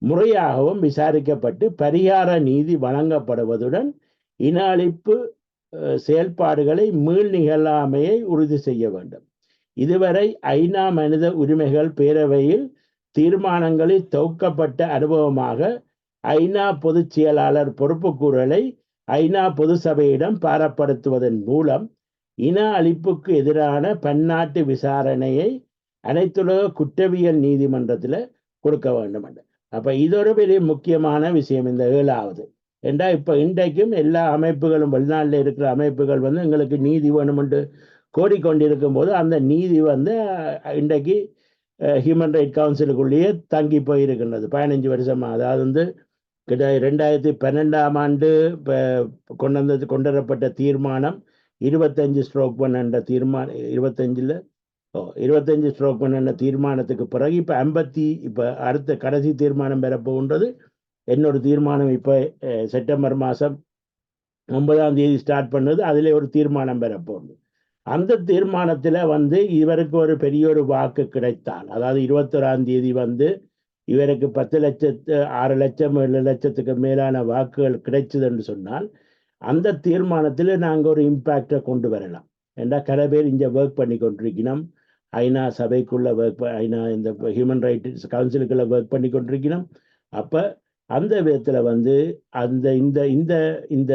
முறையாகவும் விசாரிக்கப்பட்டு பரிகார நீதி வழங்கப்படுவதுடன் இன அழிப்பு செயல்பாடுகளை மீள் நிகழாமையை உறுதி செய்ய வேண்டும். இதுவரை ஐநா மனித உரிமைகள் பேரவையில் தீர்மானங்களில் தொகுக்கப்பட்ட அனுபவமாக ஐநா பொதுச் செயலாளர் பொறுப்புக்கூறலை ஐநா பொது சபையிடம் பாரப்படுத்துவதன் மூலம் இன அழிப்புக்கு எதிரான பன்னாட்டு விசாரணையை அனைத்துலக குற்றவியல் நீதிமன்றத்தில் கொடுக்க வேண்டும். அப்ப இது ஒரு பெரிய முக்கியமான விஷயம். இந்த 7வது ஏண்டா இப்ப இன்றைக்கும் எல்லா அமைப்புகளும் வெளிநாட்டில் இருக்கிற அமைப்புகள் வந்து எங்களுக்கு நீதி வேணும் என்று கோரிக்கொண்டிருக்கும் போது அந்த நீதி வந்து இன்றைக்கு ஹியூமன் ரைட் கவுன்சிலுக்குள்ளேயே தங்கி போயிருக்கின்றது 15 வருஷமா. அதாவது வந்து 2012ஆம் ஆண்டு கொண்டுவரப்பட்ட தீர்மானம் 25/1 என்ற தீர்மானம் 25/1 என்ற தீர்மானத்துக்கு பிறகு இப்ப அடுத்த கடைசி தீர்மானம் பெறப்போகின்றது. இன்னொரு தீர்மானம் இப்ப செப்டம்பர் மாதம் 9ஆம் தேதி ஸ்டார்ட் பண்ணது. அதில் ஒரு தீர்மானம் பெறப்போகுது. அந்த தீர்மானத்தில் வந்து இவருக்கு ஒரு பெரிய ஒரு வாக்கு கிடைத்தால், அதாவது 21ஆம் தேதி வந்து இவருக்கு 10 லட்சத்து 6 லட்சம் 7 லட்சத்துக்கு மேலான வாக்குகள் கிடைச்சது என்று சொன்னால் அந்த தீர்மானத்தில் நாங்கள் ஒரு இம்பேக்டை கொண்டு வரலாம். ஏன்னா சில பேர் இங்கே ஒர்க் பண்ணி கொண்டிருக்கணும், ஐநா சபைக்குள்ள ஐநா இந்த ஹியூமன் ரைட்ஸ் கவுன்சிலுக்குள்ள ஒர்க் பண்ணி கொண்டிருக்கணும். அப்போ அந்த விதத்தில் வந்து அந்த இந்த இந்த இந்த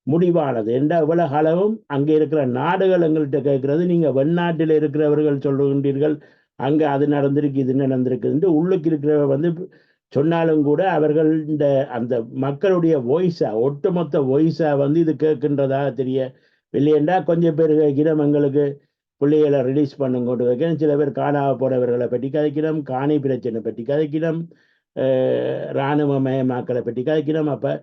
முடிவானது என்ற இவ்வளவு அளவும் அங்கே இருக்கிற நாடுகள் எங்கள்கிட்ட கேட்கறது, நீங்கள் வெளிநாட்டில் இருக்கிறவர்கள் சொல்லுகின்றீர்கள் அங்கே அது நடந்திருக்கு இது நடந்திருக்குன்னு, உள்ளுக்கு இருக்கிறவங்க வந்து சொன்னாலும் கூட அவர்கள் இந்த அந்த மக்களுடைய வாய்ஸா ஒட்டுமொத்த வாய்ஸா வந்து இது கேட்கின்றதாக தெரிய இல்லையென்றா கொஞ்சம் பேர் கேட்கிறோம் எங்களுக்கு பிள்ளைகளை ரிலீஸ் பண்ணுங்கோட்டு வைக்கணும், சில பேர் காணாம போனவர்களை பற்றி கதைக்கிறோம், காணி பிரச்சனை பற்றி கதைக்கிறோம், இராணுவ மயமாக்களை பற்றி கதைக்கிறோம். அப்போ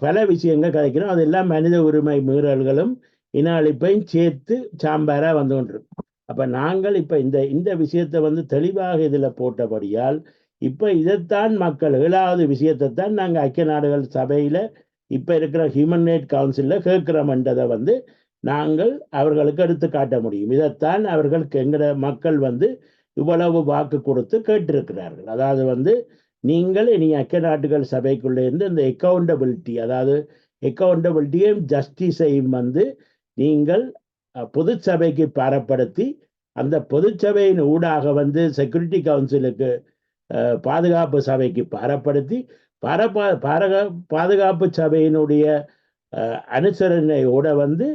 பல விஷயங்கள் கதைக்கிறோம். அதெல்லாம் மனித உரிமை மீறல்களும் இன அழிப்பையும் சேர்த்து சாம்பாரா வந்து கொண்டிருக்கும். அப்ப நாங்கள் இப்ப இந்த விஷயத்தை வந்து தெளிவாக இதுல போட்டபடியால் இப்ப இதைத்தான் மக்கள் 7வது விஷயத்தை தான் நாங்கள் ஐக்கிய நாடுகள் சபையில இப்ப இருக்கிற ஹியூமன் ரைட் கவுன்சில்ல கேட்கிறோம்ன்றதை வந்து நாங்கள் அவர்களுக்கு எடுத்து காட்ட முடியும். இதைத்தான் அவர்களுக்கு எங்கட மக்கள் வந்து இவ்வளவு வாக்கு கொடுத்து கேட்டிருக்கிறார்கள். அதாவது வந்து நீங்கள் இனி ஐக்கிய நாடுகள் சபைக்குள்ளே இருந்து இந்த அக்கௌண்டபிலிட்டி, அதாவது அக்கௌண்டபிலிட்டியும் ஜஸ்டிஸையும் வந்து நீங்கள் பொது சபைக்கு பாரப்படுத்தி அந்த பொது சபையின் ஊடாக வந்து செக்யூரிட்டி கவுன்சிலுக்கு பாதுகாப்பு சபைக்கு பாரப்படுத்தி பாதுகாப்பு சபையினுடைய அனுசரணையோட வந்து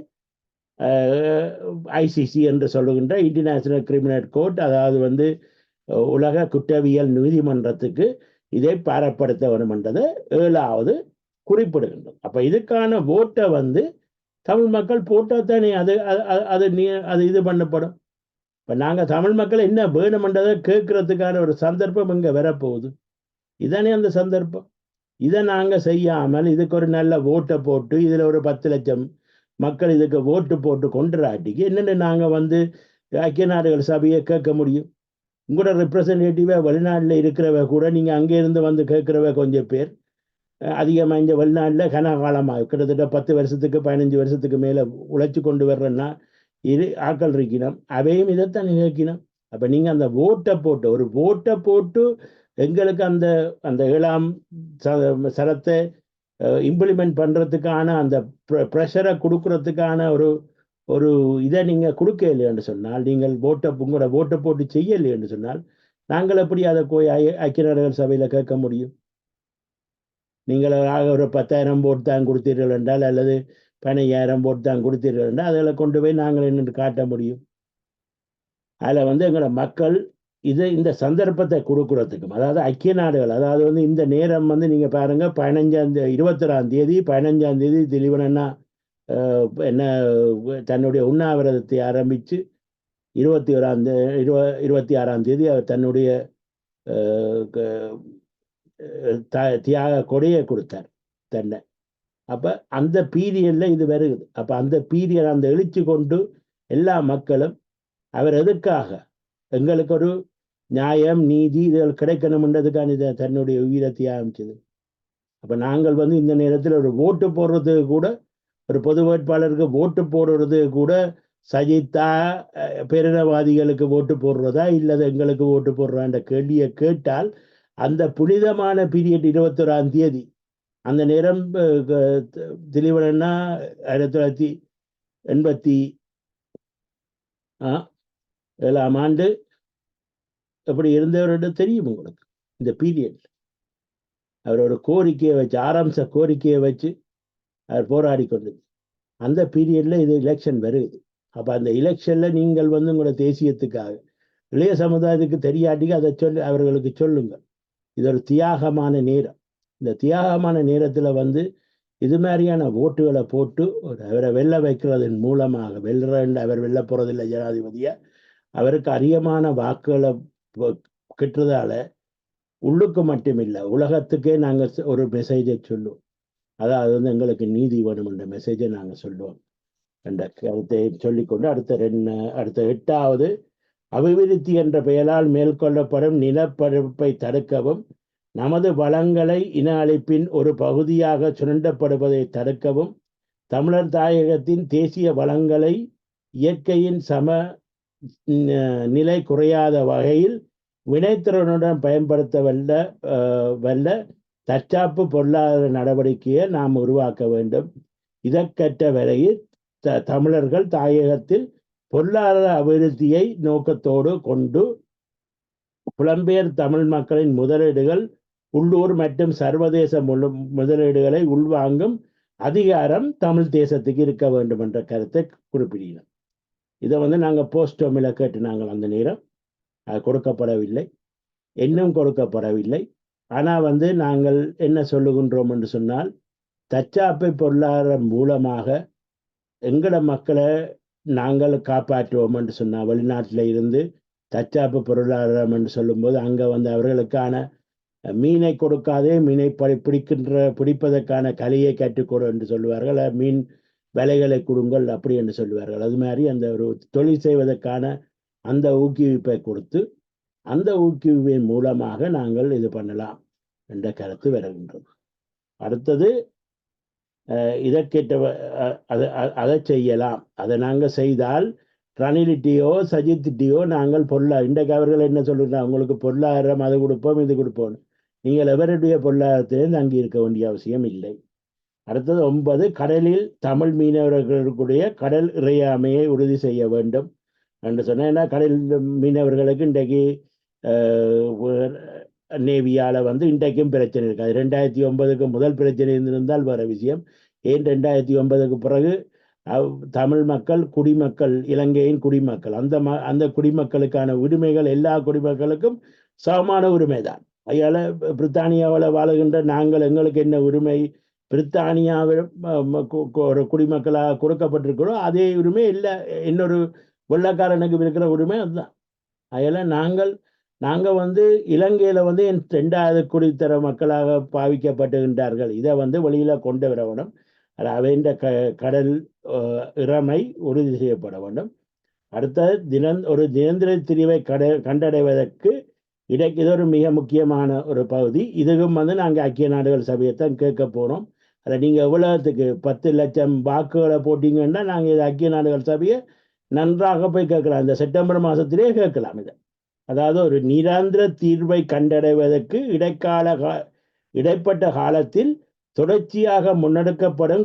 ஐசிசி என்று சொல்லுகின்ற இன்டர்நேஷனல் கிரிமினல் கோர்ட், அதாவது வந்து உலக குற்றவியல் நீதிமன்றத்துக்கு இதை பாரப்படுத்த வேண்டும் என்றதை 7வது குறிப்பிடுகின்றது. அப்ப இதுக்கான ஓட்டை வந்து தமிழ் மக்கள் போட்டால் தானே அது இது பண்ணப்படும். இப்போ நாங்கள் தமிழ் மக்கள் என்ன வேணுமென்றதை கேட்கறதுக்கான ஒரு சந்தர்ப்பம் இங்கே வரப்போகுது. இதானே அந்த சந்தர்ப்பம். இதை நாங்கள் செய்யாமல் இதுக்கு ஒரு நல்ல ஓட்டை போட்டு இதில் ஒரு 10 லட்சம் மக்கள் இதுக்கு ஓட்டு போட்டு கொண்டுராட்டிக்கு என்னென்ன நாங்கள் வந்து ஐக்கிய நாடுகள் சபையை கேட்க முடியும்? உங்களோட ரெப்ரசன்டேட்டிவாக வெளிநாட்டில் இருக்கிறவ கூட நீங்கள் அங்கே இருந்து வந்து கேட்குறவ கொஞ்சம் பேர் அதிகமாக இந்த வெளிநாட்டில் கனகாலமாக கிட்டத்தட்ட 10 வருஷத்துக்கு 15 வருஷத்துக்கு மேலே உழைச்சி கொண்டு வர்றேன்னா ஆக்கள் இருக்கணும், அவையும் இதைத்தான் கேட்கணும். அப்போ நீங்கள் அந்த ஒரு ஓட்டை போட்டு எங்களுக்கு அந்த 7ஆம் சரத்தை இம்ப்ளிமெண்ட் பண்ணுறதுக்கான அந்த ப்ரெஷரை கொடுக்கறதுக்கான ஒரு இதை நீங்கள் கொடுக்க இல்லைன்னு சொன்னால், நீங்கள் உங்களோட ஓட்டை போட்டு செய்யலைன்னு சொன்னால் நாங்கள் எப்படி அதை போய் ஐக்கிய நாடுகள் சபையில் கேட்க முடியும்? நீங்கள் ஒரு 10,000 போட்டு தான் கொடுத்தீர்கள் என்றால் அல்லது 15,000 போட்டு தான் கொடுத்தீர்கள் என்றால் அதில் கொண்டு போய் நாங்கள் என்ன காட்ட முடியும்? அதில் வந்து எங்களோட மக்கள் இந்த சந்தர்ப்பத்தை கொடுக்குறதுக்கும், அதாவது ஐக்கிய நாடுகள், அதாவது வந்து இந்த நேரம் வந்து நீங்கள் பாருங்க 21ஆம் தேதி திலீபனா என்ன தன்னுடைய உண்ணாவிரதத்தை ஆரம்பித்து 26ஆம் தேதி அவர் தன்னுடைய தியாக கொடையை கொடுத்தார் தன்னை. அப்ப அந்த பீரியட்ல இது வருகுது. அப்ப அந்த பீரியட் அந்த எழுச்சி கொண்டு எல்லா மக்களும் அவர் எதற்காக எங்களுக்கு ஒரு நியாயம் நீதி இதுகள் கிடைக்கணும்ன்றதுக்கான இதை தன்னுடைய உயிரை தியாகிச்சது. அப்ப நாங்கள் இந்த நேரத்தில் ஒரு ஓட்டு போடுறதுக்கு கூட, ஒரு பொது வேட்பாளருக்கு ஓட்டு போடுறது கூட சஜித்தா பேரினவாதிகளுக்கு ஓட்டு போடுறதா இல்லது எங்களுக்கு ஓட்டு போடுறான்ற கேள்வியை கேட்டால், அந்த புனிதமான பீரியட் 21ஆம் தேதி அந்த நேரம் திலீபனா 1987 எப்படி இருந்தவர்கிட்ட தெரியும் உங்களுக்கு. இந்த பீரியட் அவர் ஒரு கோரிக்கையை வச்சு, ஆரம்ப கோரிக்கையை வச்சு அவர் போராடி கொண்டது. அந்த பீரியட்ல இது எலெக்ஷன் வருது. அப்ப அந்த எலெக்ஷன்ல நீங்கள் உங்களோட தேசியத்துக்காக இளைய சமுதாயத்துக்கு தெரியாட்டிக்கு அதை அவர்களுக்கு சொல்லுங்க. இது ஒரு தியாகமான நேரம். இந்த தியாகமான நேரத்துல இது மாதிரியான ஓட்டுகளை போட்டு அவரை வெல்ல வைக்கிறதன் மூலமாக, அவர் வெல்ல போறதில்லை ஜனாதிபதியா, அவருக்கு அதிகமான வாக்குகளை கிட்டுறதால உள்ளுக்கு மட்டுமில்லை உலகத்துக்கே நாங்கள் ஒரு மெசேஜை சொல்லுவோம். அதாவது எங்களுக்கு நீதி வேணும் என்ற மெசேஜை நாங்கள் சொல்லுவோம் என்ற கருத்தை சொல்லிக்கொண்டு அடுத்த 8வது அபிவிருத்தி என்ற பெயரால் மேற்கொள்ளப்படும் நிலப்பரப்பை தடுக்கவும், நமது வளங்களை இன அழிப்பின் ஒரு பகுதியாக சுரண்டப்படுவதை தடுக்கவும், தமிழர் தாயகத்தின் தேசிய வளங்களை இயற்கையின் சம நிலை குறையாத வகையில் வினைத்திறனுடன் பயன்படுத்த வல்ல தற்சாப்பு பொருளாதார நடவடிக்கையை நாம் உருவாக்க வேண்டும். இதற்கற்ற வரையில் தமிழர்கள் தாயகத்தில் பொருளாதார அபிவிருத்தியை நோக்கத்தோடு கொண்டு புலம்பெயர் தமிழ் மக்களின் முதலீடுகள், உள்ளூர் மற்றும் சர்வதேச முதலீடுகளை உள்வாங்கும் அதிகாரம் தமிழ் தேசத்துக்கு இருக்க வேண்டும் என்ற கருத்தை குறிப்பிடுகிறோம். இதை நாங்கள் போஸ்டோமில் கேட்டு நாங்கள் அந்த நேரம் அது கொடுக்கப்படவில்லை, இன்னும் கொடுக்கப்படவில்லை. ஆனால் நாங்கள் என்ன சொல்லுகின்றோம் என்று சொன்னால், தற்சாப்பை பொருளாதாரம் மூலமாக எங்கள மக்களை நாங்கள் காப்பாற்றுவோம் என்று சொன்னால், வெளிநாட்டில் இருந்து தற்சாப்பு பொருளாதாரம் என்று சொல்லும்போது அங்கே அவர்களுக்கான மீனை கொடுக்காதே, மீனை பிடிப்பதற்கான கலையை கற்றுக்கொடு என்று சொல்லுவார்கள், மீன் விலைகளை கொடுங்கள் அப்படி என்று சொல்லுவார்கள். அது மாதிரி அந்த ஒரு தொழில் செய்வதற்கான அந்த ஊக்குவிப்பை கொடுத்து, அந்த ஊக்குவிப்பின் மூலமாக நாங்கள் இது பண்ணலாம் என்ற கருத்து வருகின்றது. அடுத்தது இதற்கேற்ற அதை செய்யலாம். அதை நாங்கள் செய்தால் ரணிலிட்டியோ சஜித்திட்டியோ நாங்கள் இன்றைக்கு அவர்கள் என்ன சொல்லுறாங்க, உங்களுக்கு பொருளாதாரம் அது கொடுப்போம் இது கொடுப்போம். நீங்கள் எவருடைய பொருளாதாரத்திலிருந்து அங்கே இருக்க வேண்டிய அவசியம் இல்லை. அடுத்தது 9, கடலில் தமிழ் மீனவர்களுடைய கடல் இறையாமையை உறுதி செய்ய வேண்டும் என்று சொன்னேன். ஏன்னா கடல் மீனவர்களுக்கு இன்றைக்கு நேவியால் இன்றைக்கும் பிரச்சனை இருக்காது. 2009க்கு முதல் பிரச்சனை இருந்திருந்தால் வேற விஷயம். ஏன் 2009க்கு பிறகு தமிழ் மக்கள் குடிமக்கள், இலங்கையின் குடிமக்கள், அந்த குடிமக்களுக்கான உரிமைகள் எல்லா குடிமக்களுக்கும் சமமான உரிமை தான். அதனால பிரித்தானியாவில் வாழுகின்ற நாங்கள் எங்களுக்கு என்ன உரிமை பிரித்தானியாவில் ஒரு குடிமக்களாக கொடுக்கப்பட்டிருக்கிறோம், அதே உரிமை இல்லை இன்னொரு வெள்ளக்காரனுக்கு இருக்கிற உரிமை அதுதான். அதெல்லாம் நாங்கள் இலங்கையில் 2வது குடித்தர மக்களாக பாவிக்கப்பட்டுகின்றார்கள். இதை வெளியில கொண்டு வர வேண்டும். அவைன்ற கடல் இறமை உறுதி செய்யப்பட வேண்டும். அடுத்த ஒரு நிரந்தர தீர்வை கண்டடைவதற்கு இது ஒரு மிக முக்கியமான ஒரு பகுதி. இதுக்கும் நாங்கள் ஐக்கிய நாடுகள் சபையைத்தான் கேட்க போகிறோம். அதை நீங்கள் எவ்வளவுக்கு 10 லட்சம் வாக்குகளை போட்டீங்கன்னா நாங்கள் இது ஐக்கிய நாடுகள் சபையை நன்றாக போய் கேட்கலாம். இந்த செப்டம்பர் மாதத்திலே கேட்கலாம். இதை அதாவது ஒரு நிரந்தர தீர்வை கண்டடைவதற்கு இடைப்பட்ட காலத்தில் தொடர்ச்சியாக முன்னெடுக்கப்படும்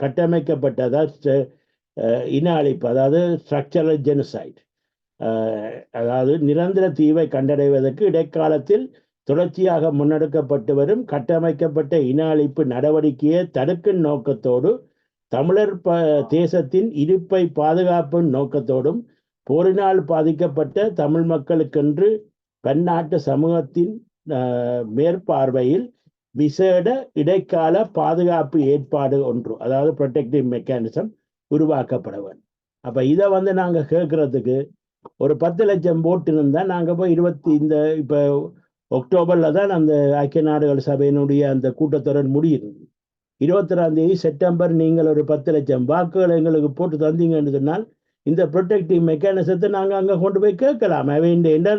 கட்டமைக்கப்பட்ட இன அழிப்பு, அதாவது ஸ்ட்ரக்சரல் ஜெனோசைட், அதாவது நிரந்தர தீர்வை கண்டடைவதற்கு இடைக்காலத்தில் தொடர்ச்சியாக முன்னெடுக்கப்பட்டு வரும் கட்டமைக்கப்பட்ட இன அழிப்பு நடவடிக்கையை தடுக்கும் நோக்கத்தோடு, தமிழர் தேசத்தின் இருப்பை பாதுகாப்பும் நோக்கத்தோடும், போரினால் பாதிக்கப்பட்ட தமிழ் மக்களுக்கென்று பன்னாட்டு சமூகத்தின் மேற்பார்வையில் விசேட இடைக்கால பாதுகாப்பு ஏற்பாடு ஒன்று, அதாவது ப்ரொடெக்டிவ் மெக்கானிசம் உருவாக்கப்பட வேண்டும். அப்ப இதை நாங்க கேட்கறதுக்கு ஒரு 10 லட்சம் போட்டு இருந்தா நாங்க போய் இப்ப அக்டோபர்ல தான் அந்த ஐக்கிய நாடுகள் சபையினுடைய அந்த கூட்டத்தொடர் முடியுது. 21ஆம் தேதி செப்டம்பர் நீங்கள் ஒரு 10 லட்சம் வாக்குகள் எங்களுக்கு போட்டு தந்தீங்கன்னு சொன்னால் இந்த ப்ரொடெக்டிவ் மெக்கானிசத்தை நாங்கள் அங்கே கொண்டு போய் கேட்கலாம். அவை இந்த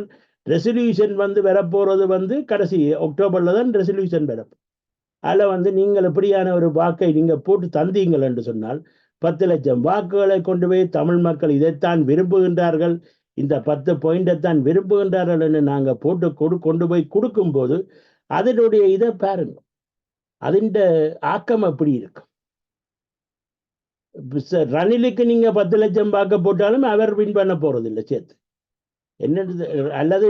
ரெசல்யூஷன் வரப்போறது கடைசி அக்டோபர்ல தான் ரெசல்யூஷன் வரப்போ. அதில் நீங்கள் எப்படியான ஒரு வாக்கை நீங்கள் போட்டு தந்தீங்கள் என்று சொன்னால் 10 லட்சம் வாக்குகளை கொண்டு போய் தமிழ் மக்கள் இதைத்தான் விரும்புகின்றார்கள், இந்த 10 பாயிண்டைத்தான் விரும்புகின்றார்கள் என்று நாங்கள் போட்டு கொண்டு போய் கொடுக்கும்போது அதனுடைய இதை பாருங்க, அதிண்ட ஆக்கம் எப்படி இருக்கும். ரணிலுக்கு நீங்க 10 லட்சம் வாக்கு போட்டாலும் அவர் வின் பண்ண போறது இல்லை சேர்த்து என்ன, அல்லது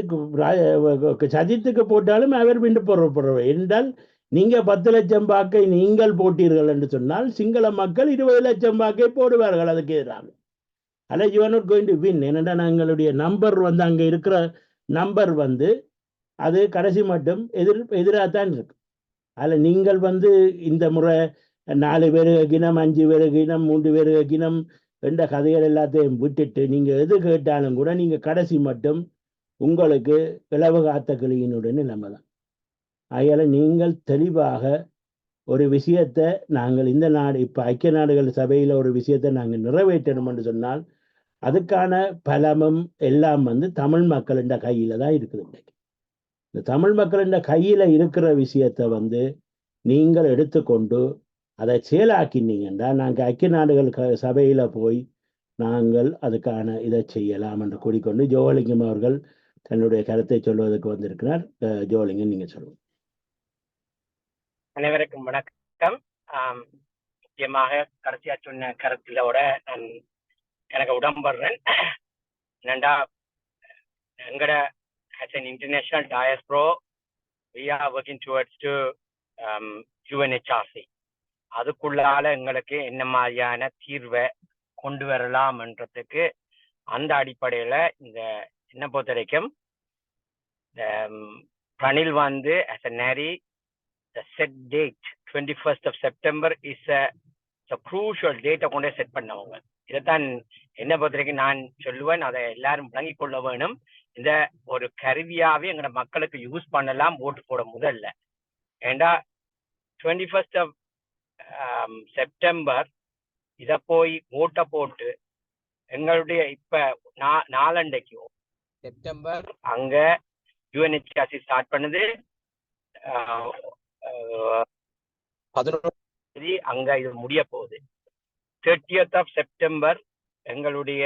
சஜித்துக்கு போட்டாலும் அவர் வின் போற என்றால் நீங்க 10 லட்சம் வாக்கை நீங்கள் போட்டீர்கள் என்று சொன்னால் சிங்கள மக்கள் 20 லட்சம் வாக்கை போடுவார்கள் அதுக்கு எதிராக. அல்ல you are not going to win. என்னடா நாங்களுடைய நம்பர் அங்க இருக்கிற நம்பர் அது கடைசி மட்டும் எதிராகத்தான் இருக்கு. அதில் நீங்கள் இந்த முறை 4 பேருக்கு கிணம், 5 பேருக்கு கிணம், 3 பேருக்கு கிணம் என்ற கதைகள் எல்லாத்தையும் விட்டுட்டு நீங்க எது கேட்டாலும் கூட நீங்க கடைசி மட்டும் உங்களுக்கு இளவு காத்த கிளியினுடைய நிலைமை தான். ஆகையால நீங்கள் தெளிவாக ஒரு விஷயத்தை நாங்கள் இந்த நாடு இப்ப ஐக்கிய நாடுகள் சபையில ஒரு விஷயத்தை நாங்கள் நிறைவேற்றணும் என்று சொன்னால் அதுக்கான பலமும் எல்லாம் தமிழ் மக்களின் கையில தான் இருக்குது. இன்னைக்கு இந்த தமிழ் மக்களின் கையில இருக்கிற விஷயத்தை நீங்கள் எடுத்துக்கொண்டு அதை செயலாக்கினீங்கன்னா நாங்கள் ஐக்கிய நாடுகள் சபையில போய் நாங்கள் அதுக்கான இதை செய்யலாம் என்று கூறிக்கொண்டு ஜோலிங்கம் அவர்கள் தன்னுடைய கருத்தை சொல்வதற்கு வந்திருக்கிறார். ஜோலிங்கம், நீங்க சொல்லுங்க. அனைவருக்கும் வணக்கம். முக்கியமாக கடைசியா சொன்ன கருத்திலோட நான் எனக்கு உடம்படுறேன். என்னண்டா எங்கட as an international diaspora we are working towards to UNHRC. அதுக்குள்ளால எங்களுக்கு என்ன மாதிரியான தீர்வை கொண்டு வரலாம்ன்றதுக்கு அந்த அடிப்படையில இந்த என்ன பொறுத்த வரைக்கும் Ranil as a nary the set date 21st of September is a crucial date கொண்டே செட் பண்ணவங்க. இதைத்தான் என்ன பொறுத்த வரைக்கும் நான் சொல்லுவேன், அதை எல்லாரும் விளங்கிக் கொள்ள வேணும். இந்த ஒரு கருவியாவே எங்களோட மக்களுக்கு யூஸ் பண்ணலாம் ஓட்டு போட முதல்ல. ஏண்டா 21st of செப்டம்பர் இதை போய் ஓட்டை போட்டு எங்களுடைய இப்ப நாளண்டைக்கு செப்டம்பர் அங்க UNHRC ஸ்டார்ட் பண்ணுது. 11 அங்க இது முடிய போகுது. 30th of செப்டம்பர் எங்களுடைய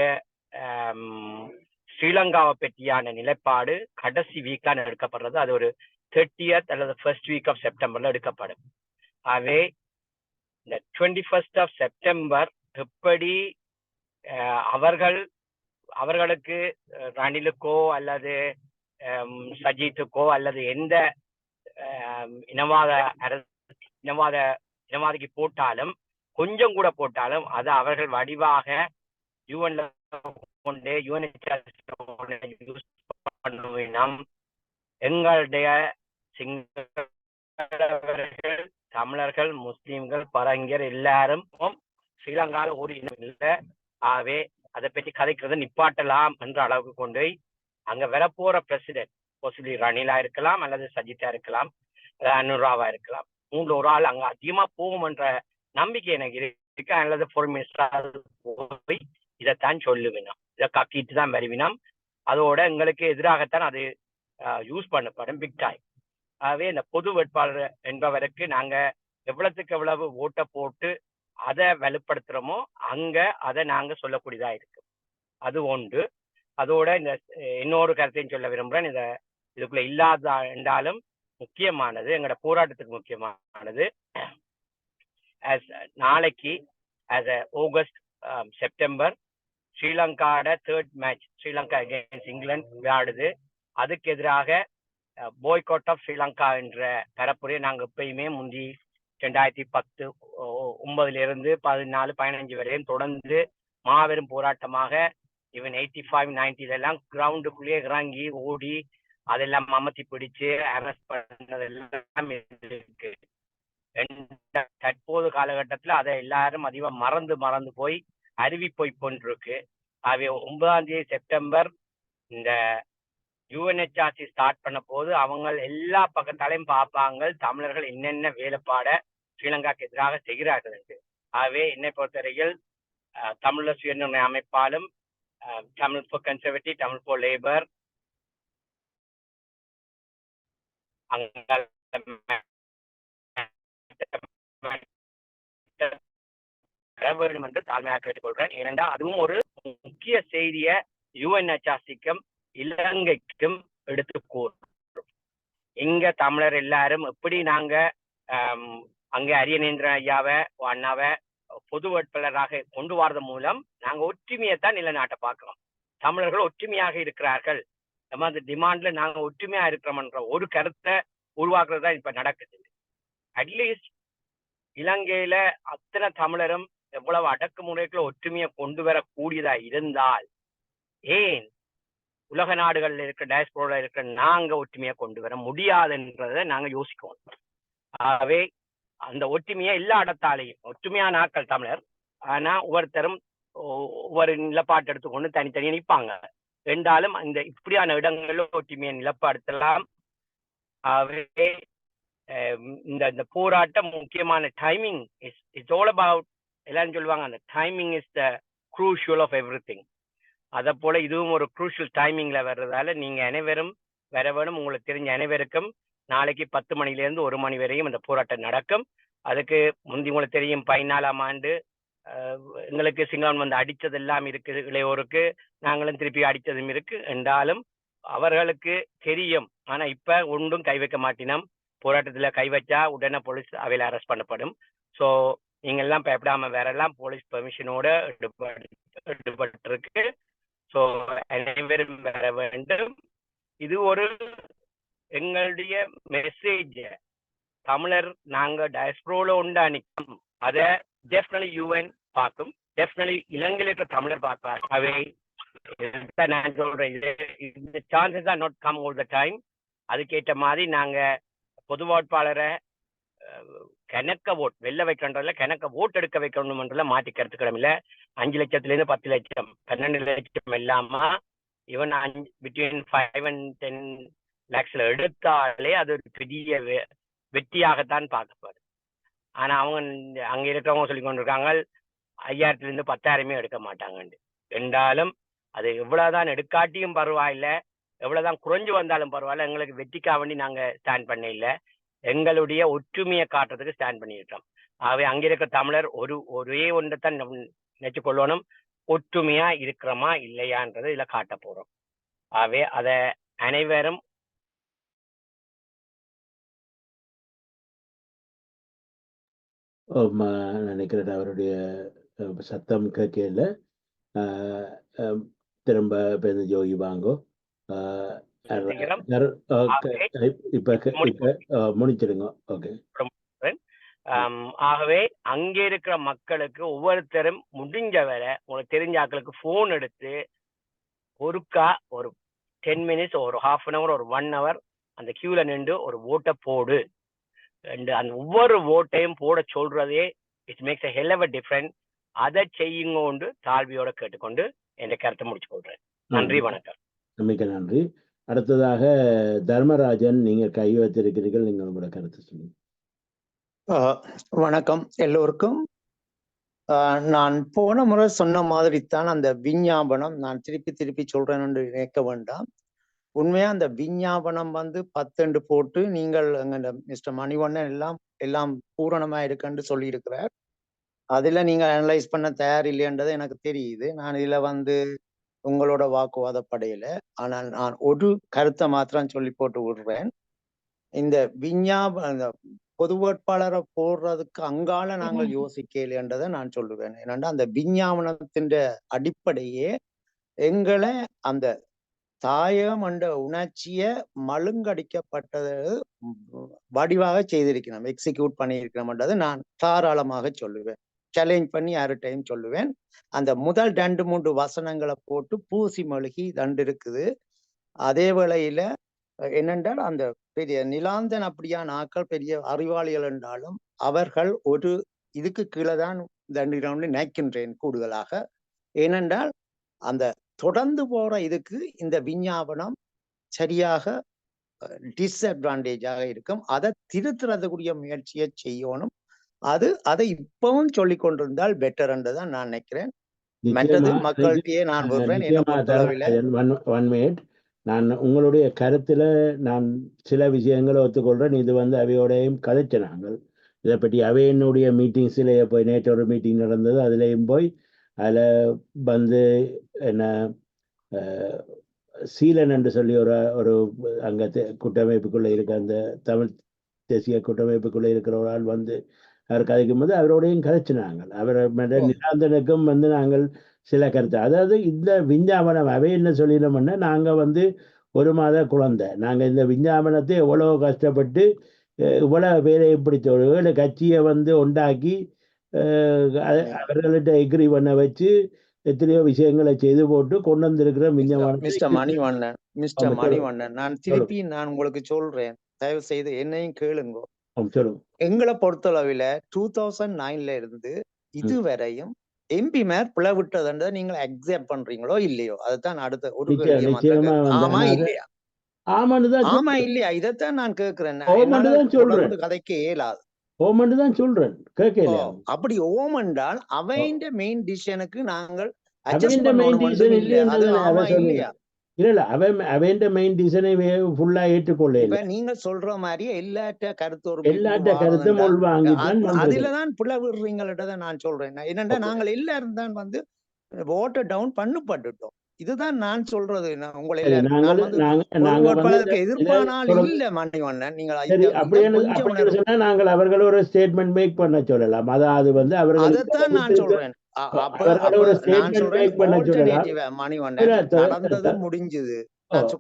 ஸ்ரீலங்காவை பற்றியான நிலைப்பாடு கடைசி வீக்ல எடுக்கப்படுறது. அது ஒரு 30th அல்லது ஃபர்ஸ்ட் வீக் ஆஃப் செப்டம்பர்ல எடுக்கப்படும். ஆகவே இந்த 21st of செப்டம்பர் எப்படி அவர்களுக்கு ரணிலுக்கோ அல்லது சஜித்துக்கோ அல்லது எந்த இனவாதிக்கு போட்டாலும் கொஞ்சம் கூட போட்டாலும் அது அவர்கள் வடிவாக யூஎன்ல கொண்டு யூஸ் பண்ணுவினம். எங்களுடைய சிங்களவர்கள், தமிழர்கள், முஸ்லீம்கள், பரங்கியர் எல்லாரும் ஸ்ரீலங்காவில் ஒரு இனம் இல்லை. ஆகவே அதை பற்றி கதைக்கிறத நிப்பாட்டலாம் என்ற அளவுக்கு கொண்டு போய் அங்க வரப்போற பிரசிடென்ட் பொசிலி ரணிலா இருக்கலாம் அல்லது சஜித்தா இருக்கலாம், அனுராவா இருக்கலாம், மூன்று ஒரு ஆள் அங்க அதிகமா போகும் என்ற நம்பிக்கை எனக்கு இருக்கு. அல்லது ஃபாரின் மினிஸ்டர் போய் இதைத்தான் சொல்லுவினோம், இதை கக்கிட்டு தான் வருவினோம். அதோட எங்களுக்கு எதிராகத்தான் அது யூஸ் பண்ணப்படும் பிக் டைம். ஆகவே இந்த பொது வேட்பாளர் என்பவருக்கு நாங்க எவ்வளவுக்கு எவ்வளவு ஓட்டை போட்டு அதை வலுப்படுத்துறோமோ அங்க அதை நாங்க சொல்லக்கூடியதா இருக்கு. அது ஒன்று. அதோட இந்த இன்னொரு கருத்தையும் சொல்ல விரும்புறேன். இதுக்குள்ள இல்லாத என்றாலும் முக்கியமானது, எங்களோட போராட்டத்துக்கு முக்கியமானது, நாளைக்கு ஆகஸ்ட் செப்டம்பர் ஸ்ரீலங்காவோட 3rd match Sri Lanka against England விளையாடுது. அதுக்கு எதிராக பாய்காட் ஆஃப் ஸ்ரீலங்கா என்ற பரப்புரையை நாங்கள் எப்பயுமே முந்தி 2010, 9 14, 15 வரையும் தொடர்ந்து மாபெரும் போராட்டமாக ஈவன் 85, 90 எல்லாம் கிரவுண்டுக்குள்ளேயே இறங்கி ஓடி அதெல்லாம் அமர்த்தி பிடிச்சு அரெஸ்ட் பண்ணதெல்லாம் இருக்கு. தற்போது காலகட்டத்தில் அதை எல்லாரும் அதிகம் மறந்து போய் அருவி போய் கொண்டிருக்கு. ஆகவே 9ஆம் தேதி செப்டம்பர் இந்த யுஎன்ஹெச்ஆர்சி ஸ்டார்ட் பண்ண போது அவங்க எல்லா பக்கத்தாலையும் பார்ப்பாங்க தமிழர்கள் என்னென்ன வேலைப்பாட ஸ்ரீலங்காக்கு எதிராக செய்கிறார்கள் என்று. ஆகவே என்னை பொறுத்தவரையில் தமிழர் சுயநிர்ணய அமைப்பாலும் Tamil for Conservative, Tamil for Labour வேண்டும் என்று தாழ்மையாக கேட்டுக்கொள்கிறேன். ஏனென்றால் அதுவும் ஒரு முக்கிய செய்திய யுஎன்ஹெச்ஆர்சிக்கும் இலங்கைக்கும் எடுத்து கூறும். இங்க தமிழர் எல்லாரும் எப்படி நாங்க அங்க அரியநேந்திரன் ஐயாவை அண்ணாவை பொது வேட்பாளராக கொண்டு வரது மூலம் நாங்க ஒற்றுமையைத்தான் நிலைநாட்ட பார்க்கிறோம். தமிழர்கள் ஒற்றுமையாக இருக்கிறார்கள், நம்ம அந்த டிமாண்ட்ல நாங்க ஒற்றுமையா இருக்கிறோம்ன்ற ஒரு கருத்தை உருவாக்குறது தான் இப்ப நடக்குது. அட்லீஸ்ட் இலங்கையில அத்தனை தமிழரும் எவ்வளவு அடக்குமுறைக்குள்ள ஒற்றுமையை கொண்டு வரக்கூடியதா இருந்தால் ஏன் உலக நாடுகள்ல இருக்கிற டயஸ்போரால இருக்கிற நாங்க ஒற்றுமையை கொண்டு வர முடியாதுன்றதை நாங்க யோசிக்கணும். ஆகவே அந்த ஒற்றுமையை எல்லா இடத்தாலையும் ஒற்றுமையான ஆட்கள் தமிழர், ஆனா ஒவ்வொருத்தரும் ஒவ்வொரு நிலப்பாட்டை எடுத்துக்கொண்டு தனித்தனியா நிற்பாங்க. ரெண்டாலும் அந்த இப்படியான இடங்கள்ல ஒற்றுமையை நிலப்படுத்தலாம். ஆகவே இந்த போராட்டம் முக்கியமான டைமிங் இட்ஸ் ஆல் அபவுட், எல்லாரும் சொல்லுவாங்க அந்த timing is the crucial of everything. அதை போல இதுவும் ஒரு க்ரூஷியல் டைமிங்ல வர்றதால நீங்க அனைவரும் வர வேணும். உங்களுக்கு தெரிஞ்ச அனைவருக்கும் நாளைக்கு 10 மணிலேருந்து 1 மணி வரையும் இந்த போராட்டம் நடக்கும். அதுக்கு முந்தி உங்களுக்கு தெரியும் 14ஆம் ஆண்டு எங்களுக்கு சிங்களம் வந்து அடித்தது எல்லாம் இருக்குது, இளையோருக்கு நாங்களும் திருப்பி அடித்ததும் இருக்கு. என்றாலும் அவர்களுக்கு தெரியும். ஆனா இப்ப ஒன்றும் கை வைக்க மாட்டினோம். போராட்டத்துல கை வச்சா உடனே போலீஸ் அவையில அரெஸ்ட் பண்ணப்படும். ஸோ நீங்க எல்லாம் பயப்படாம வேறெல்லாம் போலீஸ் பெர்மிஷனோட எடுபட்டிருக்கு. ஸோ அனைவரும் வர வேண்டும். இது ஒரு எங்களுடைய மெசேஜ். தமிழர் நாங்க டயஸ்போரால உண்டா நிற்கும். அதை டெஃபினெட்லி யூஎன் பார்க்கும், டெஃபினெட்லி இலங்கையில் இருக்கிற தமிழர் பார்ப்பார். அவை நான் சொல்றேன், இந்த chances are not come all the time. அதுக்கேற்ற மாதிரி நாங்க பொது வேட்பாளரை கணக்க ஓட் வெளில வைக்கின்றதுல கணக்க ஓட் எடுக்க வைக்கணும்ன்றதுல மாற்றி கருத்துக்கிடம் இல்லை. 5 லட்சத்திலேருந்து 10 லட்சம் 12 லட்சம் இல்லாம இவன் பிட்வீன் 5 and 10 lakhsல எடுத்தாலே அது ஒரு பெரிய வெற்றியாகத்தான் பார்க்கப்படுது. ஆனா அவங்க அங்க இருக்கிறவங்க சொல்லி கொண்டிருக்காங்க 5000 10,000 எடுக்க மாட்டாங்கன்னு. என்றாலும் அது எவ்வளவுதான் எடுக்காட்டியும் பரவாயில்ல, எவ்வளவுதான் குறைஞ்சு வந்தாலும் பரவாயில்ல, எங்களுக்கு வெற்றிக்காக வேண்டி நாங்க ஸ்டாண்ட் பண்ண இல்லை, எங்களுடைய ஒற்றுமையை காட்டுறதுக்கு ஸ்டாண்ட் பண்ணியிருக்கோம். ஆகவே அங்க இருக்கிற தமிழர் ஒரே ஒன்றைத்தான் நினைச்சு கொள்ளணும், ஒற்றுமையா இருக்கிறோமா இல்லையான்றது இதுல காட்ட போறோம். ஆகவே அதை அனைவரும் நினைக்கிறேன். அவருடைய சத்தம் கேட்கல. திரும்ப ஜோகி வாங்கோ. இப்ப முடிச்சிடுங்க. ஓகே. ஆகவே அங்க இருக்கிற மக்களுக்கு ஒவ்வொருத்தரும் முடிஞ்ச வரை உங்களுக்கு தெரிஞ்ச ஆட்களுக்கு போன் எடுத்து ஒருக்கா ஒரு 10 minutes, ஒரு 1/2 an hour, ஒரு 1 hour அந்த கியூல நின்று ஒரு ஓட்டை போடு. அந்த ஒவ்வொரு ஓட்டையும் போட சொல்றதே it makes a hell of a difference. அதை செய்யுங்க தாழ்வியோட கேட்டுக்கொண்டு என் கருத்தை முடிச்சு கொள்றேன். நன்றி, வணக்கம். மிக நன்றி. அடுத்ததாக தர்மராஜன், நீங்க கை வைத்திருக்கிறீர்கள், நீங்கள் உங்களோட கருத்து சொல்லுங்க. வணக்கம் எல்லோருக்கும். நான் போன முறை சொன்ன மாதிரி தான் அந்த விஞ்ஞாபனம் நான் திருப்பி சொல்றேன் என்று நினைக்க வேண்டாம். உண்மையா அந்த விஞ்ஞாபனம் 10 போட்டு நீங்கள் மிஸ்டர் மணிவண்ணன் எல்லாம் பூரணமா இருக்குன்னு சொல்லி இருக்கிறார். அதுல நீங்க அனலைஸ் பண்ண தயார் இல்லைன்றது எனக்கு தெரியுது. நான் இதுல உங்களோட வாக்குவாதப்படையில. ஆனால் நான் ஒரு கருத்தை மாத்திரம் சொல்லி போட்டு விடுறேன். இந்த பொது வேட்பாளரை போடுறதுக்கு அங்கால நாங்கள் யோசிக்கலைன்றதை நான் சொல்லுவேன். ஏன்னா அந்த விஞ்ஞாபனத்தின் அடிப்படையே எங்களை அந்த தாயகம் என்ற உணர்ச்சிய மழுங்கடிக்கப்பட்டது வடிவாக செய்திருக்கிறோம், எக்ஸிக்யூட் பண்ணியிருக்கிறோம்ன்றது நான் தாராளமாக சொல்லுவேன். சேலஞ்ச் பண்ணி யார்கிட்டையும் சொல்லுவேன். அந்த முதல் 2-3 வசனங்களை போட்டு பூசி மழுகி இருக்குது. அதே வேளையில என்னென்றால் அந்த பெரிய நிலாந்தன் அப்படியான ஆட்கள் பெரிய அறிவாளிகள் என்றாலும் அவர்கள் ஒரு இதுக்கு கீழே தான் தண்டினோம்னு நினைக்கின்றேன் கூடுதலாக. ஏனென்றால் அந்த தொடர்ந்து போற இதுக்கு இந்த விஞ்ஞாபனம் சரியாக டிஸ்அட்வான்டேஜாக இருக்கும். அதை திருத்துறதுக்குரிய முயற்சியை செய்யணும். அதை இப்பவும் சொல்லி கொண்டிருந்தால் பெட்டர் என்றுதான் நான் நினைக்கிறேன். மற்றது மக்கள்கிட்டயே நான் விடுறேன். என்ன பொறுத்தளவில் நான் உங்களுடைய கருத்துல நான் சில விஷயங்களை ஒத்துக்கொள்றேன். இது அவையோடையும் கதைச்ச நாங்கள் இதை பற்றி அவையினுடைய மீட்டிங்ஸ்ல போய் நேற்று ஒரு மீட்டிங் நடந்தது. அதுலேயும் போய் அதில் என்ன சீலன் என்று சொல்லி ஒரு அங்க கூட்டமைப்புக்குள்ள இருக்க அந்த தமிழ் தேசிய கூட்டமைப்புக்குள்ள இருக்கிற ஒரு ஆள் அவர் கதைக்கும் போது அவரோடையும் கதைச்சினாங்க. அவர் நிராந்தனுக்கும் நாங்கள் சில கருத்து, அதாவது இந்த விஞ்ஞாபனம் அவை என்ன சொல்லிடணும்னா, நாங்க ஒரு மாத குழந்தை, நாங்க இந்த விஞ்ஞாபனத்தை எவ்வளவு கஷ்டப்பட்டு இவ்வளவு பேரை பிடிச்ச ஒரு 7 கட்சியை உண்டாக்கி அவர்கள்ட்ட எக்ரி பண்ண வச்சு எத்தனையோ விஷயங்களை செய்து போட்டு கொண்டு வந்திருக்கிற விஞ்ஞாபனம். மிஸ்டர் மணிவண்ணன், நான் உங்களுக்கு சொல்றேன், தயவு செய்து என்னையும் கேளுங்க. எங்களை பொறுத்தளவில் 2009 இருந்து இதுவரையும் எம்பிமார் பிளவிட்டதுன்றதை நீங்கள் அக்செப்ட் பண்றீங்களோ இல்லையோ? அதுதான் அடுத்த ஒரு ஆமா இல்லையா? ஆமா இல்லையா? இதைத்தான் நான் கேட்கிறேன். கதைக்க இயலாது. அப்படி ஓம் என்றால் அவையின் மெயின் டிசிஷனுக்கு நாங்கள் நீங்க சொல்ற மாதிரி எல்லாட்ட கருத்தும் அதுலதான் பிளவுறீங்கள்ட்டதான் நான் சொல்றேன். என்னன்னா நாங்கள் எல்லாரும் தான் வாட்டர் டவுன் பண்ணப்பட்டுட்டோம். இதுதான் நான் சொல்றது. உங்களை எதிர்ப்பானால் இல்ல மணிவண்ணன், நீங்கள் நாங்கள் அவர்கள் ஒரு ஸ்டேட்மெண்ட் மேக் பண்ண சொல்லலாம். அதாவது அதைத்தான் நான் சொல்றேன். மணிவண்ணன், நடந்தது முடிஞ்சது.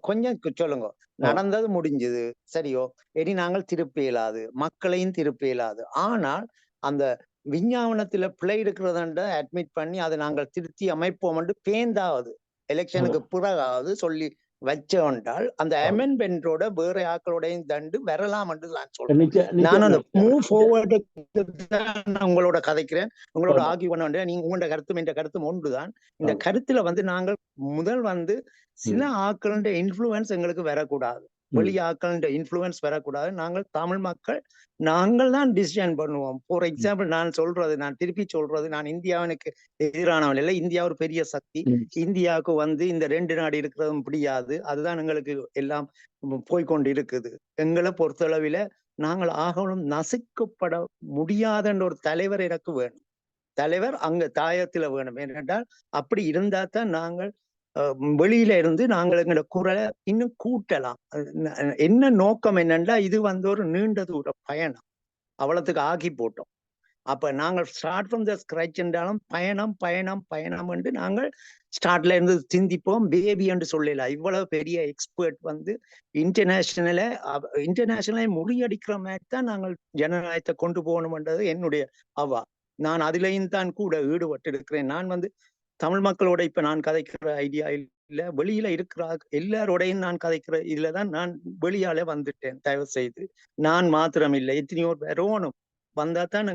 கொஞ்சம் சொல்லுங்க. நடந்தது முடிஞ்சது, சரியோ? இனி நாங்கள் திருப்ப இயலாது, மக்களையும் திருப்ப இயலாது. ஆனால் அந்த விஞ்ஞாபனத்துல பிழை இருக்கிறத அட்மிட் பண்ணி அதை நாங்கள் திருத்தி அமைப்போம் என்று பேந்தாவது எலெக்ஷனுக்கு பிறகாவது சொல்லி வச்சோண்டால் அந்த அமெண்ட்மெண்டோட வேற ஆக்களோடையும் தண்டு வரலாம் என்று நான் சொல்றேன். நான் அந்த மூவ் ஃபார்வர்டு உங்களோட கதைக்கிறேன், உங்களோட ஆர்கியூ பண்ண வேண்டிய நீங்க உங்களோட கருத்தும் என்ற கருத்தும் ஒன்றுதான். இந்த கருத்துல நாங்கள் முதல் சில ஆக்களோட இன்ஃப்ளூயன்ஸ் எங்களுக்கு வரக்கூடாது, வெளி ஆக்களோட இன்ஃப்ளூயன்ஸ் வரக்கூடாது. நாங்கள் தமிழ் மக்கள் நாங்கள் தான் டிசிஷன் பண்ணுவோம். ஃபார் எக்ஸாம்பிள் நான் திருப்பி சொல்றது, நான் இந்தியாவுக்கு எதிரானவன் இல்லை. இந்தியா ஒரு பெரிய சக்தி. இந்தியாவுக்கு இந்த 2 நாடு இருக்கிறதும் முடியாது. அதுதான் எங்களுக்கு எல்லாம் போய்கொண்டு இருக்குது. எங்களை பொறுத்தளவில் நாங்கள் ஆகணும் நசுக்கப்பட முடியாதுன்ற ஒரு தலைவர் எனக்கு வேணும். தலைவர் அங்க தாயத்துல வேணும். ஏனென்றால் அப்படி இருந்தா தான் நாங்கள் வெளியில இருந்து நாங்கள் எங்களோட குரலை இன்னும் கூட்டலாம். என்ன நோக்கம் என்னன்னா, இது ஒரு நீண்ட தூர பயணம், அவ்வளவுக்கு ஆகி போட்டோம். அப்ப நாங்கள் ஸ்டார்ட் ஃப்ரம் த ஸ்கிராச் என்றாலும் பயணம் என்று நாங்கள் ஸ்டார்ட்ல இருந்து சிந்திப்போம். பேபி என்று சொல்லலாம். இவ்வளவு பெரிய எக்ஸ்பர்ட் இன்டர்நேஷனலை முறியடிக்கிற மாதிரி தான் நாங்கள் ஜனநாயகத்தை கொண்டு போகணும்ன்றது என்னுடைய அவா. நான் அதுலயும் தான் கூட ஈடுபட்டு இருக்கிறேன். நான் தமிழ் மக்களோட இப்ப நான் கதைக்கிற ஐடியா இல்ல, வெளியில இருக்கிற எல்லாரோடையும் நான் கதைக்கிற இதுலதான் நான் வெளியால வந்துட்டேன். தயவு செய்து நான் மாத்திரம் இல்லை, எத்தனையோ வரணும் வந்தாதான்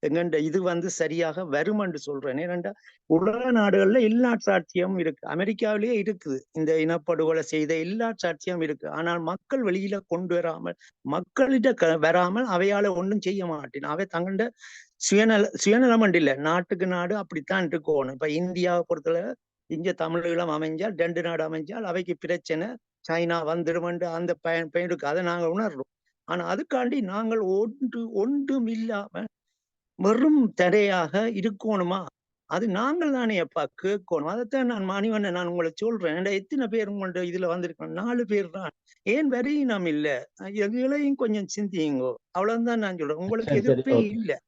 எங்கண்ட இது சரியாக வரும் என்று சொல்றேன். ஏனென்றா உலக நாடுகள்ல எல்லா சாட்சியமும் இருக்கு, அமெரிக்காவிலேயே இருக்குது, இந்த இனப்படுகொலை செய்த எல்லா சாட்சியம் இருக்கு. ஆனால் மக்கள் வெளியில கொண்டு வராமல், மக்களிட வராமல் அவையால ஒன்றும் செய்ய மாட்டேன். அவை தங்கண்ட சுயநலம் இல்லை, நாட்டுக்கு நாடு அப்படித்தான் இருக்கணும். இப்ப இந்தியாவை பொறுத்தல இங்க தமிழீழம் அமைஞ்சால் 2 நாடு அமைஞ்சால் அவைக்கு பிரச்சனை, சைனா வந்துடும் அந்த பயன் இருக்கு. அதை நாங்க உணர்றோம். ஆனா அதுக்காண்டி நாங்கள் ஒன்றும் இல்லாம வெறும் தரையாக இருக்கணுமா? அது நாங்கள் தானே அப்பா கேட்கணும். அதைத்தான் நான் மணிவண்ணன் நான் உங்களை சொல்றேன். எத்தனை பேர் உங்கள்ட்ட இதுல வந்திருக்கோம்? 4 பேர் தான். ஏன் வரையினம் இல்ல? இதுலையும் கொஞ்சம் சிந்தியுங்கோ. அவ்வளவுதான் நான் சொல்றேன். உங்களுக்கு எதிர்ப்பே இல்லை.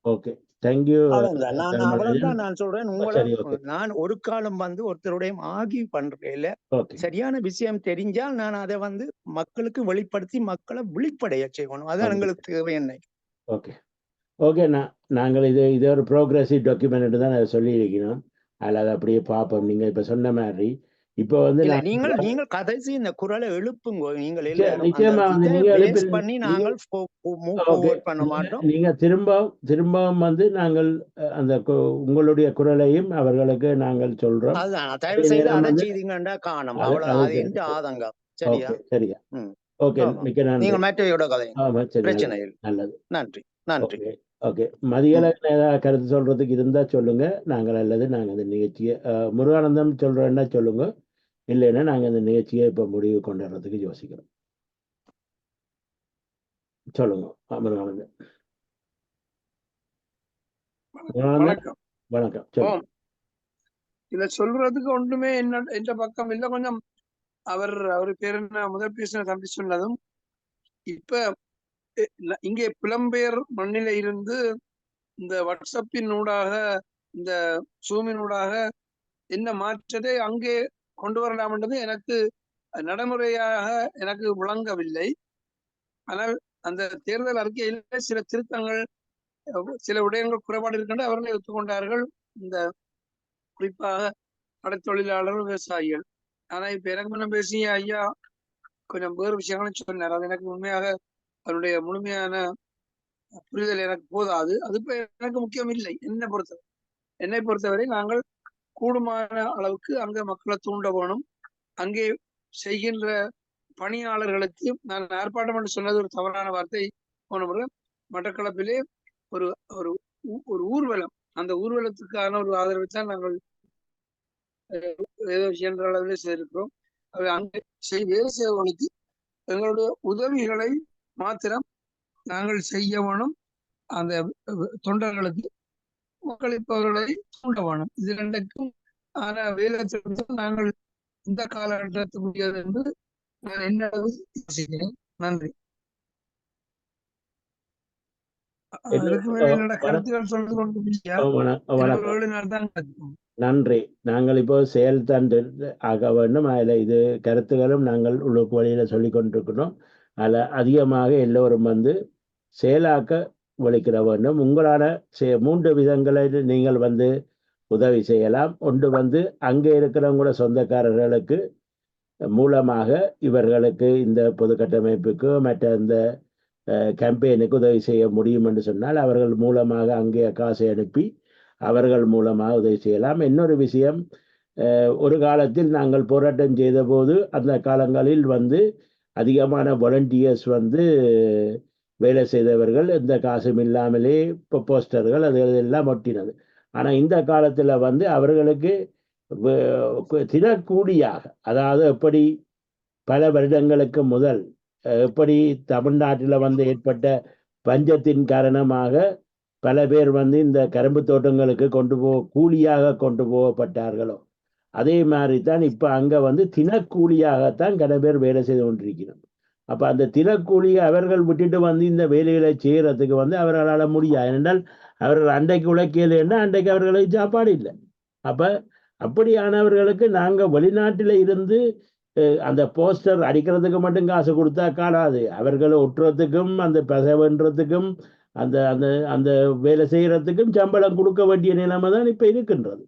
Okay, thank you. அவ்வளவுதான் நான் சொல்றேன். உங்களை நான் ஒரு காலம் ஒருத்தருடைய ஆகி பண்றேன். சரியான விஷயம் தெரிஞ்சால் நான் அதை மக்களுக்கு வெளிப்படுத்தி மக்களை விழிப்படைய செய்யணும். அதான் எங்களுக்கு தேவை. என்ன ஓகே, நாங்கள் இது ஒரு ப்ரோக்ரஸிவ் டாக்குமெண்ட் தான் அதை சொல்லி இருக்கிறோம். அதில் அதை அப்படியே பார்ப்போம். நீங்க இப்ப சொன்ன மாதிரி இப்போ நீங்கள் கடைசி இந்த குரலை எழுப்புங்க. நீங்கள் பண்ண மாட்டோம். நீங்க திரும்பவும் நாங்கள் அந்த உங்களுடைய குரலையும் அவர்களுக்கு நாங்கள் சொல்றோம். அதுதான் தயவு செய்து அதை செய்தீங்கன்னா காணும். அவ்வளவு எந்த ஆதங்கம் சரியா? ஓகே சரியா ம். ஓகே ஆமா. மிக்க நன்றி நீங்கள் மற்றவையோட கதை ஆமா சரி பிரச்சனை இல்லை. நல்லது நன்றி நன்றி. ஓகே ஓகே மதியல ஏதாவது கருத்து சொல்றதுக்கு இருந்தா சொல்லுங்க நாங்கள் அல்லது நாங்கள் இந்த நிகழ்ச்சியை முருகானந்தம் சொல்றோன்னா சொல்லுங்க இல்லைன்னா நாங்கள் இந்த நிகழ்ச்சியை இப்போ முடிவு கொண்டு வர்றதுக்கு யோசிக்கிறோம் சொல்லுங்க முருகானந்தம் முருகானந்தம் வணக்கம். வணக்கம் சொல்லுங்க இத சொல்றதுக்கு ஒன்றுமே எந்த பக்கம் இல்ல. கொஞ்சம் அவரு பேர் என்ன முதல் பேசின தம்பி சொன்னதும் இப்ப இங்கே புலம்பெயர் மண்ணில இருந்து இந்த வாட்ஸ்அப்பின் ஊடாக இந்த ஜூமின் ஊடாக என்ன மாற்றத்தை அங்கே கொண்டு வரலாம் என்றது எனக்கு நடைமுறையாக எனக்கு விளங்கவில்லை. ஆனால் அந்த தேர்தல் அறிக்கையில் சில திருத்தங்கள் சில விடயங்கள் குறைபாடு இருக்கின்ற அவர்களை ஒத்துக்கொண்டார்கள். இந்த குறிப்பாக கடற்தொழிலாளர்கள் விவசாயிகள். ஆனா இப்ப எனக்கு முன்ன பேசிய ஐயா கொஞ்சம் வேறு விஷயங்களும் சொன்னார். அது எனக்கு உண்மையாக அதனுடைய முழுமையான புரிதல் எனக்கு போதாது. அது இப்ப எனக்கு முக்கியம் இல்லை. என்னை பொறுத்தவரை நாங்கள் கூடுமான அளவுக்கு அங்க மக்களை தூண்ட வேணும். அங்கே செய்கின்ற பணியாளர்களுக்கு நான் ஆர்ப்பாட்டம் என்று சொன்னது ஒரு தவறான வார்த்தை. போன முறை மட்டக்களப்பிலே ஒரு ஒரு ஒரு ஊர்வலம், அந்த ஊர்வலத்துக்கான ஒரு ஆதரவை தான் நாங்கள் ஏதோ என்ற அளவில் செய்திருக்கிறோம். அங்கே வேறு செய்வர்களுக்கு எங்களுடைய உதவிகளை மாத்திரம் நாங்கள் செய்ய வேணும். அந்த தொண்டர்களுக்கு வாக்களிப்பவர்களை தூண்ட வேணும். இது ரெண்டுக்கும் ஆன வேலை திட்டம் நாங்கள் இந்த காலகட்டத்துக்குரியது என்று நான் என்ன யோசிக்கிறேன். நன்றி. அதுக்கு மேல என்னோட கருத்துக்கள் சொல்றது கொண்டு வணக்கம் 7 நாள் தான் கிடைக்கும். நன்றி. நாங்கள் இப்போ செயல் தண்டு ஆக வேண்டும். அதில் இது கருத்துக்களும் நாங்கள் உள்ளுக்கு வழியில சொல்லி கொண்டிருக்கிறோம். அதில் அதிகமாக எல்லோரும் வந்து செயலாக்க வலிக்கிற வேண்டும். உங்களான 3 விதங்களை நீங்கள் வந்து உதவி செய்யலாம். ஒன்று வந்து அங்கே இருக்கிறவங்களோட சொந்தக்காரர்களுக்கு மூலமாக இவர்களுக்கு இந்த பொது கட்டமைப்புக்கு மற்ற இந்த கேம்பெயினுக்கு உதவி செய்ய முடியும் என்று சொன்னால் அவர்கள் மூலமாக அங்கே காசை அனுப்பி அவர்கள் மூலமாக உதவி செய்யலாம். இன்னொரு விஷயம், ஒரு காலத்தில் நாங்கள் போராட்டம் செய்த போது அந்த காலங்களில் வந்து அதிகமான வாலண்டியர்ஸ் வந்து வேலை செய்தவர்கள் எந்த காசும் இல்லாமலே இப்போ போஸ்டர்கள் அது எல்லாம் ஒட்டினது. ஆனால் இந்த காலத்தில் வந்து அவர்களுக்கு தினக்கூலியாக, அதாவது எப்படி பல வருடங்களுக்கு முதல் எப்படி தமிழ்நாட்டில் வந்து ஏற்பட்ட பஞ்சத்தின் காரணமாக பல பேர் வந்து இந்த கரும்பு தோட்டங்களுக்கு கூலியாக கொண்டு போகப்பட்டார்களோ அதே மாதிரி தான் இப்போ அங்கே வந்து தினக்கூலியாகத்தான் கன பேர் வேலை செய்து கொண்டிருக்கிறோம். அப்போ அந்த தினக்கூலியை அவர்கள் விட்டுட்டு வந்து இந்த வேலைகளை செய்கிறதுக்கு வந்து அவர்களால் முடியாது. ஏனென்றால் அவர்கள் அன்றைக்கு உழைக்கலைன்னா அன்றைக்கு அவர்களுக்கு சாப்பாடு இல்லை. அப்போ அப்படியானவர்களுக்கு நாங்கள் வெளிநாட்டில் இருந்து அந்த போஸ்டர் அடிக்கிறதுக்கு மட்டும் காசு கொடுத்தா காணாது. அவர்களை ஒட்டுறதுக்கும் அந்த பசவன்றதுக்கும் அந்த அந்த அந்த வேலை செய்கிறதுக்கும் சம்பளம் கொடுக்க வேண்டிய நிலைமை தான் இப்போ இருக்கின்றது.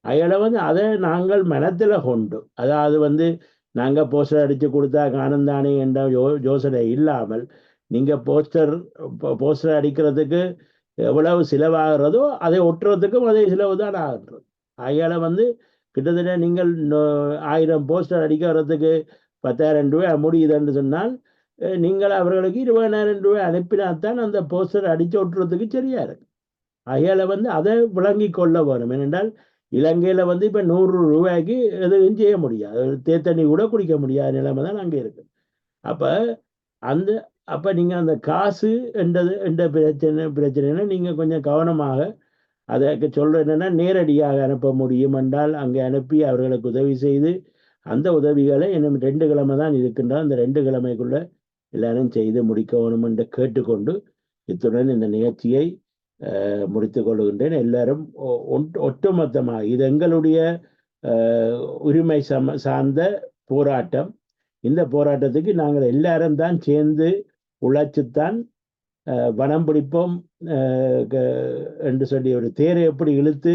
அதில் வந்து அதை நாங்கள் மனத்தில் கொண்டு, அதாவது வந்து நாங்கள் போஸ்டர் அடித்து கொடுத்தா காணந்தானே என்ற யோசனை இல்லாமல் நீங்கள் போஸ்டர் அடிக்கிறதுக்கு எவ்வளவு செலவாகிறதோ அதை ஒட்டுறதுக்கும் அதே செலவு தான் ஆகின்றது. அதில் வந்து கிட்டத்தட்ட நீங்கள் 1000 போஸ்டர் அடிக்க வர்றதுக்கு 10,000 ரூபாய் முடியுதுன்னு சொன்னால் நீங்கள் அவர்களுக்கு 20,000 ரூபாய் அனுப்பினால்தான் அந்த போஸ்டர் அடித்து ஒட்டுறதுக்கு சரியா இருக்கு. அதில் வந்து அதை விளங்கி கொள்ள வேணும். ஏனென்றால் இலங்கையில் வந்து இப்போ 100 ரூபாய்க்கு எதுவும் செய்ய முடியாது, தேத்தண்ணி கூட குடிக்க முடியாத நிலைமை தான் அங்கே இருக்கு. அப்போ நீங்கள் அந்த காசு என்ற பிரச்சனைனா நீங்கள் கொஞ்சம் கவனமாக அதற்கு சொல்கிற என்னென்னா நேரடியாக அனுப்ப முடியும் என்றால் அங்கே அனுப்பி அவர்களுக்கு உதவி செய்து அந்த உதவிகளை இன்னும் 2 கிழமை தான் இருக்கின்றால் அந்த 2 கிழமைக்குள்ள எல்லாரும் செய்து முடிக்க வேணும் என்று கேட்டுக்கொண்டு இத்துடன் இந்த நிகழ்ச்சியை முடித்து கொள்கின்றேன். எல்லாரும் ஒட்டுமொத்தமாக இது எங்களுடைய உரிமை சார்ந்த போராட்டம். இந்த போராட்டத்துக்கு நாங்கள் எல்லாரும் தான் சேர்ந்து உழைச்சுத்தான் வனம் பிடிப்போம் என்று சொல்லி ஒரு தேரை எப்படி இழுத்து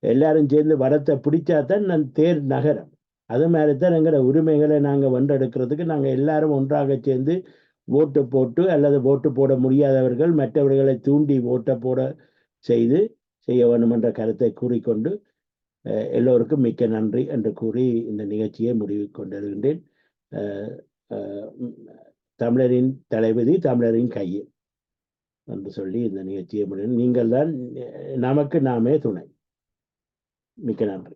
எல்லாரும் சேர்ந்து வனத்தை பிடிச்சாதான் நான் தேர் நகரம். அது மாதிரி தான் எங்களோட உரிமைகளை நாங்கள் வென்றெடுக்கிறதுக்கு நாங்கள் எல்லாரும் ஒன்றாக சேர்ந்து ஓட்டு போட்டு அல்லது ஓட்டு போட முடியாதவர்கள் மற்றவர்களை தூண்டி ஓட்டை போட செய்ய வேண்டும் என்ற கருத்தை கூறிக்கொண்டு எல்லோருக்கும் மிக்க நன்றி என்று கூறி இந்த நிகழ்ச்சியை முடிவு கொண்டிருக்கின்றேன். தமிழரின் தளபதி தமிழரின் கையில் என்று சொல்லி இந்த நிகழ்ச்சியை முடியும். நீங்கள் தான் நமக்கு நாமே துணை. மிக்க நன்றி.